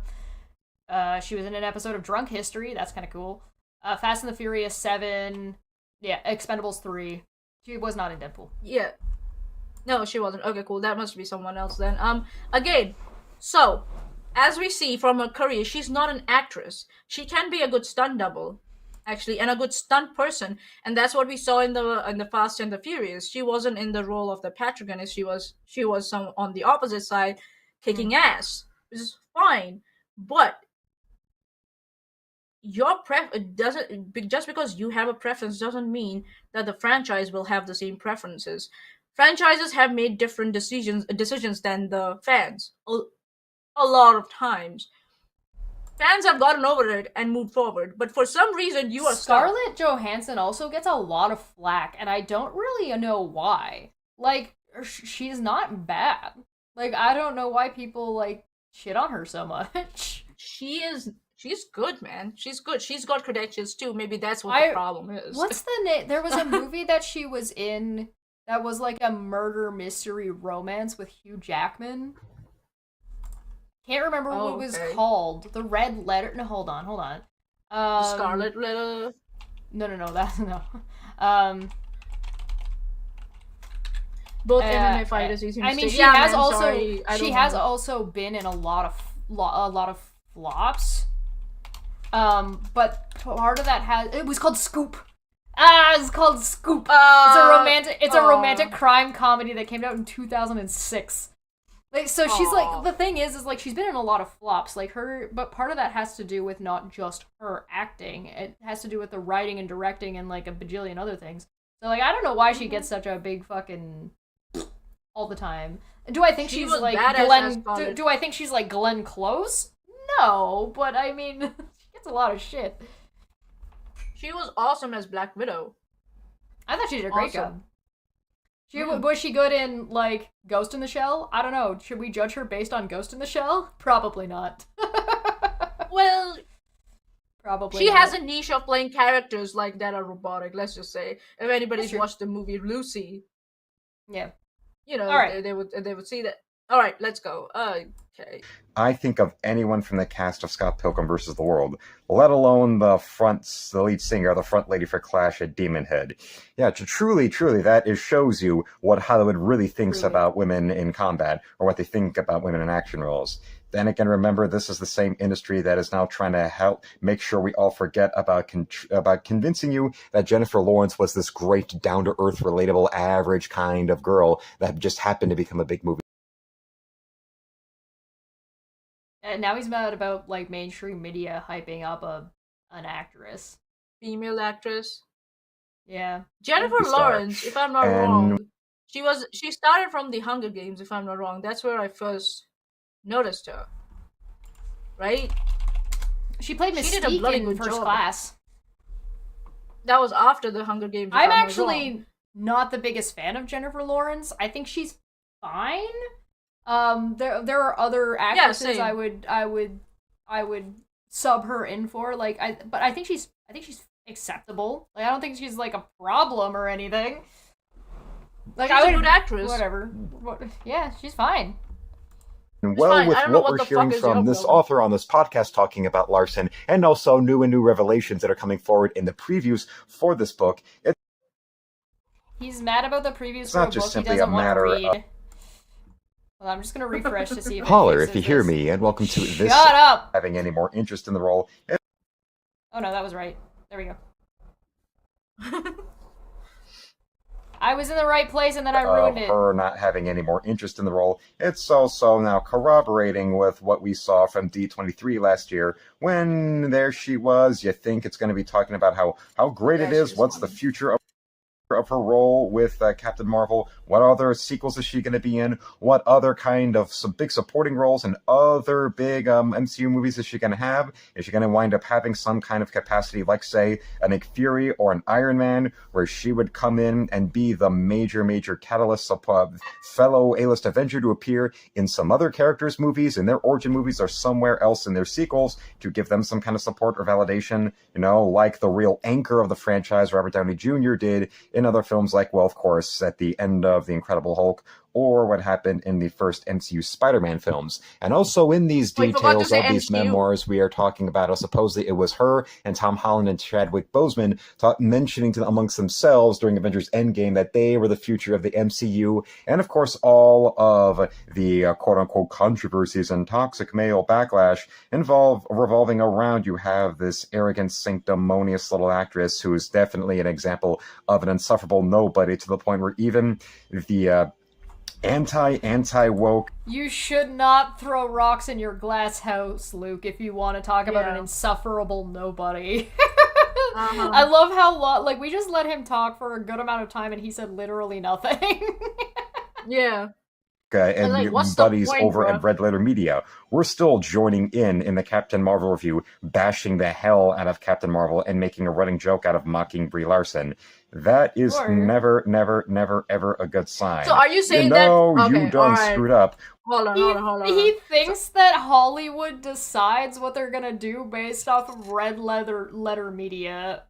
Speaker 1: She was in an episode of Drunk History. That's kind of cool. Fast and the Furious 7. Yeah, Expendables 3. She was not in Deadpool.
Speaker 2: Yeah. No, she wasn't. Okay, cool. That must be someone else then. Again, so as we see from her career, she's not an actress. She can be a good stunt double, actually, and a good stunt person, and that's what we saw in the Fast and the Furious. She wasn't in the role of the protagonist. She was some on the opposite side, kicking ass, which is fine. But your just because you have a preference doesn't mean that the franchise will have the same preferences. Franchises have made different decisions than the fans. A lot of times fans have gotten over it and moved forward, but for some reason you are
Speaker 1: Scarlett Johansson also gets a lot of flack, and I don't really know why. Like, she's not bad. Like, I don't know why people like shit on her so much.
Speaker 2: She's good, man. She's good. She's got credentials too. Maybe that's what the problem is.
Speaker 1: What's the name? There was a movie that she was in that was like a murder mystery romance with Hugh Jackman. Can't remember what it was called. The Red Letter. No, hold on.
Speaker 2: Scarlet Letter.
Speaker 1: No. That's no.
Speaker 2: Both MMA fighters.
Speaker 1: I mean, she has also been in a lot of flops. But part of that it was called Scoop. It's called Scoop. It's a romantic crime comedy that came out in 2006. Like, so she's like, the thing is like she's been in a lot of flops, like but part of that has to do with not just her acting. It has to do with the writing and directing and like a bajillion other things. So like I don't know why she gets such a big fucking all the time. Do I think she's like Glenn? Do I think she's like Glenn Close? No, but I mean, she gets a lot of shit.
Speaker 2: She was awesome as Black Widow.
Speaker 1: I thought she did a great job. Was she good in, like, Ghost in the Shell? I don't know. Should we judge her based on Ghost in the Shell? Probably not.
Speaker 2: Well,
Speaker 1: probably
Speaker 2: she
Speaker 1: not.
Speaker 2: has a niche of playing characters like that are robotic, let's just say. If anybody's watched the movie Lucy,
Speaker 1: yeah,
Speaker 2: you know,
Speaker 1: right.
Speaker 2: they would see that. All right, let's go. Okay.
Speaker 8: I think of anyone from the cast of Scott Pilgrim vs. the World, let alone the lead singer, the front lady for Clash at Demon Head. Yeah, truly, that shows you what Hollywood really thinks about women in combat, or what they think about women in action roles. Then again, remember, this is the same industry that is now trying to help make sure we all forget about convincing you that Jennifer Lawrence was this great, down-to-earth, relatable, average kind of girl that just happened to become a big movie.
Speaker 1: And now he's mad about like mainstream media hyping up an actress,
Speaker 2: female actress.
Speaker 1: Yeah,
Speaker 2: Jennifer Lawrence, if I'm not wrong, she started from the Hunger Games. If I'm not wrong, that's where I first noticed her. Right?
Speaker 1: She played Mystique in First Class.
Speaker 2: That was after the Hunger Games.
Speaker 1: I'm actually not the biggest fan of Jennifer Lawrence. I think she's fine. There are other actresses I would sub her in for, but I think she's acceptable. Like, I don't think she's like a problem or anything. Like,
Speaker 2: she's a good actress.
Speaker 1: Whatever. Yeah, she's fine.
Speaker 8: Well, with what we're hearing from this author on this podcast talking about Larson, and also new revelations that are coming forward in the previews for this book,
Speaker 1: he's mad about the previews
Speaker 8: it's
Speaker 1: for
Speaker 8: not
Speaker 1: a
Speaker 8: just
Speaker 1: book
Speaker 8: simply
Speaker 1: he doesn't
Speaker 8: a matter
Speaker 1: want to read.
Speaker 8: of...
Speaker 1: Well, I'm just gonna refresh to see if
Speaker 8: Holler if you hear me, and welcome to this.
Speaker 1: Shut up!
Speaker 8: Having any more interest in the role?
Speaker 1: Oh no, that was right. There we go. I was in the right place and then I ruined it.
Speaker 8: Her not having any more interest in the role. It's also now corroborating with what we saw from D23 last year, when there she was. You think it's going to be talking about how great it is. What's the future of her role with Captain Marvel? What other sequels is she going to be in? What other kind of some big supporting roles and other big MCU movies is she going to have? Is she going to wind up having some kind of capacity, like, say, a Nick Fury or an Iron Man, where she would come in and be the major catalyst of fellow A-list Avenger to appear in some other characters' movies, in their origin movies, or somewhere else in their sequels, to give them some kind of support or validation, like the real anchor of the franchise, Robert Downey Jr. did in other films, like, well, of course, at the end of The Incredible Hulk, or what happened in the first MCU Spider-Man films. And also in these details of these memoirs, we are talking about how supposedly it was her and Tom Holland and Chadwick Boseman mentioning amongst themselves during Avengers Endgame that they were the future of the MCU. And of course, all of the quote-unquote controversies and toxic male backlash revolving around, you have this arrogant, sanctimonious little actress who is definitely an example of an insufferable nobody, to the point where even the anti-woke.
Speaker 1: You should not throw rocks in your glass house, Luke, if you want to talk about an insufferable nobody. I love how we just let him talk for a good amount of time and he said literally nothing.
Speaker 2: Yeah.
Speaker 8: And like, buddies over at Red Letter Media, we're still joining in the Captain Marvel review, bashing the hell out of Captain Marvel and making a running joke out of mocking Brie Larson. That is never, ever a good sign.
Speaker 2: So are you saying
Speaker 8: you done screwed up.
Speaker 2: Hold on.
Speaker 1: He thinks that Hollywood decides what they're gonna do based off of Red Letter Media.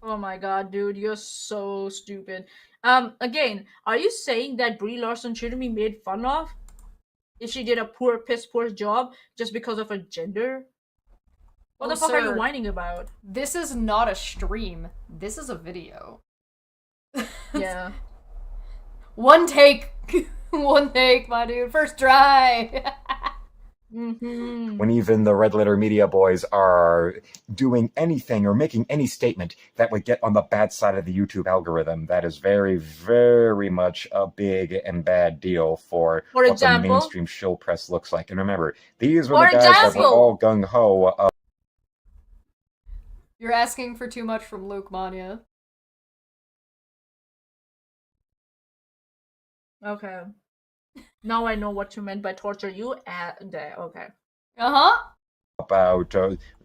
Speaker 2: Oh my god, dude, you're so stupid. Again, are you saying that Brie Larson shouldn't be made fun of if she did a piss poor job just because of her gender? What the fuck are you whining about?
Speaker 1: This is not a stream. This is a video.
Speaker 2: Yeah.
Speaker 1: One take. One take, my dude. First try.
Speaker 8: when even the red letter media boys are doing anything or making any statement that would get on the bad side of the YouTube algorithm. That is very, very much a big and bad deal for what the mainstream shill press looks like. And remember, these were the guys that were all gung-ho.
Speaker 1: You're asking for too much from Luke Mania.
Speaker 2: Okay. Now I know what you meant by torture you there. Okay.
Speaker 8: About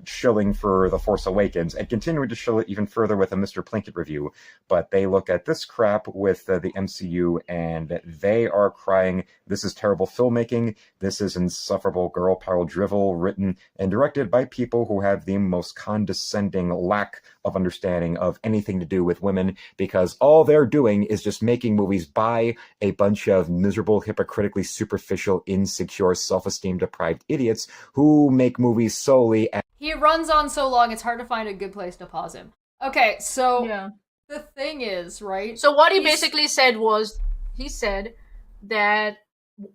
Speaker 8: shilling for The Force Awakens and continuing to shill it even further with a Mr. Plinkett review. But they look at this crap with the MCU and they are crying, this is terrible filmmaking, this is insufferable girl power drivel written and directed by people who have the most condescending lack of understanding of anything to do with women, because all they're doing is just making movies by a bunch of miserable, hypocritically superficial, insecure, self-esteem deprived idiots who make movies solely as...
Speaker 1: He runs on so long, it's hard to find a good place to pause him. Okay, so the thing is, right?
Speaker 2: So what he basically said was, he said that,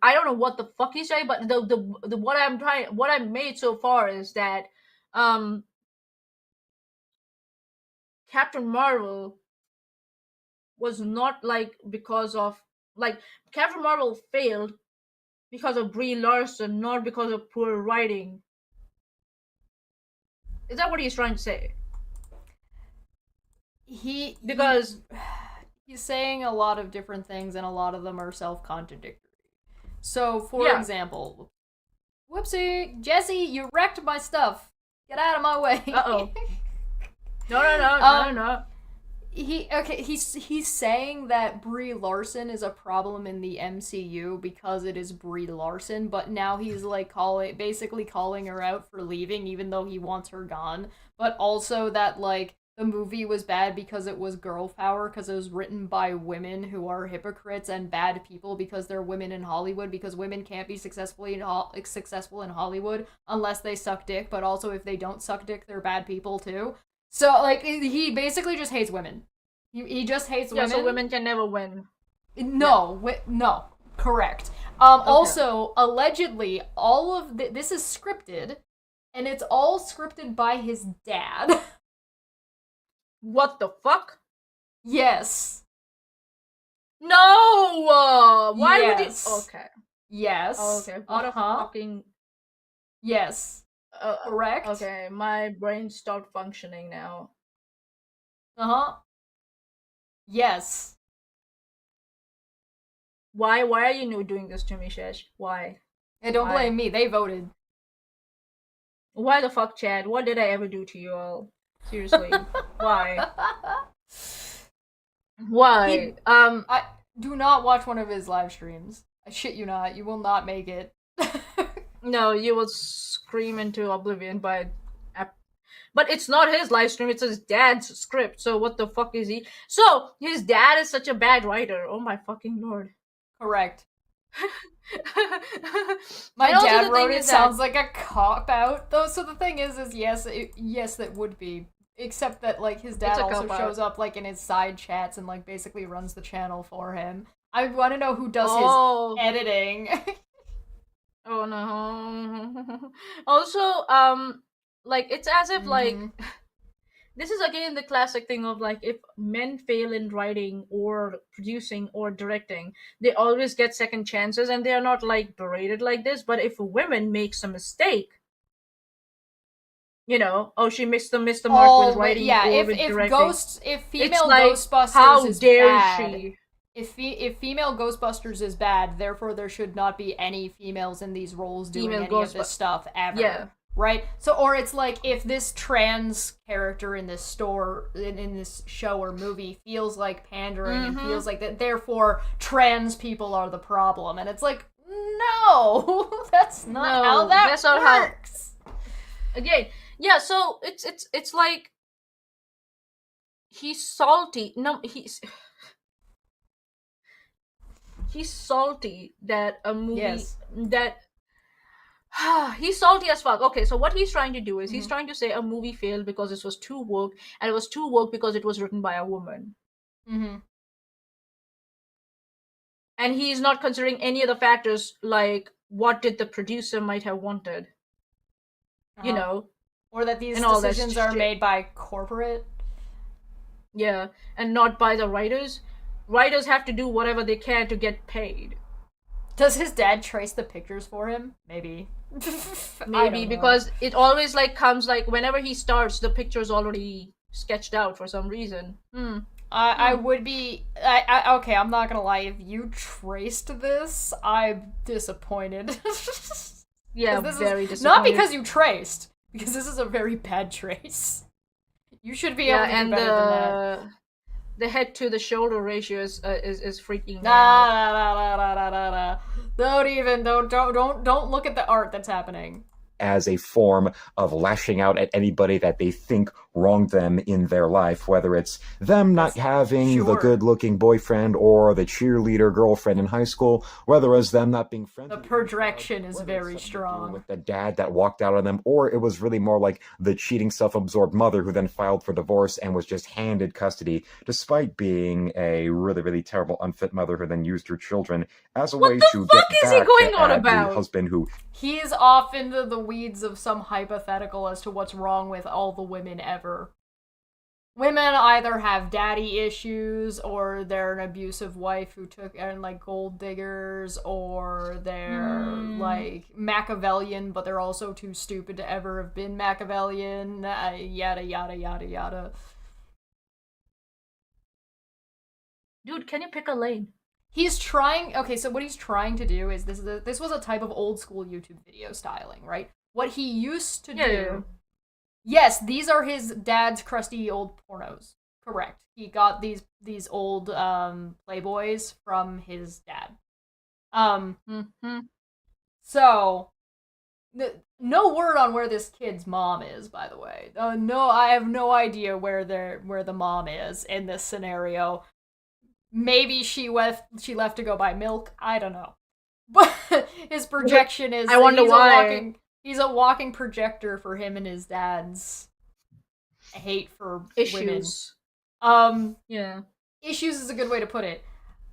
Speaker 2: I don't know what the fuck he said, but the what I've made so far is that Captain Marvel was not because of Captain Marvel failed because of Brie Larson, not because of poor writing. Is that what he's trying to say?
Speaker 1: He's saying a lot of different things, and a lot of them are self-contradictory. So, for example, whoopsie, Jesse, you wrecked my stuff. Get out of my way.
Speaker 2: Uh-oh. No.
Speaker 1: He's saying that Brie Larson is a problem in the MCU because it is Brie Larson, but now he's basically calling her out for leaving even though he wants her gone, but also that the movie was bad because it was girl power, because it was written by women who are hypocrites and bad people because they're women in Hollywood, because women can't be successful in Hollywood unless they suck dick, but also if they don't suck dick, they're bad people too. So, he basically just hates women. He just hates women.
Speaker 2: Yeah, so women can never win.
Speaker 1: No, no, correct. Okay. Also, allegedly, all of this is scripted, and it's all scripted by his dad.
Speaker 2: What the fuck?
Speaker 1: Yes.
Speaker 2: No! Why would he... Okay.
Speaker 1: Yes.
Speaker 2: Okay, what a fucking...
Speaker 1: Yes. Correct.
Speaker 2: Okay, my brain stopped functioning now.
Speaker 1: Yes.
Speaker 2: Why are you doing this to me, Shesh? Why?
Speaker 1: Hey, don't blame me. They voted.
Speaker 2: Why the fuck, Chad? What did I ever do to you all? Seriously. Why? Why?
Speaker 1: I do not watch one of his live streams. I shit you not. You will not make it.
Speaker 2: No, you will scream into oblivion but it's not his live stream, it's his dad's script, so what the fuck is he? So, his dad is such a bad writer. Oh my fucking lord.
Speaker 1: Correct. My dad wrote it, sounds like a cop-out, though, so the thing is yes, that would be. Except that, his dad also shows up, in his side chats and, basically runs the channel for him. I want to know who does his editing.
Speaker 2: Oh no. Also, it's as if this is again the classic thing of if men fail in writing or producing or directing, they always get second chances and they are not berated like this. But if a woman makes a mistake, she missed the mark with writing or with directing.
Speaker 1: If female Ghostbusters
Speaker 2: how
Speaker 1: is
Speaker 2: dare
Speaker 1: bad,
Speaker 2: she?
Speaker 1: If female Ghostbusters is bad, therefore there should not be any females in these roles doing any of this stuff ever. Yeah. Right? So, or it's if this trans character in this in this show or movie feels like pandering and feels like that, therefore trans people are the problem. And it's no! That's not how that works!
Speaker 2: Again, yeah, so it's he's salty. No, he's salty that a movie that he's salty as fuck. Okay, so what he's trying to do is he's trying to say a movie failed because it was too woke, and it was too woke because it was written by a woman. And he's not considering any of the factors what did the producer might have wanted, you know,
Speaker 1: or that these
Speaker 2: and all that
Speaker 1: decisions are
Speaker 2: shit.
Speaker 1: made by corporate.
Speaker 2: Yeah, and not by the writers. Writers have to do whatever they can to get paid.
Speaker 1: Does his dad trace the pictures for him? Maybe.
Speaker 2: Maybe because it always like comes like whenever he starts, the picture's already sketched out for some reason.
Speaker 1: I would be. Okay, I'm not gonna lie. If you traced this, I'm disappointed.
Speaker 2: Yeah,
Speaker 1: this
Speaker 2: very
Speaker 1: is
Speaker 2: disappointed.
Speaker 1: not because you traced, because this is a very bad trace. You should be able to do better than that.
Speaker 2: The head to the shoulder ratio is freaking me
Speaker 1: Nah. Don't look at the art that's happening.
Speaker 8: As a form of lashing out at anybody that they think wronged them in their life, whether it's them not having the good-looking boyfriend or the cheerleader girlfriend in high school, whether it's them not being friends.
Speaker 1: The projection is very strong.
Speaker 8: With the dad that walked out on them, or it was really more like the cheating, self-absorbed mother who then filed for divorce and was just handed custody, despite being a really, really terrible, unfit mother who then used her children as a way to get back at the husband who...
Speaker 1: He's off into the weeds of some hypothetical as to what's wrong with all the women ever. Women either have daddy issues, or they're an abusive wife who took and like gold diggers, or they're like Machiavellian, but they're also too stupid to ever have been Machiavellian. Yada yada yada yada.
Speaker 2: Dude, can you pick a lane?
Speaker 1: He's trying. Okay, so what he's trying to do is this was a type of old school YouTube video styling, right? What he used to do. Yes, these are his dad's crusty old pornos. Correct. He got these old Playboys from his dad. So no word on where this kid's mom is, by the way. No, I have no idea where the mom is in this scenario. Maybe she left to go buy milk. I don't know. But his projection is.
Speaker 2: I wonder why.
Speaker 1: He's a walking projector for him and his dad's hate for
Speaker 2: issues.
Speaker 1: Women.
Speaker 2: Yeah.
Speaker 1: Issues is a good way to put it.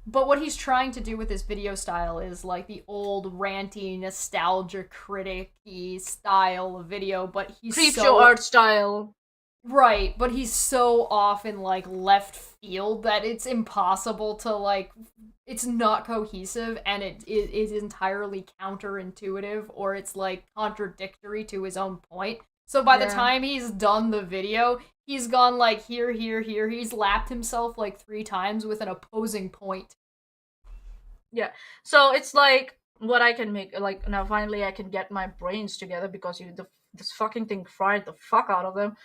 Speaker 1: But what he's trying to do with his video style is like the old ranty, nostalgia critic-y style of video, but he's
Speaker 2: creepshow art style.
Speaker 1: Right, but he's so off in, like, left field that it's impossible to, like, it's not cohesive, and it is entirely counterintuitive, or it's, like, contradictory to his own point. So by the time he's done the video, he's gone, like, here, he's lapped himself, like, 3 times with an opposing point.
Speaker 2: Yeah, so it's, like, what I can make, like, now finally I can get my brains together, because this fucking thing fried the fuck out of them.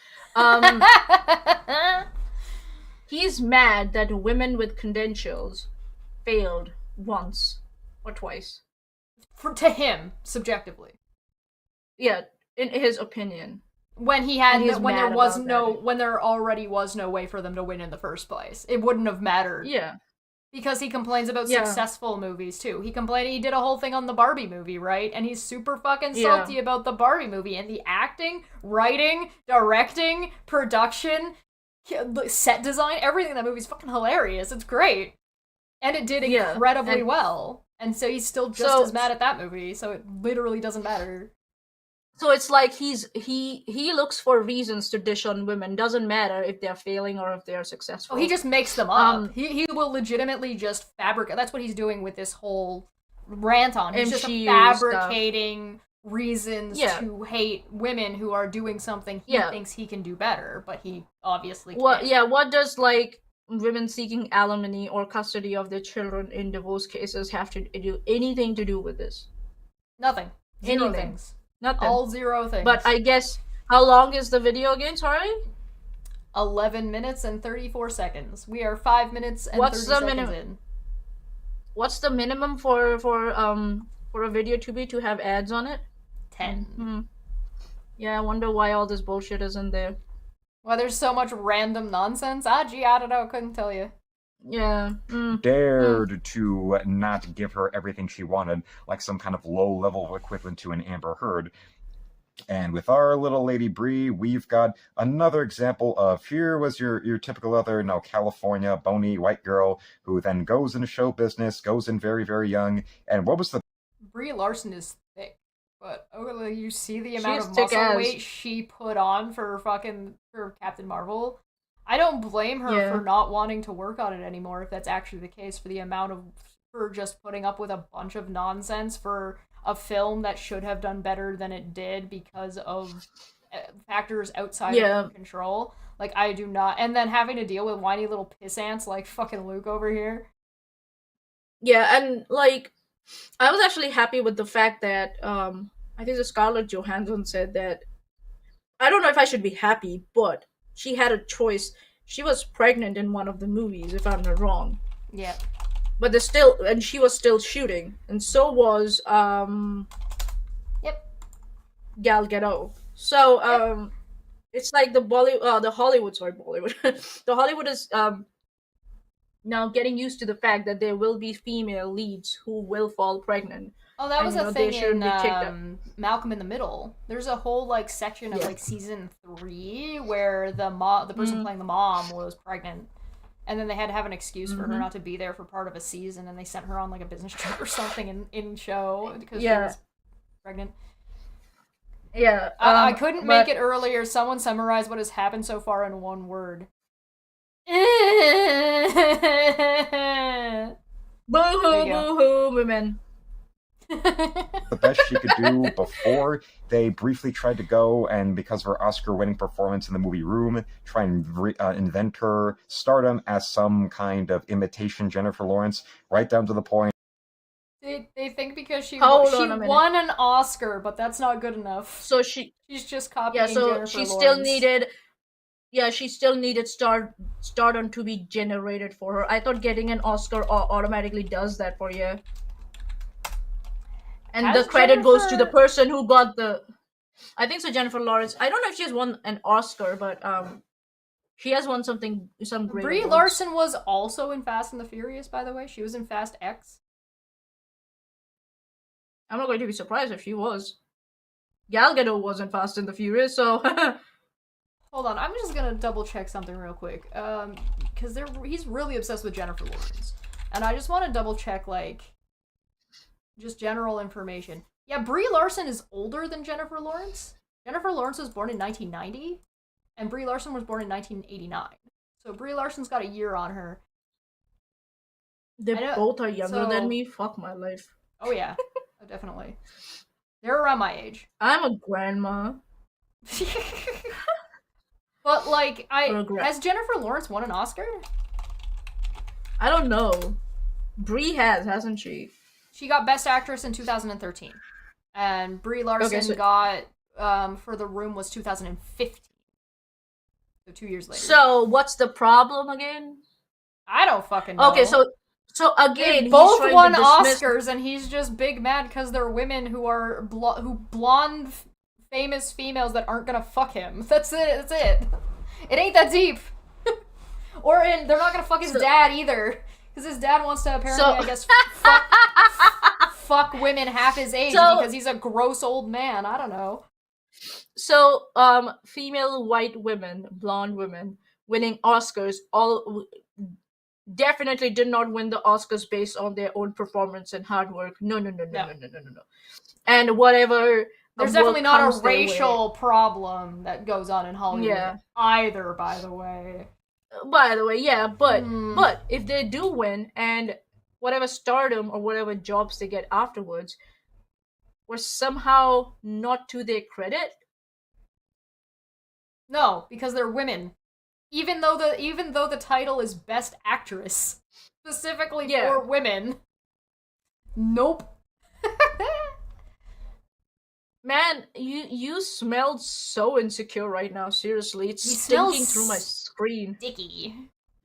Speaker 2: He's mad that women with credentials failed once or twice.
Speaker 1: To him, subjectively.
Speaker 2: Yeah, in his opinion.
Speaker 1: When when there already was no way for them to win in the first place. It wouldn't have mattered.
Speaker 2: Yeah.
Speaker 1: Because he complains about successful movies, too. He did a whole thing on the Barbie movie, right? And he's super fucking salty about the Barbie movie. And the acting, writing, directing, production, set design, everything in that movie's fucking hilarious. It's great. And it did incredibly well. And so he's still just as mad at that movie, so it literally doesn't matter.
Speaker 2: So it's like he looks for reasons to dish on women. Doesn't matter if they're failing or if they're successful.
Speaker 1: Oh, he just makes them up. He will legitimately just fabricate. That's what he's doing with this whole rant on. He's just fabricating reasons to hate women who are doing something he thinks he can do better, but he obviously can't.
Speaker 2: What does, like, women seeking alimony or custody of their children in divorce cases have to do anything to do with this?
Speaker 1: Nothing. Zero things.
Speaker 2: Nothing.
Speaker 1: All 0 things.
Speaker 2: But I guess, how long is the video again, sorry?
Speaker 1: 11 minutes and 34 seconds. We are 5 minutes and 30 seconds in.
Speaker 2: What's the minimum for a video to have ads on it?
Speaker 1: 10.
Speaker 2: Yeah, I wonder why all this bullshit isn't there.
Speaker 1: Well, there's so much random nonsense. I don't know, couldn't tell you.
Speaker 2: Yeah.
Speaker 8: Dared to not give her everything she wanted, like some kind of low-level equivalent to an Amber Heard. And with our little lady Bree, we've got another example of, here was your typical other, California, bony white girl, who then goes into show business, goes in very, very young, and what was the...
Speaker 1: Brie Larson is thick, but you see the amount
Speaker 2: She's
Speaker 1: of
Speaker 2: thick
Speaker 1: muscle
Speaker 2: as.
Speaker 1: weight she put on for Captain Marvel. I don't blame her for not wanting to work on it anymore if that's actually the case, for just putting up with a bunch of nonsense for a film that should have done better than it did because of factors outside of her control. Like, I do not. And then having to deal with whiny little piss ants like fucking Luke over here.
Speaker 2: Yeah, and like, I was actually happy with the fact that I think the Scarlett Johansson said that, I don't know if I should be happy, but she had a choice. She was pregnant in one of the movies, if I'm not wrong.
Speaker 1: Yeah.
Speaker 2: But she was still shooting, and so was Gal Gadot. So it's like the Hollywood is now getting used to the fact that there will be female leads who will fall pregnant.
Speaker 1: Oh, that was a thing in Malcolm in the Middle. There's a whole like section of like season 3 where the person playing the mom was pregnant, and then they had to have an excuse for her not to be there for part of a season, and they sent her on like a business trip or something in show because she was pregnant.
Speaker 2: Yeah,
Speaker 1: I couldn't make it earlier. Someone summarized what has happened so far in one word.
Speaker 2: Boo-hoo, boo-hoo, women.
Speaker 8: The best she could do before they briefly tried to go, and because of her Oscar-winning performance in the movie Room, try and invent her stardom as some kind of imitation Jennifer Lawrence, right down to the point.
Speaker 1: They think because she won an Oscar, but that's not good enough.
Speaker 2: So
Speaker 1: she's just copying Jennifer Lawrence.
Speaker 2: She still needed stardom to be generated for her. I thought getting an Oscar automatically does that for you. And the credit goes to the person who got the... I think so, Jennifer Lawrence. I don't know if she has won an Oscar, but she has won some great
Speaker 1: Brie
Speaker 2: awards.
Speaker 1: Larson was also in Fast and the Furious, by the way. She was in Fast X.
Speaker 2: I'm not going to be surprised if she was. Gal Gadot was in Fast and the Furious, so...
Speaker 1: Hold on, I'm just gonna double check something real quick. Because he's really obsessed with Jennifer Lawrence. And I just want to double check, like... just general information. Yeah, Brie Larson is older than Jennifer Lawrence. Jennifer Lawrence was born in 1990, and Brie Larson was born in 1989. So Brie Larson's got a year on her.
Speaker 2: They both are younger than me. Fuck my life.
Speaker 1: Oh yeah, definitely. They're around my age.
Speaker 2: I'm a grandma.
Speaker 1: But like, has Jennifer Lawrence won an Oscar?
Speaker 2: I don't know. Brie hasn't she?
Speaker 1: She got Best Actress in 2013. And Brie Larson got, for The Room was 2015. So 2 years later.
Speaker 2: So, what's the problem again?
Speaker 1: I don't fucking know.
Speaker 2: Okay, so again,
Speaker 1: they both won Oscars, and he's just big mad because they're women who are blonde, famous females that aren't gonna fuck him. That's it. It ain't that deep. They're not gonna fuck his dad either. Because his dad wants to apparently, I guess, fuck women half his age because he's a gross old man. I don't know.
Speaker 2: So, female white women, blonde women, winning Oscars, all definitely did not win the Oscars based on their own performance and hard work. No. And whatever...
Speaker 1: There's definitely not a racial problem that goes on in Hollywood either, by the way.
Speaker 2: Yeah, but if they do win, and whatever stardom or whatever jobs they get afterwards were somehow not to their credit.
Speaker 1: No, because they're women. Even though the title is Best Actress, specifically for women. Nope.
Speaker 2: Man, you smell so insecure right now. Seriously, it's stinking through my screen.
Speaker 1: Sticky.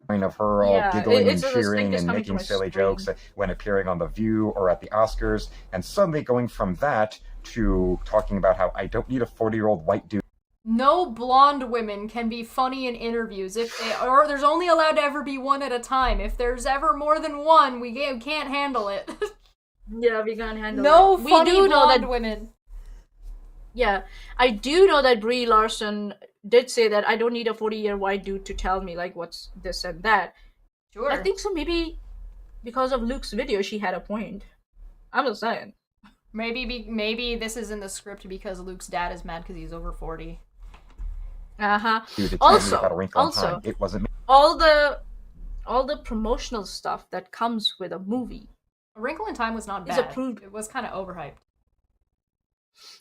Speaker 8: Of her all giggling and cheering and making silly jokes when appearing on The View or at the Oscars, and suddenly going from that to talking about how I don't need a 40-year-old white dude.
Speaker 1: No blonde women can be funny in interviews or there's only allowed to ever be one at a time. If there's ever more than one, we can't handle it.
Speaker 2: Yeah, we can't handle it.
Speaker 1: No funny blonde women.
Speaker 2: Yeah, I do know that Brie Larson did say that I don't need a 40-year white dude to tell me, like, what's this and that.
Speaker 1: Sure.
Speaker 2: I think so, maybe because of Luke's video, she had a point. I'm just saying.
Speaker 1: Maybe this is in the script because Luke's dad is mad because he's over 40.
Speaker 8: Dude, it
Speaker 2: Also,
Speaker 8: about a wrinkle in time. It wasn't me.
Speaker 2: all the promotional stuff that comes with a movie.
Speaker 1: A Wrinkle in Time was not
Speaker 2: Is
Speaker 1: bad.
Speaker 2: approved.
Speaker 1: It was kind of overhyped.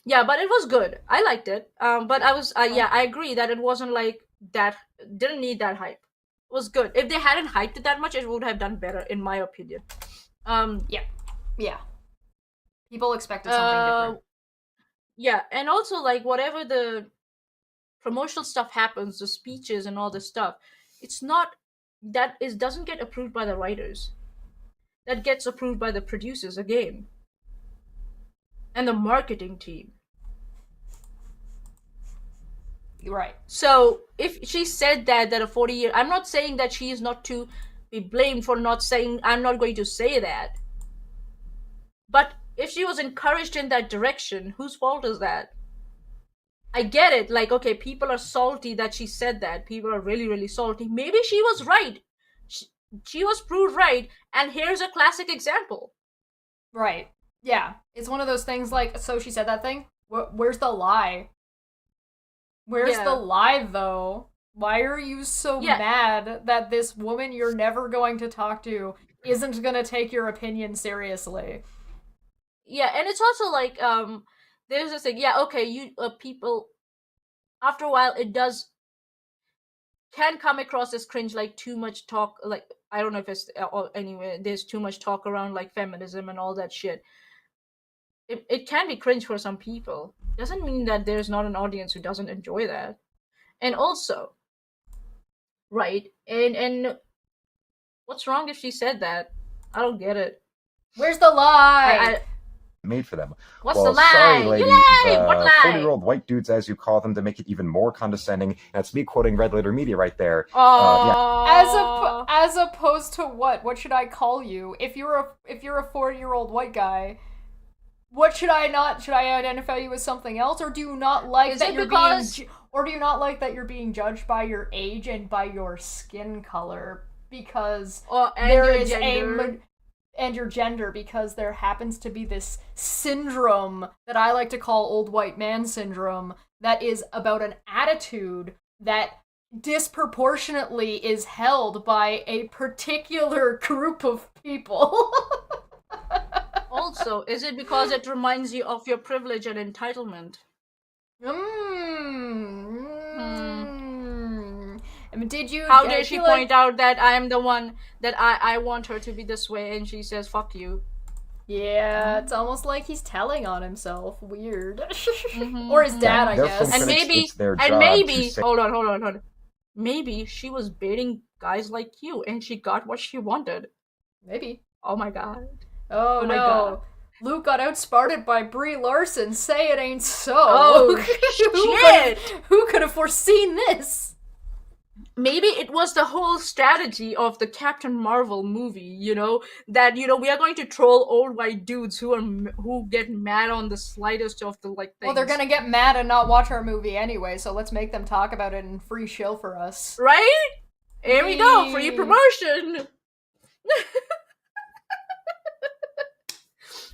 Speaker 2: Yeah, but it was good. I liked it. But I was, I agree that it wasn't like that. Didn't need that hype. It was good. If they hadn't hyped it that much, it would have done better, in my opinion.
Speaker 1: Yeah. People expected something different.
Speaker 2: Yeah, and also like whatever the promotional stuff happens, the speeches and all this stuff, it's not doesn't get approved by the writers. That gets approved by the producers again. And the marketing team.
Speaker 1: Right.
Speaker 2: So if she said that a 40-year, I'm not saying that she is not to be blamed for not saying, I'm not going to say that. But if she was encouraged in that direction, whose fault is that? I get it. Like, okay, people are salty that she said that. People are really, really salty. Maybe she was right. She was proved right. And here's a classic example.
Speaker 1: Right. Yeah. It's one of those things like, so she said that thing? Where's the lie? Where's the lie, though? Why are you so mad that this woman you're never going to talk to isn't going to take your opinion seriously?
Speaker 2: Yeah, and it's also like, there's this thing, you people, after a while, it can come across as cringe, like too much talk, like, I don't know if it's, anyway, there's too much talk around, like, feminism and all that shit. It can be cringe for some people. Doesn't mean that there's not an audience who doesn't enjoy that. And also, right, and what's wrong if she said that? I don't get it.
Speaker 1: Where's the lie?
Speaker 8: Made for them.
Speaker 2: What's
Speaker 8: well,
Speaker 2: the lie?
Speaker 8: Sorry, lady.
Speaker 2: You lie! What lie?
Speaker 8: 40-year-old white dudes, as you call them, to make it even more condescending. That's me quoting Red Letter Media right there.
Speaker 1: As opposed to what? What should I call you? If you're a 40-year-old white guy, what should I identify you as something else, or do you not like that you're being judged by your age and by your skin color because there is and your gender, because there happens to be this syndrome that I like to call old white man syndrome that is about an attitude that disproportionately is held by a particular group of people.
Speaker 2: Also, is it because it reminds you of your privilege and entitlement?
Speaker 1: Did you?
Speaker 2: How dare she point out that I am the one that I want her to be this way, and she says "fuck you"?
Speaker 1: Yeah, it's almost like he's telling on himself. Weird. Or his dad, I guess.
Speaker 2: And maybe hold on. Maybe she was baiting guys like you, and she got what she wanted.
Speaker 1: Maybe.
Speaker 2: Oh my god.
Speaker 1: Oh no. God. Luke got outsmarted by Brie Larson. Say it ain't so.
Speaker 2: Oh shit!
Speaker 1: Who could have foreseen this?
Speaker 2: Maybe it was the whole strategy of the Captain Marvel movie, that we are going to troll old white dudes who get mad on the slightest of the things.
Speaker 1: Well, they're gonna get mad and not watch our movie anyway, so let's make them talk about it and free shill for us.
Speaker 2: Right? Here we go, free promotion.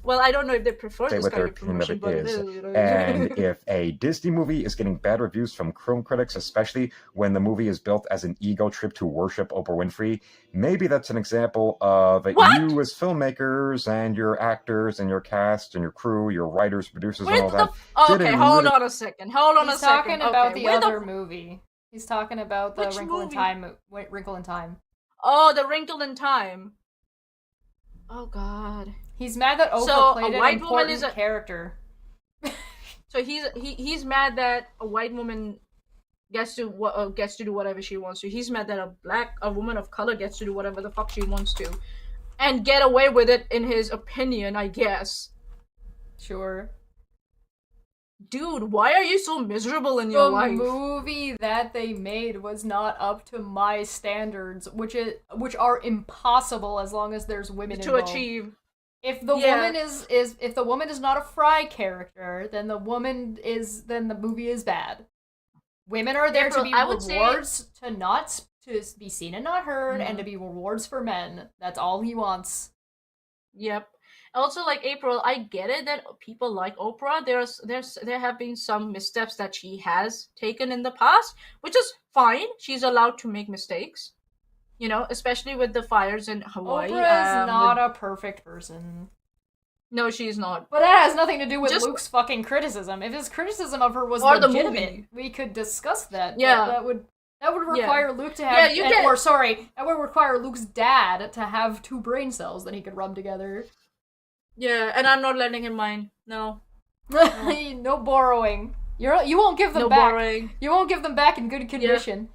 Speaker 2: Well, I don't know if they prefer this kind of promotion, but it is.
Speaker 8: And if a Disney movie is getting bad reviews from film critics, especially when the movie is built as an ego trip to worship Oprah Winfrey, maybe that's an example of you as filmmakers and your actors and your cast and your crew, your writers, producers, and all that.
Speaker 2: Okay, hold on a second.
Speaker 1: He's talking about the other movie. He's talking about the Wrinkle in Time. Wrinkle in Time.
Speaker 2: Oh, the Wrinkle in Time. Oh God.
Speaker 1: He's mad that Oprah played an important character.
Speaker 2: So he's mad that a white woman gets to do whatever she wants to. He's mad that a woman of color gets to do whatever the fuck she wants to, and get away with it in his opinion, I guess.
Speaker 1: Sure.
Speaker 2: Dude, why are you so miserable in your life?
Speaker 1: The movie that they made was not up to my standards, which are impossible as long as there's women
Speaker 2: to
Speaker 1: involved.
Speaker 2: achieve.
Speaker 1: If the woman if the woman is not a Fry character, then the movie is bad. Women are there to be rewards to be seen and not heard, and to be rewards for men. That's all he wants.
Speaker 2: Yep. also like April, I get it that people like Oprah. There have been some missteps that she has taken in the past, which is fine. She's allowed to make mistakes, especially with the fires in Hawaii.
Speaker 1: Oprah is not a perfect person.
Speaker 2: No, she's not.
Speaker 1: But that has nothing to do with Luke's fucking criticism. If his criticism of her was legitimate, we could discuss that.
Speaker 2: Yeah.
Speaker 1: That would require Luke to have... that would require Luke's dad to have 2 brain cells that he could rub together.
Speaker 2: Yeah, and I'm not letting him mind. No.
Speaker 1: No borrowing. You won't give them
Speaker 2: No
Speaker 1: back.
Speaker 2: borrowing.
Speaker 1: You won't give them back in good condition.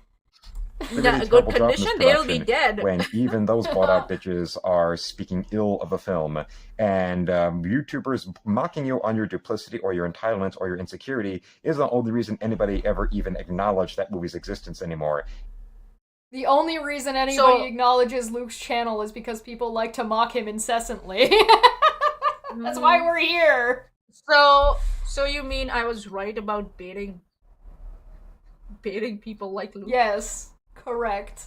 Speaker 2: Yeah, good condition, they'll be dead.
Speaker 8: When even those bought-out bitches are speaking ill of the film, and YouTubers mocking you on your duplicity or your entitlements or your insecurity is the only reason anybody ever even acknowledged that movie's existence anymore.
Speaker 1: The only reason anybody acknowledges Luke's channel is because people like to mock him incessantly. That's why we're here.
Speaker 2: So you mean I was right about baiting people like Luke?
Speaker 1: Yes. Correct.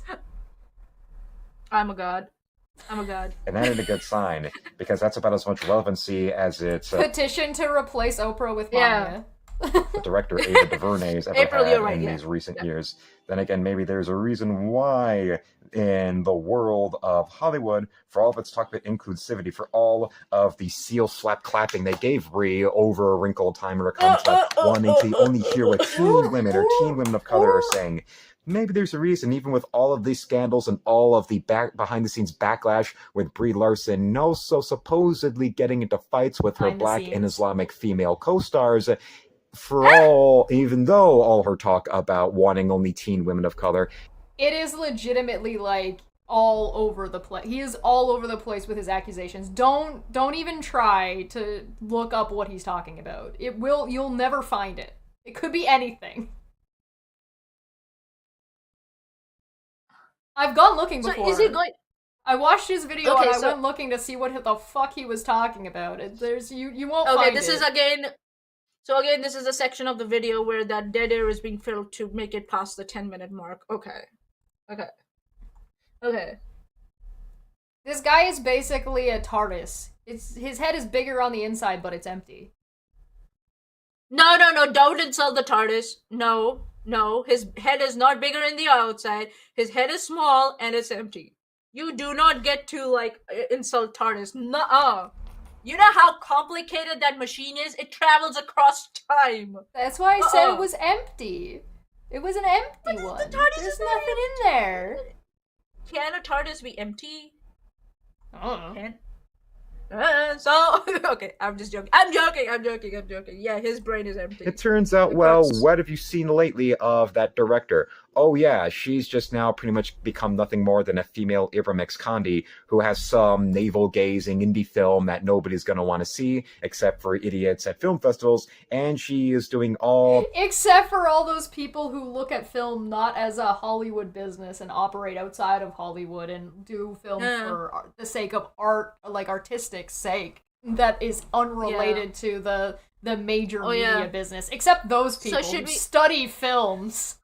Speaker 2: I'm a god.
Speaker 8: And that ain't a good sign, because that's about as much relevancy as its
Speaker 1: petition to replace Oprah with Manya.
Speaker 8: The director Ava DuVernay's ever had in these recent years. Then again, maybe there's a reason why in the world of Hollywood, for all of its talk about inclusivity, for all of the seal slap clapping they gave Brie over Wrinkle Time when it comes to wanting to only hear what teen women or teen women of color are saying. Maybe there's a reason, even with all of these scandals and all of the behind-the-scenes backlash with Brie Larson, supposedly getting into fights with her black and Islamic female co-stars, even though all her talk about wanting only teen women of color.
Speaker 1: It is legitimately, all over the place. He is all over the place with his accusations. Don't even try to look up what he's talking about. You'll never find it. It could be anything. I've gone looking before.
Speaker 2: So is he going...
Speaker 1: I watched his video and I went looking to see what the fuck he was talking about. You won't find it.
Speaker 2: Okay, this is again... So again, this is a section of the video where that dead air is being filled to make it past the 10-minute mark. Okay.
Speaker 1: This guy is basically a TARDIS. His head is bigger on the inside, but it's empty.
Speaker 2: No, don't insult the TARDIS. No, his head is not bigger in the outside. His head is small and it's empty. You do not get to, insult TARDIS. Nuh-uh. You know how complicated that machine is? It travels across time.
Speaker 1: That's why I said it was empty. It was an empty one. There's nothing in there.
Speaker 2: Can a TARDIS be empty?
Speaker 1: Can.
Speaker 2: Okay, I'm just joking. I'm joking. Yeah, his brain is empty.
Speaker 8: It turns out, what have you seen lately of that director? Oh yeah, she's just now pretty much become nothing more than a female Ibram X. Kendi who has some navel-gazing indie film that nobody's going to want to see, except for idiots at film festivals, and she is doing all...
Speaker 1: Except for all those people who look at film not as a Hollywood business and operate outside of Hollywood and do film for the sake of art, artistic sake, that is unrelated to the major media business. Except those people who study films.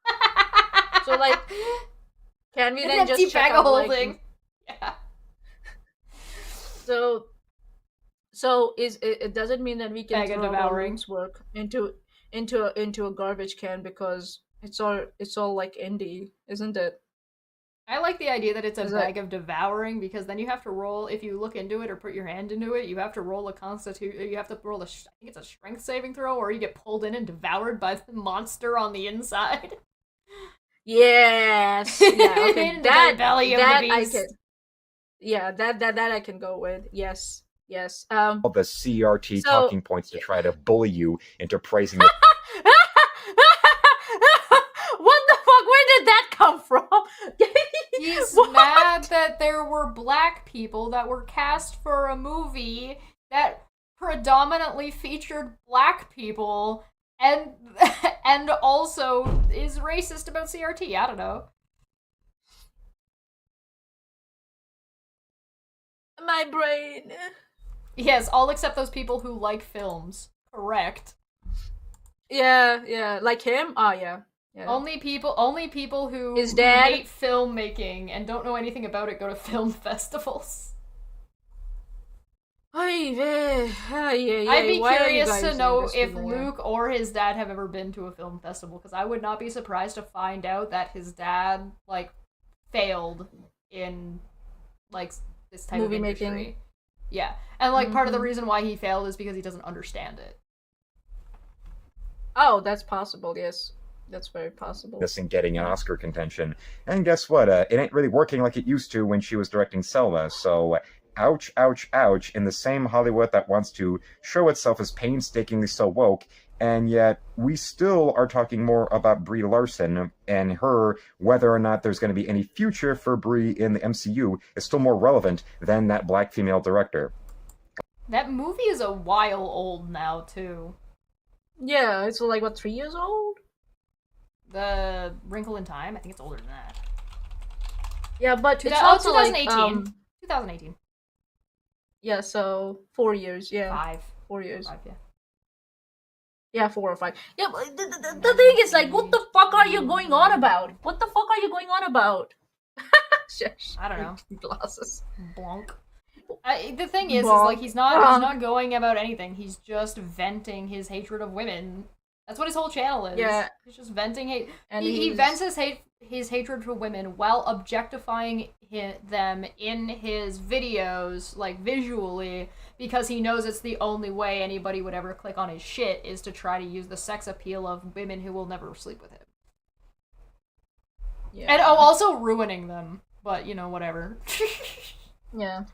Speaker 2: So, can we then just check out,
Speaker 1: holding? Yeah.
Speaker 2: So it doesn't mean that we can throw
Speaker 1: devouring
Speaker 2: work into a garbage can because it's all indie, isn't it?
Speaker 1: I like the idea that it's a bag of devouring because then you have to roll, if you look into it or put your hand into it, you have to roll I think it's a strength saving throw, or you get pulled in and devoured by the monster on the inside.
Speaker 2: Yes. Yeah. Okay.
Speaker 1: In the belly of the beast.
Speaker 2: That I can go with. Yes.
Speaker 8: All the CRT talking points to try to bully you into praising it.
Speaker 2: What the fuck? Where did that come from?
Speaker 1: He's mad that there were black people that were cast for a movie that predominantly featured black people and also is racist about CRT. I don't know.
Speaker 2: My brain.
Speaker 1: Yes, all except those people who like films. Correct.
Speaker 2: Yeah, like him? Oh, yeah.
Speaker 1: Only people who
Speaker 2: his dad
Speaker 1: hate filmmaking and don't know anything about it go to film festivals. I'd be curious to know if Luke or his dad have ever been to a film festival, because I would not be surprised to find out that his dad, like, failed in, like, this type
Speaker 2: movie
Speaker 1: of industry.
Speaker 2: making.
Speaker 1: Yeah. And, like, part of the reason why he failed is because he doesn't understand it.
Speaker 2: Oh, that's possible, yes. That's very possible.
Speaker 8: This and getting an Oscar contention. And guess what? It ain't really working like it used to when she was directing Selma, so ouch, ouch, ouch, in the same Hollywood that wants to show itself as painstakingly so woke, and yet we still are talking more about Brie Larson and her, whether or not there's going to be any future for Brie in the MCU is still more relevant than that black female director.
Speaker 1: That movie is a while old now, too.
Speaker 2: Yeah, it's like, what, 3 years old?
Speaker 1: The Wrinkle in Time? I think it's older than that.
Speaker 2: Yeah, but it's also
Speaker 1: 2018.
Speaker 2: like,
Speaker 1: 2018.
Speaker 2: Yeah, so 4 years, yeah.
Speaker 1: 5.
Speaker 2: 4 years.
Speaker 1: 5, yeah.
Speaker 2: Yeah, 4 or 5. Yeah, but the thing is, like, what the fuck are you going on about? What the fuck are you going on about? Shush.
Speaker 1: I don't know.
Speaker 2: Glasses.
Speaker 1: Blonk. The thing is like, he's not going about anything. He's just venting his hatred of women. That's what his whole channel is. Yeah. He's just venting hate. And he vents his hatred for women while objectifying them in his videos, like, visually, because he knows it's the only way anybody would ever click on his shit is to try to use the sex appeal of women who will never sleep with him. Yeah. And also ruining them. But, you know, whatever.
Speaker 2: Yeah.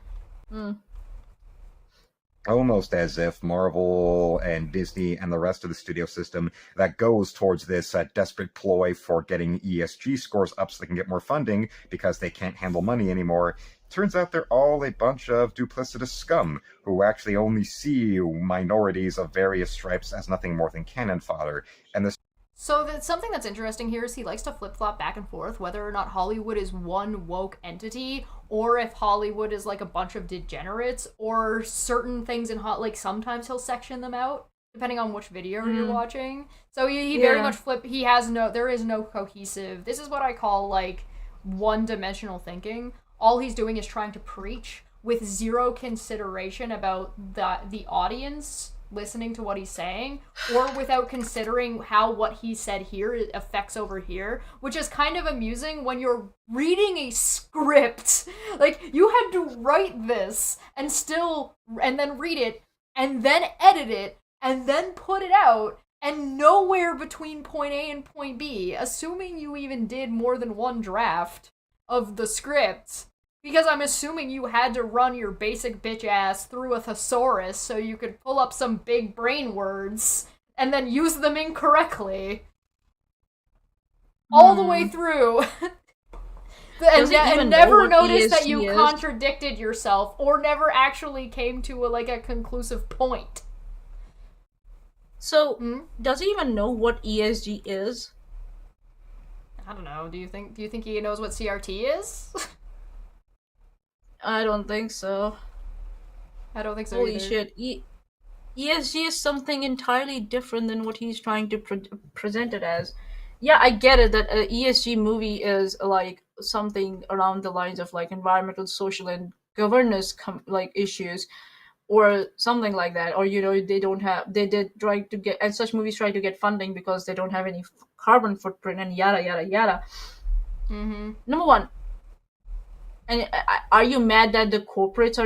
Speaker 8: Almost as if Marvel and Disney and the rest of the studio system that goes towards this desperate ploy for getting ESG scores up so they can get more funding because they can't handle money anymore. Turns out they're all a bunch of duplicitous scum who actually only see minorities of various stripes as nothing more than cannon fodder. And this.
Speaker 1: So something that's interesting here is he likes to flip-flop back and forth whether or not Hollywood is one woke entity, or if Hollywood is like a bunch of degenerates, or certain things in like sometimes he'll section them out depending on which video you're watching. So he very much there is no cohesive. This is what I call like one-dimensional thinking. All he's doing is trying to preach with zero consideration about the audience listening to what he's saying, or without considering how what he said here affects over here, which is kind of amusing when you're reading a script. Like, you had to write this and then read it and then edit it and then put it out, and nowhere between point A and point B, assuming you even did more than one draft of the script. Because I'm assuming you had to run your basic bitch ass through a thesaurus so you could pull up some big brain words and then use them incorrectly. All the way through. and never noticed that you contradicted yourself or never actually came to a conclusive point.
Speaker 2: So, does he even know what ESG is?
Speaker 1: I don't know. Do you think he knows what CRT is?
Speaker 2: I don't think so.
Speaker 1: I don't think so
Speaker 2: Holy
Speaker 1: either.
Speaker 2: Shit. ESG is something entirely different than what he's trying to present it as. Yeah, I get it that an ESG movie is like something around the lines of like environmental, social, and governance issues, or something like that. Or, you know, and such movies try to get funding because they don't have any carbon footprint and yada yada yada. Number one. And are you mad that the corporates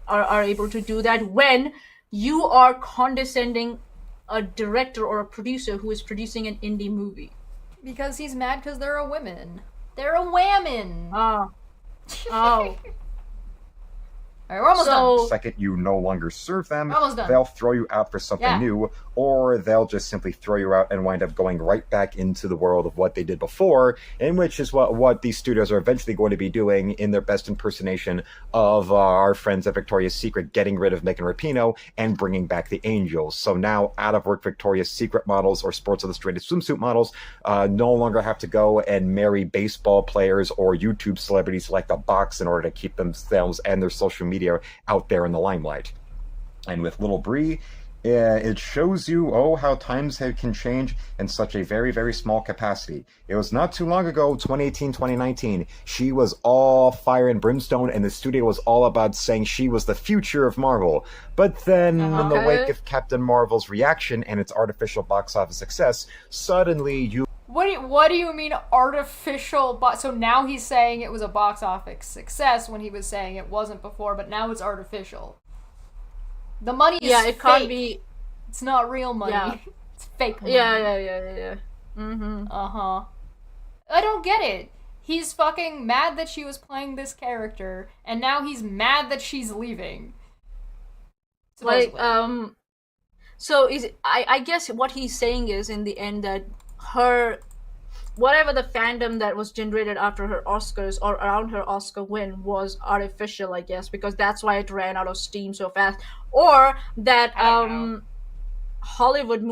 Speaker 2: are able to do that when you are condescending a director or a producer who is producing an indie movie?
Speaker 1: Because he's mad because they're a women. They're a whammon.
Speaker 2: Oh.
Speaker 1: Alright, we're almost done.
Speaker 8: The second you no longer serve them,
Speaker 1: almost done.
Speaker 8: They'll throw you out for something new, or they'll just simply throw you out and wind up going right back into the world of what they did before, in which is what these studios are eventually going to be doing in their best impersonation of our friends at Victoria's Secret, getting rid of Megan Rapinoe and bringing back the Angels. So now out-of-work Victoria's Secret models or Sports Illustrated swimsuit models no longer have to go and marry baseball players or YouTube celebrities like the box in order to keep themselves and their social media out there in the limelight. And with little Brie, It shows you, how times can change in such a very, very small capacity. It was not too long ago, 2018, 2019, she was all fire and brimstone, and the studio was all about saying she was the future of Marvel. But then, in the wake of Captain Marvel's reaction and its artificial box office success, suddenly you...
Speaker 1: What do you mean artificial? So now he's saying it was a box office success when he was saying it wasn't before, but now it's artificial. The money is
Speaker 2: it
Speaker 1: fake.
Speaker 2: can't be.
Speaker 1: It's not real money.
Speaker 2: Yeah.
Speaker 1: It's fake money.
Speaker 2: Yeah. Mm-hmm.
Speaker 1: Uh-huh. I don't get it. He's fucking mad that she was playing this character, and now he's mad that she's leaving. Supposedly.
Speaker 2: Like, so I guess what he's saying is, in the end, that her, whatever the fandom that was generated after her Oscars or around her Oscar win was artificial, I guess, because that's why it ran out of steam so fast. Or that Hollywood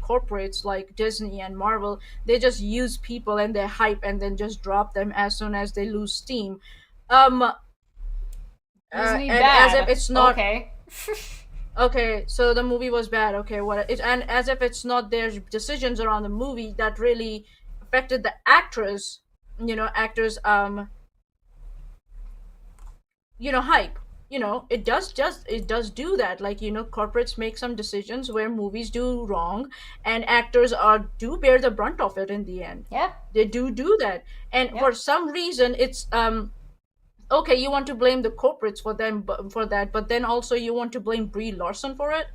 Speaker 2: corporates like Disney and Marvel, they just use people and they hype and then just drop them as soon as they lose steam.
Speaker 1: Disney
Speaker 2: and
Speaker 1: bad.
Speaker 2: as if it's not
Speaker 1: okay.
Speaker 2: Okay, so the movie was bad. Okay, and as if it's not their decisions around the movie that really affected the actors, hype. It does do that. Like, corporates make some decisions where movies do wrong, and actors do bear the brunt of it in the end.
Speaker 1: Yeah.
Speaker 2: They do that, and for some reason it's okay, you want to blame the corporates for that, but then also you want to blame Brie Larson for it,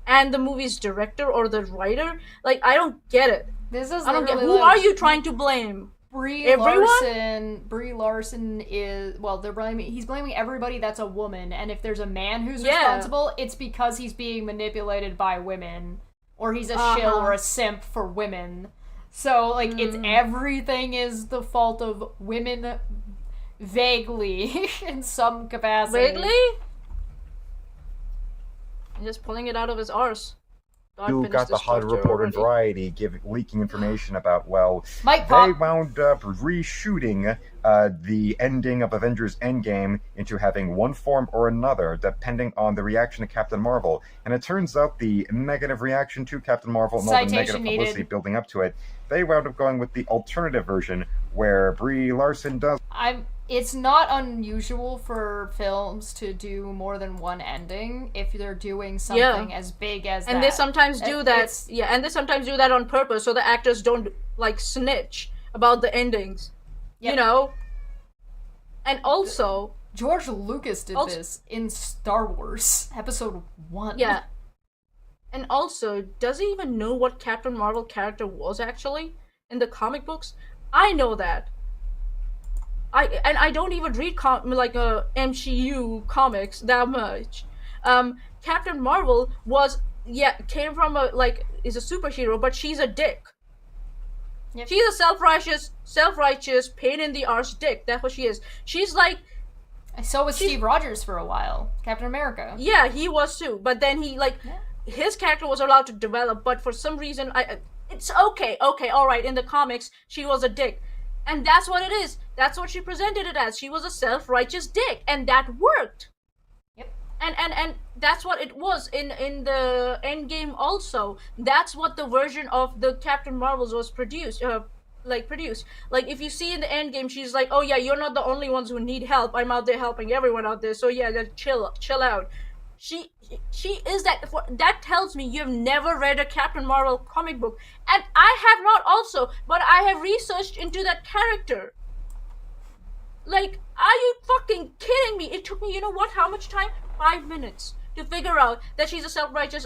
Speaker 2: and the movie's director or the writer. Like, I don't get it.
Speaker 1: I don't get
Speaker 2: who are you trying to blame?
Speaker 1: Brie Larson is, well, he's blaming everybody that's a woman, and if there's a man who's responsible, it's because he's being manipulated by women, or he's a shill or a simp for women. So, like, it's everything is the fault of women. Vaguely, in some capacity.
Speaker 2: Vaguely? I'm just pulling it out of his arse.
Speaker 8: You got the Hollywood Reporter and Variety leaking information about,
Speaker 1: Mike
Speaker 8: they wound up reshooting the ending of Avengers Endgame into having one form or another, depending on the reaction to Captain Marvel. And it turns out the negative reaction to Captain Marvel and all the negative publicity building up to it, they wound up going with the alternative version, where Brie Larson does...
Speaker 1: It's not unusual for films to do more than one ending if they're doing something as big as that.
Speaker 2: And they sometimes do that. And they sometimes do that on purpose so the actors don't, like, snitch about the endings.
Speaker 1: Yep.
Speaker 2: And also...
Speaker 1: George Lucas did this in Star Wars Episode 1.
Speaker 2: Yeah. And also, does he even know what Captain Marvel character was, actually? In the comic books? I know that. I don't even read MCU comics that much. Captain Marvel came from is a superhero, but she's a dick. Yep. She's a self-righteous, pain in the arse dick. That's what she is. She's like...
Speaker 1: So was Steve Rogers for a while. Captain America.
Speaker 2: Yeah, he was too. But then his character was allowed to develop, but for some reason, it's okay, alright, in the comics, she was a dick. And that's what it is. That's what she presented it as. She was a self-righteous dick, and that worked.
Speaker 1: Yep.
Speaker 2: And that's what it was in the Endgame also. That's what the version of the Captain Marvels was produced. Like, if you see in the Endgame, she's like, oh yeah, you're not the only ones who need help. I'm out there helping everyone out there. So yeah, chill out. She is that. That tells me you've never read a Captain Marvel comic book, and I have not also. But I have researched into that character. Like, are you fucking kidding me? It took me, how much time? 5 minutes to figure out that she's a self-righteous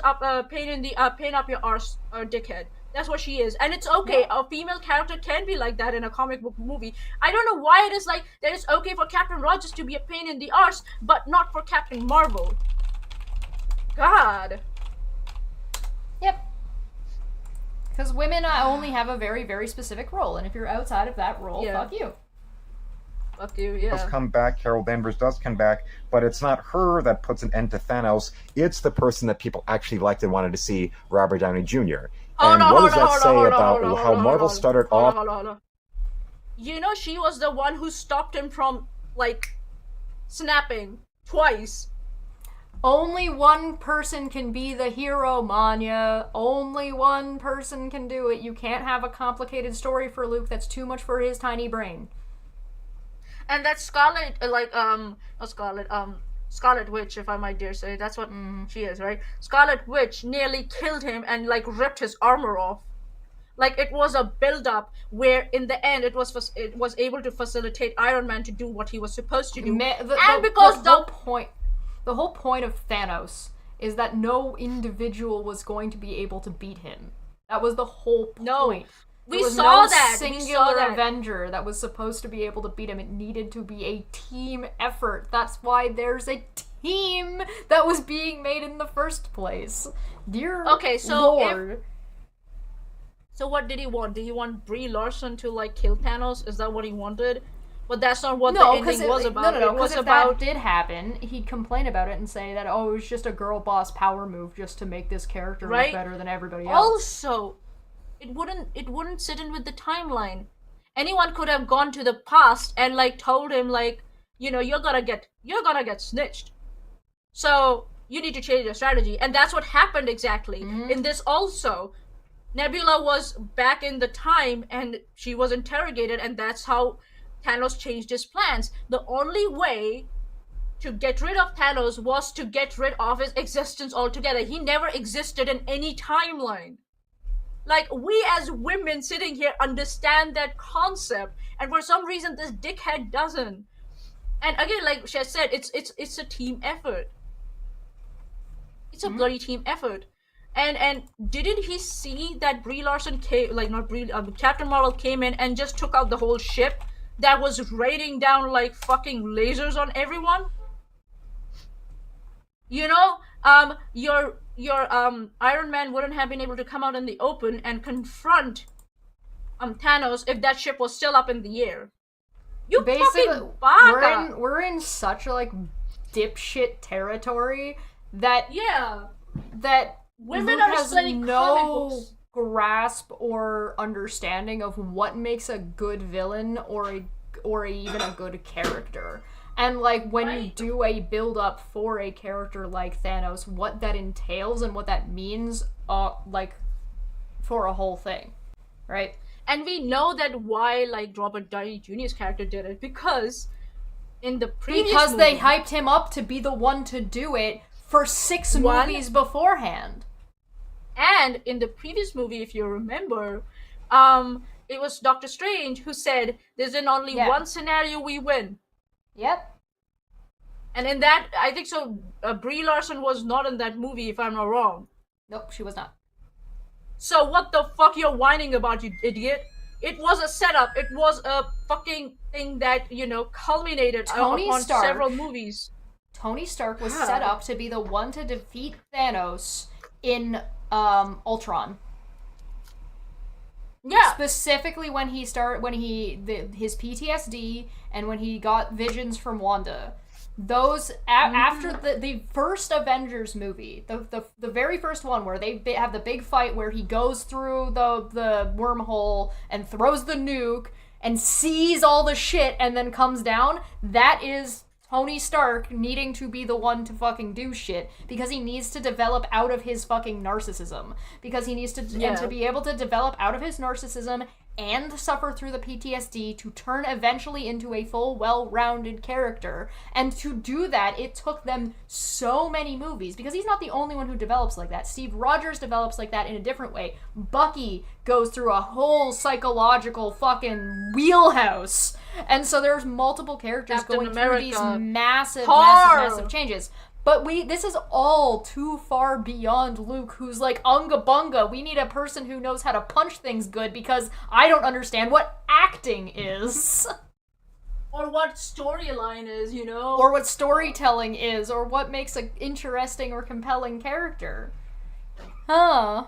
Speaker 2: pain up your arse dickhead. That's what she is, and it's okay. Yeah. A female character can be like that in a comic book movie. I don't know why it is like that. It's okay for Captain Rogers to be a pain in the arse, but not for Captain Marvel. God.
Speaker 1: Yep. Because women only have a very, very specific role, and if you're outside of that role, fuck you.
Speaker 2: Fuck you, yeah.
Speaker 8: Does come back, Carol Danvers does come back, but it's not her that puts an end to Thanos. It's the person that people actually liked and wanted to see, Robert Downey Jr. And what does that say about how Marvel started off?
Speaker 2: She was the one who stopped him from, snapping twice.
Speaker 1: Only one person can be the hero, Manya. Only one person can do it. You can't have a complicated story for Luke that's too much for his tiny brain.
Speaker 2: And that Scarlet, not Scarlet, Scarlet Witch, if I might dare say, that's what she is, right? Scarlet Witch nearly killed him and like ripped his armor off. Like it was a build-up where, in the end, it was able to facilitate Iron Man to do what he was supposed to do.
Speaker 1: The whole point of Thanos is that no individual was going to be able to beat him. That was the whole point.
Speaker 2: No. We
Speaker 1: was
Speaker 2: saw
Speaker 1: no
Speaker 2: that.
Speaker 1: Singular Avenger that was supposed to be able to beat him. It needed to be a team effort. That's why there's a team that was being made in the first place. Dear Lord.
Speaker 2: So what did he want? Did he want Brie Larson to like kill Thanos? Is that what he wanted? But that's not what the ending was about.
Speaker 1: No, because if that did happen, he'd complain about it and say that, oh, it was just a girl boss power move just to make this character look better than everybody else.
Speaker 2: Also, it wouldn't sit in with the timeline. Anyone could have gone to the past and like told him like, you know, you're gonna get snitched. So you need to change your strategy. And that's what happened exactly. In this also. Nebula was back in the time and she was interrogated, and that's how Thanos changed his plans. The only way to get rid of Thanos was to get rid of his existence altogether. He never existed in any timeline. Like, we as women sitting here understand that concept, and for some reason this dickhead doesn't. And again, like she said, it's a team effort. It's a bloody team effort. And didn't he see that Brie Larson came, like not Brie, Captain Marvel came in and just took out the whole ship that was raining down like fucking lasers on everyone? You know, your Iron Man wouldn't have been able to come out in the open and confront Thanos if that ship was still up in the air. You fucking baka.
Speaker 1: We're in such a like dipshit territory that
Speaker 2: women
Speaker 1: Luke
Speaker 2: are
Speaker 1: has
Speaker 2: studying
Speaker 1: no grasp or understanding of what makes a good villain or even a good character. And like when you do a build up for a character like Thanos, what that entails and what that means like for a whole thing. Right?
Speaker 2: And we know that why like Robert Downey Jr.'s character did it, because in the previous movie,
Speaker 1: they hyped him up to be the one to do it for 6 movies beforehand.
Speaker 2: And in the previous movie, if you remember, it was Doctor Strange who said, there's in only one scenario we win.
Speaker 1: Yep.
Speaker 2: And in that, I think so, Brie Larson was not in that movie, if I'm not wrong.
Speaker 1: Nope, she was not.
Speaker 2: So what the fuck you're whining about, you idiot? It was a setup. It was a fucking thing that, you know, culminated upon several movies.
Speaker 1: Tony Stark was set up to be the one to defeat Thanos in Ultron.
Speaker 2: Yeah.
Speaker 1: Specifically when his PTSD and when he got visions from Wanda. Those after the first Avengers movie, the very first one where they have the big fight where he goes through the wormhole and throws the nuke and sees all the shit and then comes down, that is Tony Stark needing to be the one to fucking do shit because he needs to develop out of his fucking narcissism. Because he needs to, and to be able to develop out of his narcissism and suffer through the PTSD to turn eventually into a full, well-rounded character. And to do that, it took them so many movies, because he's not the only one who develops like that. Steve Rogers develops like that in a different way. Bucky goes through a whole psychological fucking wheelhouse. And so there's multiple characters going through these massive changes. But this is all too far beyond Luke, who's like, unga bunga, we need a person who knows how to punch things good because I don't understand what acting is.
Speaker 2: Or what storyline is, you know?
Speaker 1: Or what storytelling is, or what makes an interesting or compelling character. Huh.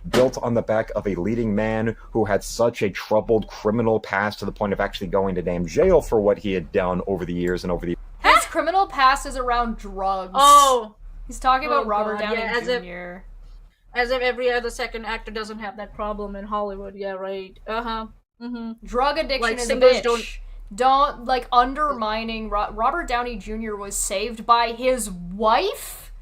Speaker 8: Built on the back of a leading man who had such a troubled criminal past to the point of actually going to damn jail for what he had done over the years and over the...
Speaker 1: His criminal past is around drugs.
Speaker 2: Oh!
Speaker 1: He's talking about Robert Downey
Speaker 2: Jr. As if every other second actor doesn't have that problem in Hollywood. Yeah, right. Uh-huh. Mm-hmm.
Speaker 1: Drug addiction is a bitch. Don't, like, undermining Robert Downey Jr. was saved by his wife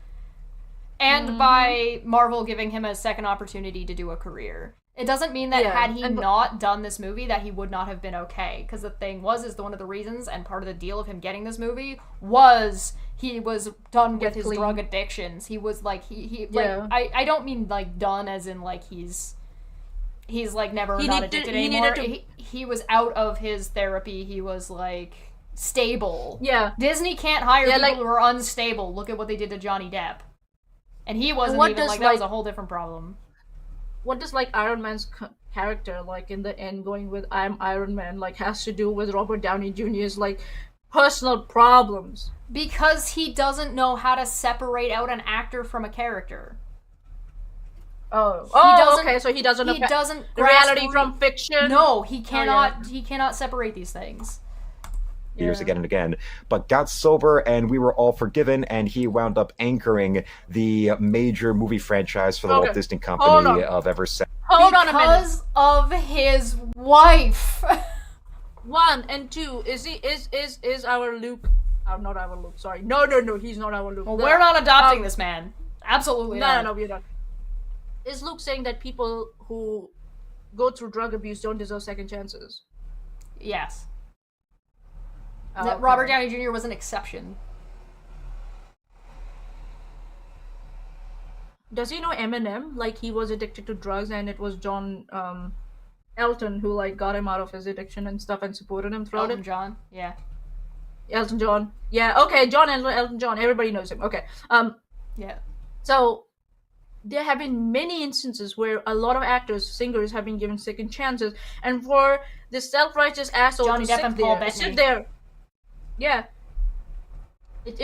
Speaker 1: and by Marvel giving him a second opportunity to do a career. It doesn't mean that had he not done this movie that he would not have been okay. Because the thing is one of the reasons and part of the deal of him getting this movie was he was done with his drug addictions. He was like, I don't mean like done as in like he's like never not addicted anymore. He was out of his therapy. He was like stable.
Speaker 2: Yeah.
Speaker 1: Disney can't hire people who are unstable. Look at what they did to Johnny Depp. And he wasn't even like, that was a whole different problem.
Speaker 2: What does like Iron Man's character, like in the end going with I'm Iron Man, like has to do with Robert Downey Jr.'s like personal problems?
Speaker 1: Because he doesn't know how to separate out an actor from a character.
Speaker 2: Okay, so he doesn't know reality from fiction.
Speaker 1: No, he cannot. He cannot separate these things.
Speaker 8: Years again and again, but got sober and we were all forgiven, and he wound up anchoring the major movie franchise for the Walt Disney Company of ever since.
Speaker 2: Hold on a minute.
Speaker 1: Because of his wife.
Speaker 2: 1 and 2, is our Luke? Not our Luke. Sorry, no, he's not our Luke.
Speaker 1: Well, we're not adopting this man. Absolutely not.
Speaker 2: No, we're not. Is Luke saying that people who go through drug abuse don't deserve second chances?
Speaker 1: Yes.
Speaker 2: Okay.
Speaker 1: Robert Downey Jr. was an exception.
Speaker 2: Does he know Eminem? Like, he was addicted to drugs and it was John Elton who like got him out of his addiction and stuff and supported him throughout
Speaker 1: Elton John, yeah.
Speaker 2: Elton John. Yeah, okay, Elton John, everybody knows him. Okay.
Speaker 1: Yeah.
Speaker 2: So there have been many instances where a lot of actors, singers have been given second chances, and for this self-righteous asshole
Speaker 1: Johnny
Speaker 2: to
Speaker 1: Depp and Paul Bettany.
Speaker 2: sit there. Yeah. And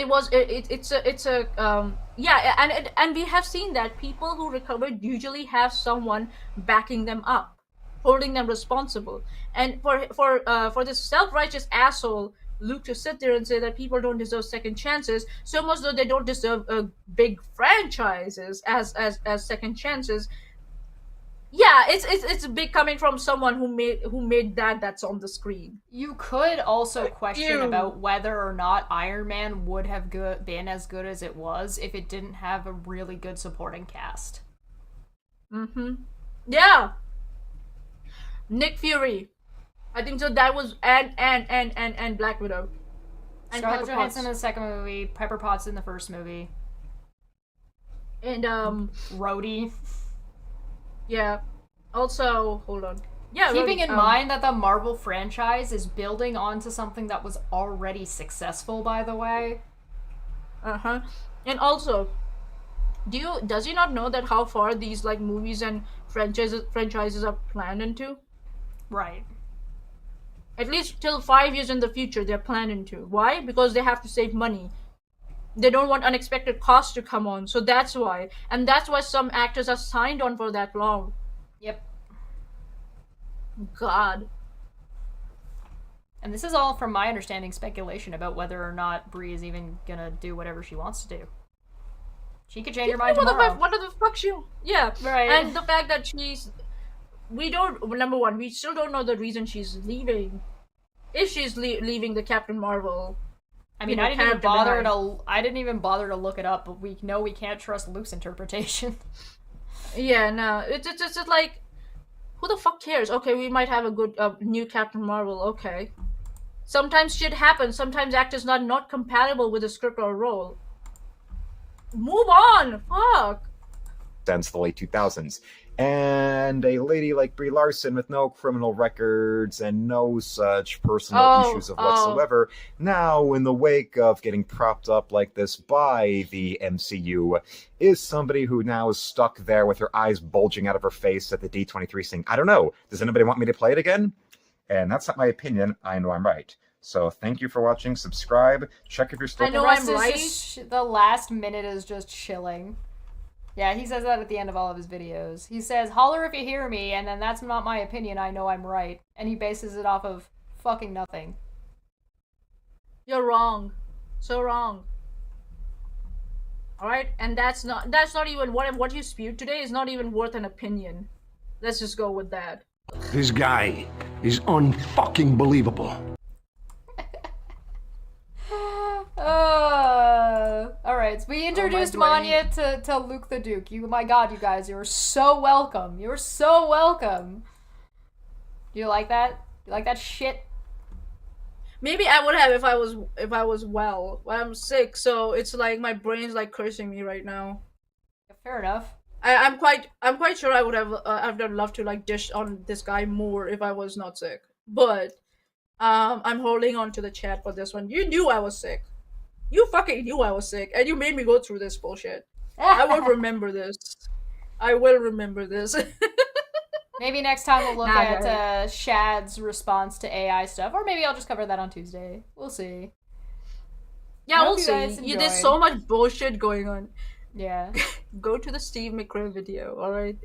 Speaker 2: we have seen that people who recovered usually have someone backing them up, holding them responsible. And for this self-righteous asshole Luke to sit there and say that people don't deserve second chances, so much though they don't deserve big franchises as second chances. Yeah, it's big coming from someone who made that's on the screen.
Speaker 1: You could also question about whether or not Iron Man would have been as good as it was if it didn't have a really good supporting cast.
Speaker 2: Yeah. Nick Fury. I think so. That was and Black Widow. And
Speaker 1: Scarlett Johansson in the second movie, Pepper Potts in the first movie.
Speaker 2: And
Speaker 1: Rhodey.
Speaker 2: Yeah. Also, hold on. Yeah.
Speaker 1: Keeping in mind that the Marvel franchise is building onto something that was already successful, by the way.
Speaker 2: And also, does he not know that how far these like movies and franchises are planned into?
Speaker 1: Right.
Speaker 2: At least till 5 years in the future, they're planning to. Why? Because they have to save money. They don't want unexpected costs to come on, so that's why. And that's why some actors are signed on for that long.
Speaker 1: Yep.
Speaker 2: God.
Speaker 1: And this is all, from my understanding, speculation about whether or not Brie is even gonna do whatever she wants to do. She could change her mind tomorrow.
Speaker 2: What the fuck she... Yeah.
Speaker 1: Right.
Speaker 2: And the fact that number one, we still don't know the reason she's leaving. If she's leaving the Captain Marvel.
Speaker 1: I mean, I didn't even bother to look it up, but we know we can't trust Luke's interpretation.
Speaker 2: Yeah, no, it's just like, who the fuck cares? Okay, we might have a good new Captain Marvel. Okay, sometimes shit happens. Sometimes actors not compatible with a script or role. Move on. Fuck.
Speaker 8: Since the late 2000s. And a lady like Brie Larson with no criminal records and no such personal issues of whatsoever, now in the wake of getting propped up like this by the MCU, is somebody who now is stuck there with her eyes bulging out of her face at the D23 saying, I don't know, does anybody want me to play it again? And that's not my opinion, I know I'm right. So thank you for watching, subscribe, check if you're still...
Speaker 2: I know I'm right.
Speaker 1: The last minute is just chilling. Yeah, he says that at the end of all of his videos. He says, holler if you hear me, and then that's not my opinion, I know I'm right. And he bases it off of fucking nothing.
Speaker 2: You're wrong. So wrong. Alright? And that's not even, what you spewed today is not even worth an opinion. Let's just go with that.
Speaker 9: This guy is unfucking believable.
Speaker 1: right. So we introduced Manya to Luke the Duke. My God, you guys, you're so welcome. You're so welcome. Do you like that? You like that shit?
Speaker 2: Maybe I would have if I was well. But I'm sick, so it's like my brain's like cursing me right now.
Speaker 1: Yeah, fair enough.
Speaker 2: I'm quite sure I would have I'd love to like dish on this guy more if I was not sick. But I'm holding on to the chat for this one. You knew I was sick. You fucking knew I was sick, and you made me go through this bullshit. I will remember this. I will remember this.
Speaker 1: Maybe next time we'll look at Shad's response to AI stuff, or maybe I'll just cover that on Tuesday. We'll see.
Speaker 2: Yeah, we'll see. You did so much bullshit going on.
Speaker 1: Yeah.
Speaker 2: Go to the Steve McRae video, alright?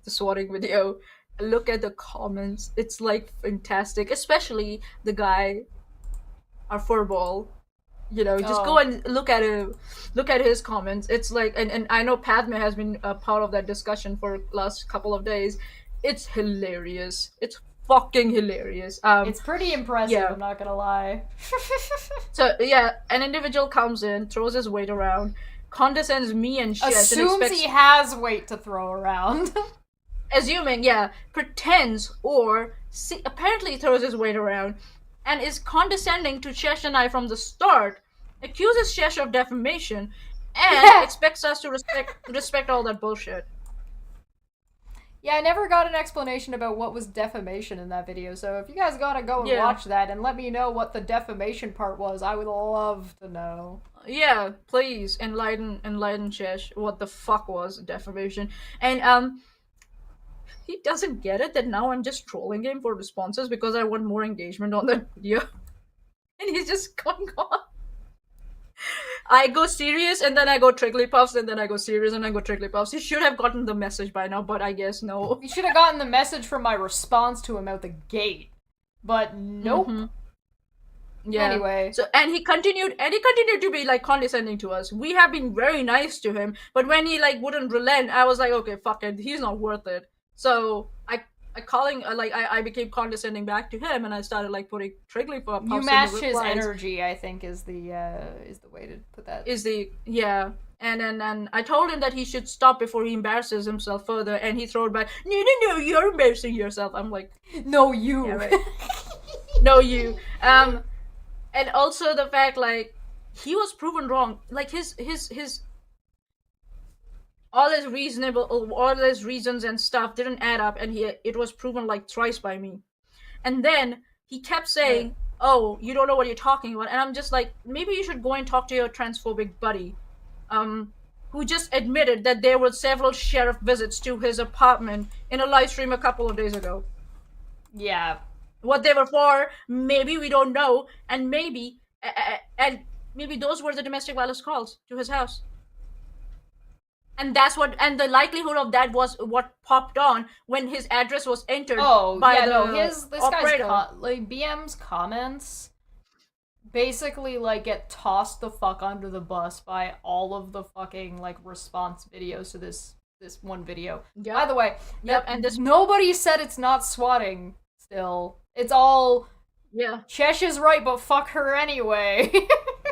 Speaker 2: The swatting video. Look at the comments. It's like fantastic. Especially the guy, our furball. You know, just go and look at him. Look at his comments. It's like, and I know Padme has been a part of that discussion for last couple of days. It's hilarious. It's fucking hilarious.
Speaker 1: It's pretty impressive, I'm not gonna lie.
Speaker 2: So, yeah, an individual comes in, throws his weight around, condescends me and shit.
Speaker 1: Assumes he has weight to throw around.
Speaker 2: Assuming, pretends or apparently throws his weight around and is condescending to Shesh and I from the start, accuses Shesh of defamation, and expects us to respect all that bullshit.
Speaker 1: Yeah, I never got an explanation about what was defamation in that video, so if you guys gotta go and watch that and let me know what the defamation part was, I would love to know.
Speaker 2: Yeah, please enlighten Shesh what the fuck was defamation. And he doesn't get it that now I'm just trolling him for responses because I want more engagement on that video. And he's just going on. I go serious and then I go Trigglypuffs and then I go serious and I go Trigglypuffs. He should have gotten the message by now, but I guess no.
Speaker 1: He should have gotten the message from my response to him out the gate. But nope.
Speaker 2: Mm-hmm. Yeah.
Speaker 1: Anyway.
Speaker 2: So and he continued to be like condescending to us. We have been very nice to him, but when he like wouldn't relent, I was like, okay, fuck it, he's not worth it. So I became condescending back to him, and I started like putting Trigglypuff.
Speaker 1: You matched his energy, I think, is the way to put that.
Speaker 2: And then I told him that he should stop before he embarrasses himself further, and he threw it back. No, you're embarrassing yourself. I'm like,
Speaker 1: no, you.
Speaker 2: Yeah, right. No, you. And also the fact like he was proven wrong. Like his all his reasons and stuff didn't add up, and it was proven like thrice by me. And then he kept saying, oh, you don't know what you're talking about, and I'm just like, maybe you should go and talk to your transphobic buddy, who just admitted that there were several sheriff visits to his apartment in a live stream a couple of days ago.
Speaker 1: Yeah.
Speaker 2: What they were for, maybe we don't know, and maybe those were the domestic violence calls to his house. And that's what, and the likelihood of that was what popped on when his address was entered. This operator.
Speaker 1: Guy's BM's comments basically like get tossed the fuck under the bus by all of the fucking like response videos to this one video. Yep. By the way, nobody said it's not swatting. Still, it's all Chesh is right, but fuck her anyway.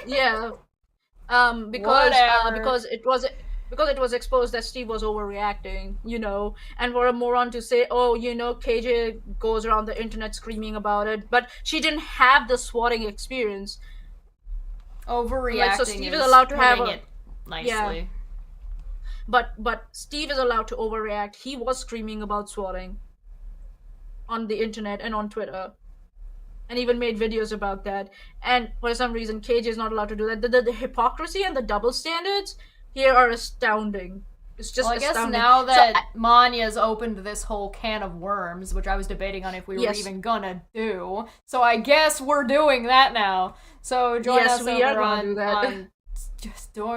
Speaker 2: Yeah, because it was exposed that Steve was overreacting, you know, and for a moron to say, oh, you know, KJ goes around the internet screaming about it, but she didn't have the swatting experience.
Speaker 1: Overreacting,
Speaker 2: like, so Steve is allowed to have
Speaker 1: it nicely.
Speaker 2: Yeah. But Steve is allowed to overreact. He was screaming about swatting on the internet and on Twitter, and even made videos about that. And for some reason, KJ is not allowed to do that. The hypocrisy and the double standards here are astounding. It's just
Speaker 1: I guess
Speaker 2: astounding.
Speaker 1: now that Manya's opened this whole can of worms, which I was debating on if we were even gonna do, so I guess we're doing that now. So join us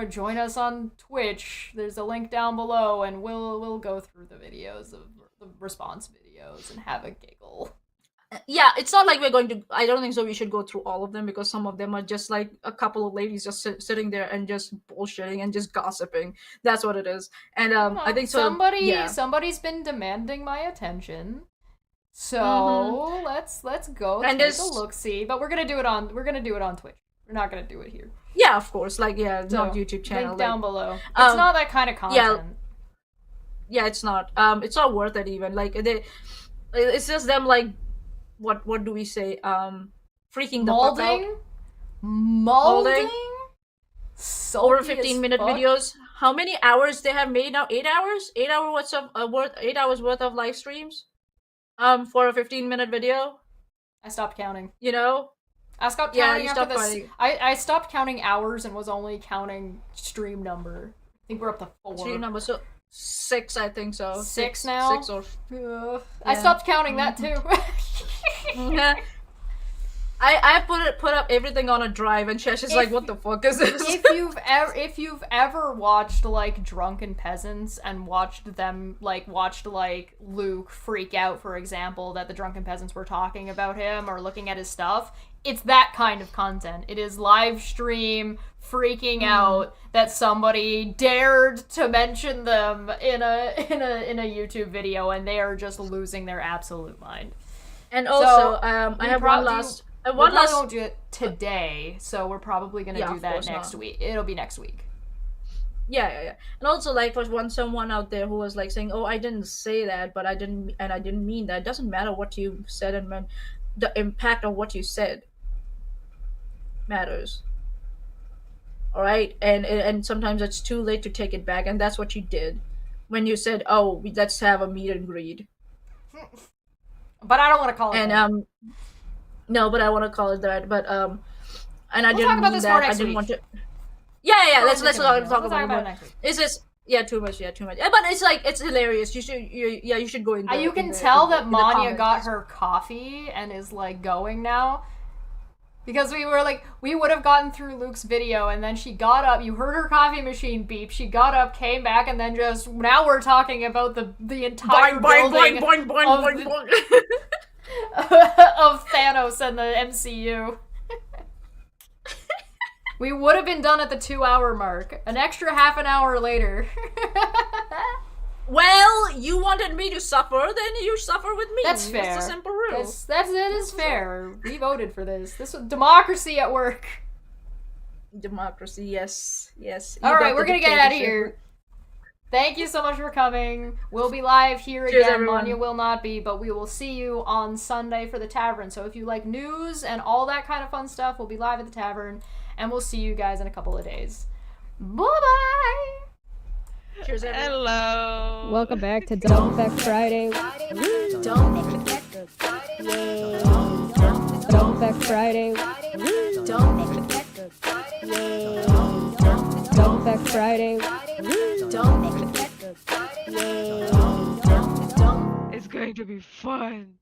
Speaker 1: join us on Twitch. There's a link down below, and we'll go through the videos of the response videos and have a giggle.
Speaker 2: Yeah, it's not like we're going to. I don't think so. We should go through all of them because some of them are just like a couple of ladies just sitting there and just bullshitting and just gossiping. That's what it is. And I think so.
Speaker 1: Somebody's been demanding my attention. So let's go and take a look. See, but we're gonna do it on Twitch. We're not gonna do it here.
Speaker 2: Yeah, of course. Like, yeah,
Speaker 1: So,
Speaker 2: not YouTube channel.
Speaker 1: Link
Speaker 2: like,
Speaker 1: down below. It's not that kind of content.
Speaker 2: Yeah, it's not. It's not worth it even. Like it's just them like, what do we say? Freaking the fuck out.
Speaker 1: Molding.
Speaker 2: Over 15-minute videos. How many hours they have made now? 8 hours? 8 hours worth of live streams? For a 15-minute video?
Speaker 1: I stopped counting.
Speaker 2: You know?
Speaker 1: I stopped counting after this.
Speaker 2: counting.
Speaker 1: I stopped counting hours and was only counting stream number. I think we're up to 4.
Speaker 2: Stream number, so 6, I think so.
Speaker 1: 6 now?
Speaker 2: 6 or...
Speaker 1: Yeah. I stopped counting that too.
Speaker 2: Yeah. I put up everything on a drive, and Chesh is like, "What the fuck is this?"
Speaker 1: If you've ever watched like Drunken Peasants and watched Luke freak out, for example, that the Drunken Peasants were talking about him or looking at his stuff, it's that kind of content. It is live stream freaking out that somebody dared to mention them in a YouTube video, and they are just losing their absolute mind.
Speaker 2: And also, I have one last.
Speaker 1: We probably won't do it today, so we're probably gonna do that next week. It'll be next week.
Speaker 2: Yeah. And also, like, for someone out there who was like saying, "Oh, I didn't say that, but I didn't mean that." It doesn't matter what you said and meant. The impact of what you said matters. All right, and sometimes it's too late to take it back, and that's what you did when you said, "Oh, let's have a meet and greet."
Speaker 1: But I don't want to call it that.
Speaker 2: No, but I want to call it that. But and I
Speaker 1: we'll
Speaker 2: didn't
Speaker 1: talk about
Speaker 2: mean
Speaker 1: this
Speaker 2: that.
Speaker 1: more next
Speaker 2: I didn't
Speaker 1: week.
Speaker 2: want to. Yeah. Let's talk
Speaker 1: We'll
Speaker 2: about
Speaker 1: it
Speaker 2: it
Speaker 1: next week.
Speaker 2: It's just too much. Yeah, but it's like it's hilarious. You should go in.
Speaker 1: You can tell that Manya got her coffee and is like going now. Because we would have gotten through Luke's video, and then she got up, you heard her coffee machine beep, she got up, came back, and then now we're talking about the entire building of Thanos and the MCU. We would have been done at the 2-hour mark. An extra half an hour later.
Speaker 2: Well, you wanted me to suffer, then you suffer with me.
Speaker 1: That's fair.
Speaker 2: That's a simple rule.
Speaker 1: That is fair. We voted for this. This was democracy at work.
Speaker 2: Democracy, yes.
Speaker 1: Alright, we're gonna get out of here. Thank you so much for coming. We'll be live here
Speaker 2: Cheers,
Speaker 1: again.
Speaker 2: everyone.
Speaker 1: Manya will not be, but we will see you on Sunday for the tavern. So if you like news and all that kind of fun stuff, we'll be live at the tavern, and we'll see you guys in a couple of days. Bye-bye!
Speaker 2: Cheers, everyone.
Speaker 4: Hello.
Speaker 3: Welcome back to Don't Back Friday. Don't Back Friday. Don't Back Friday.
Speaker 4: It's going to be fun.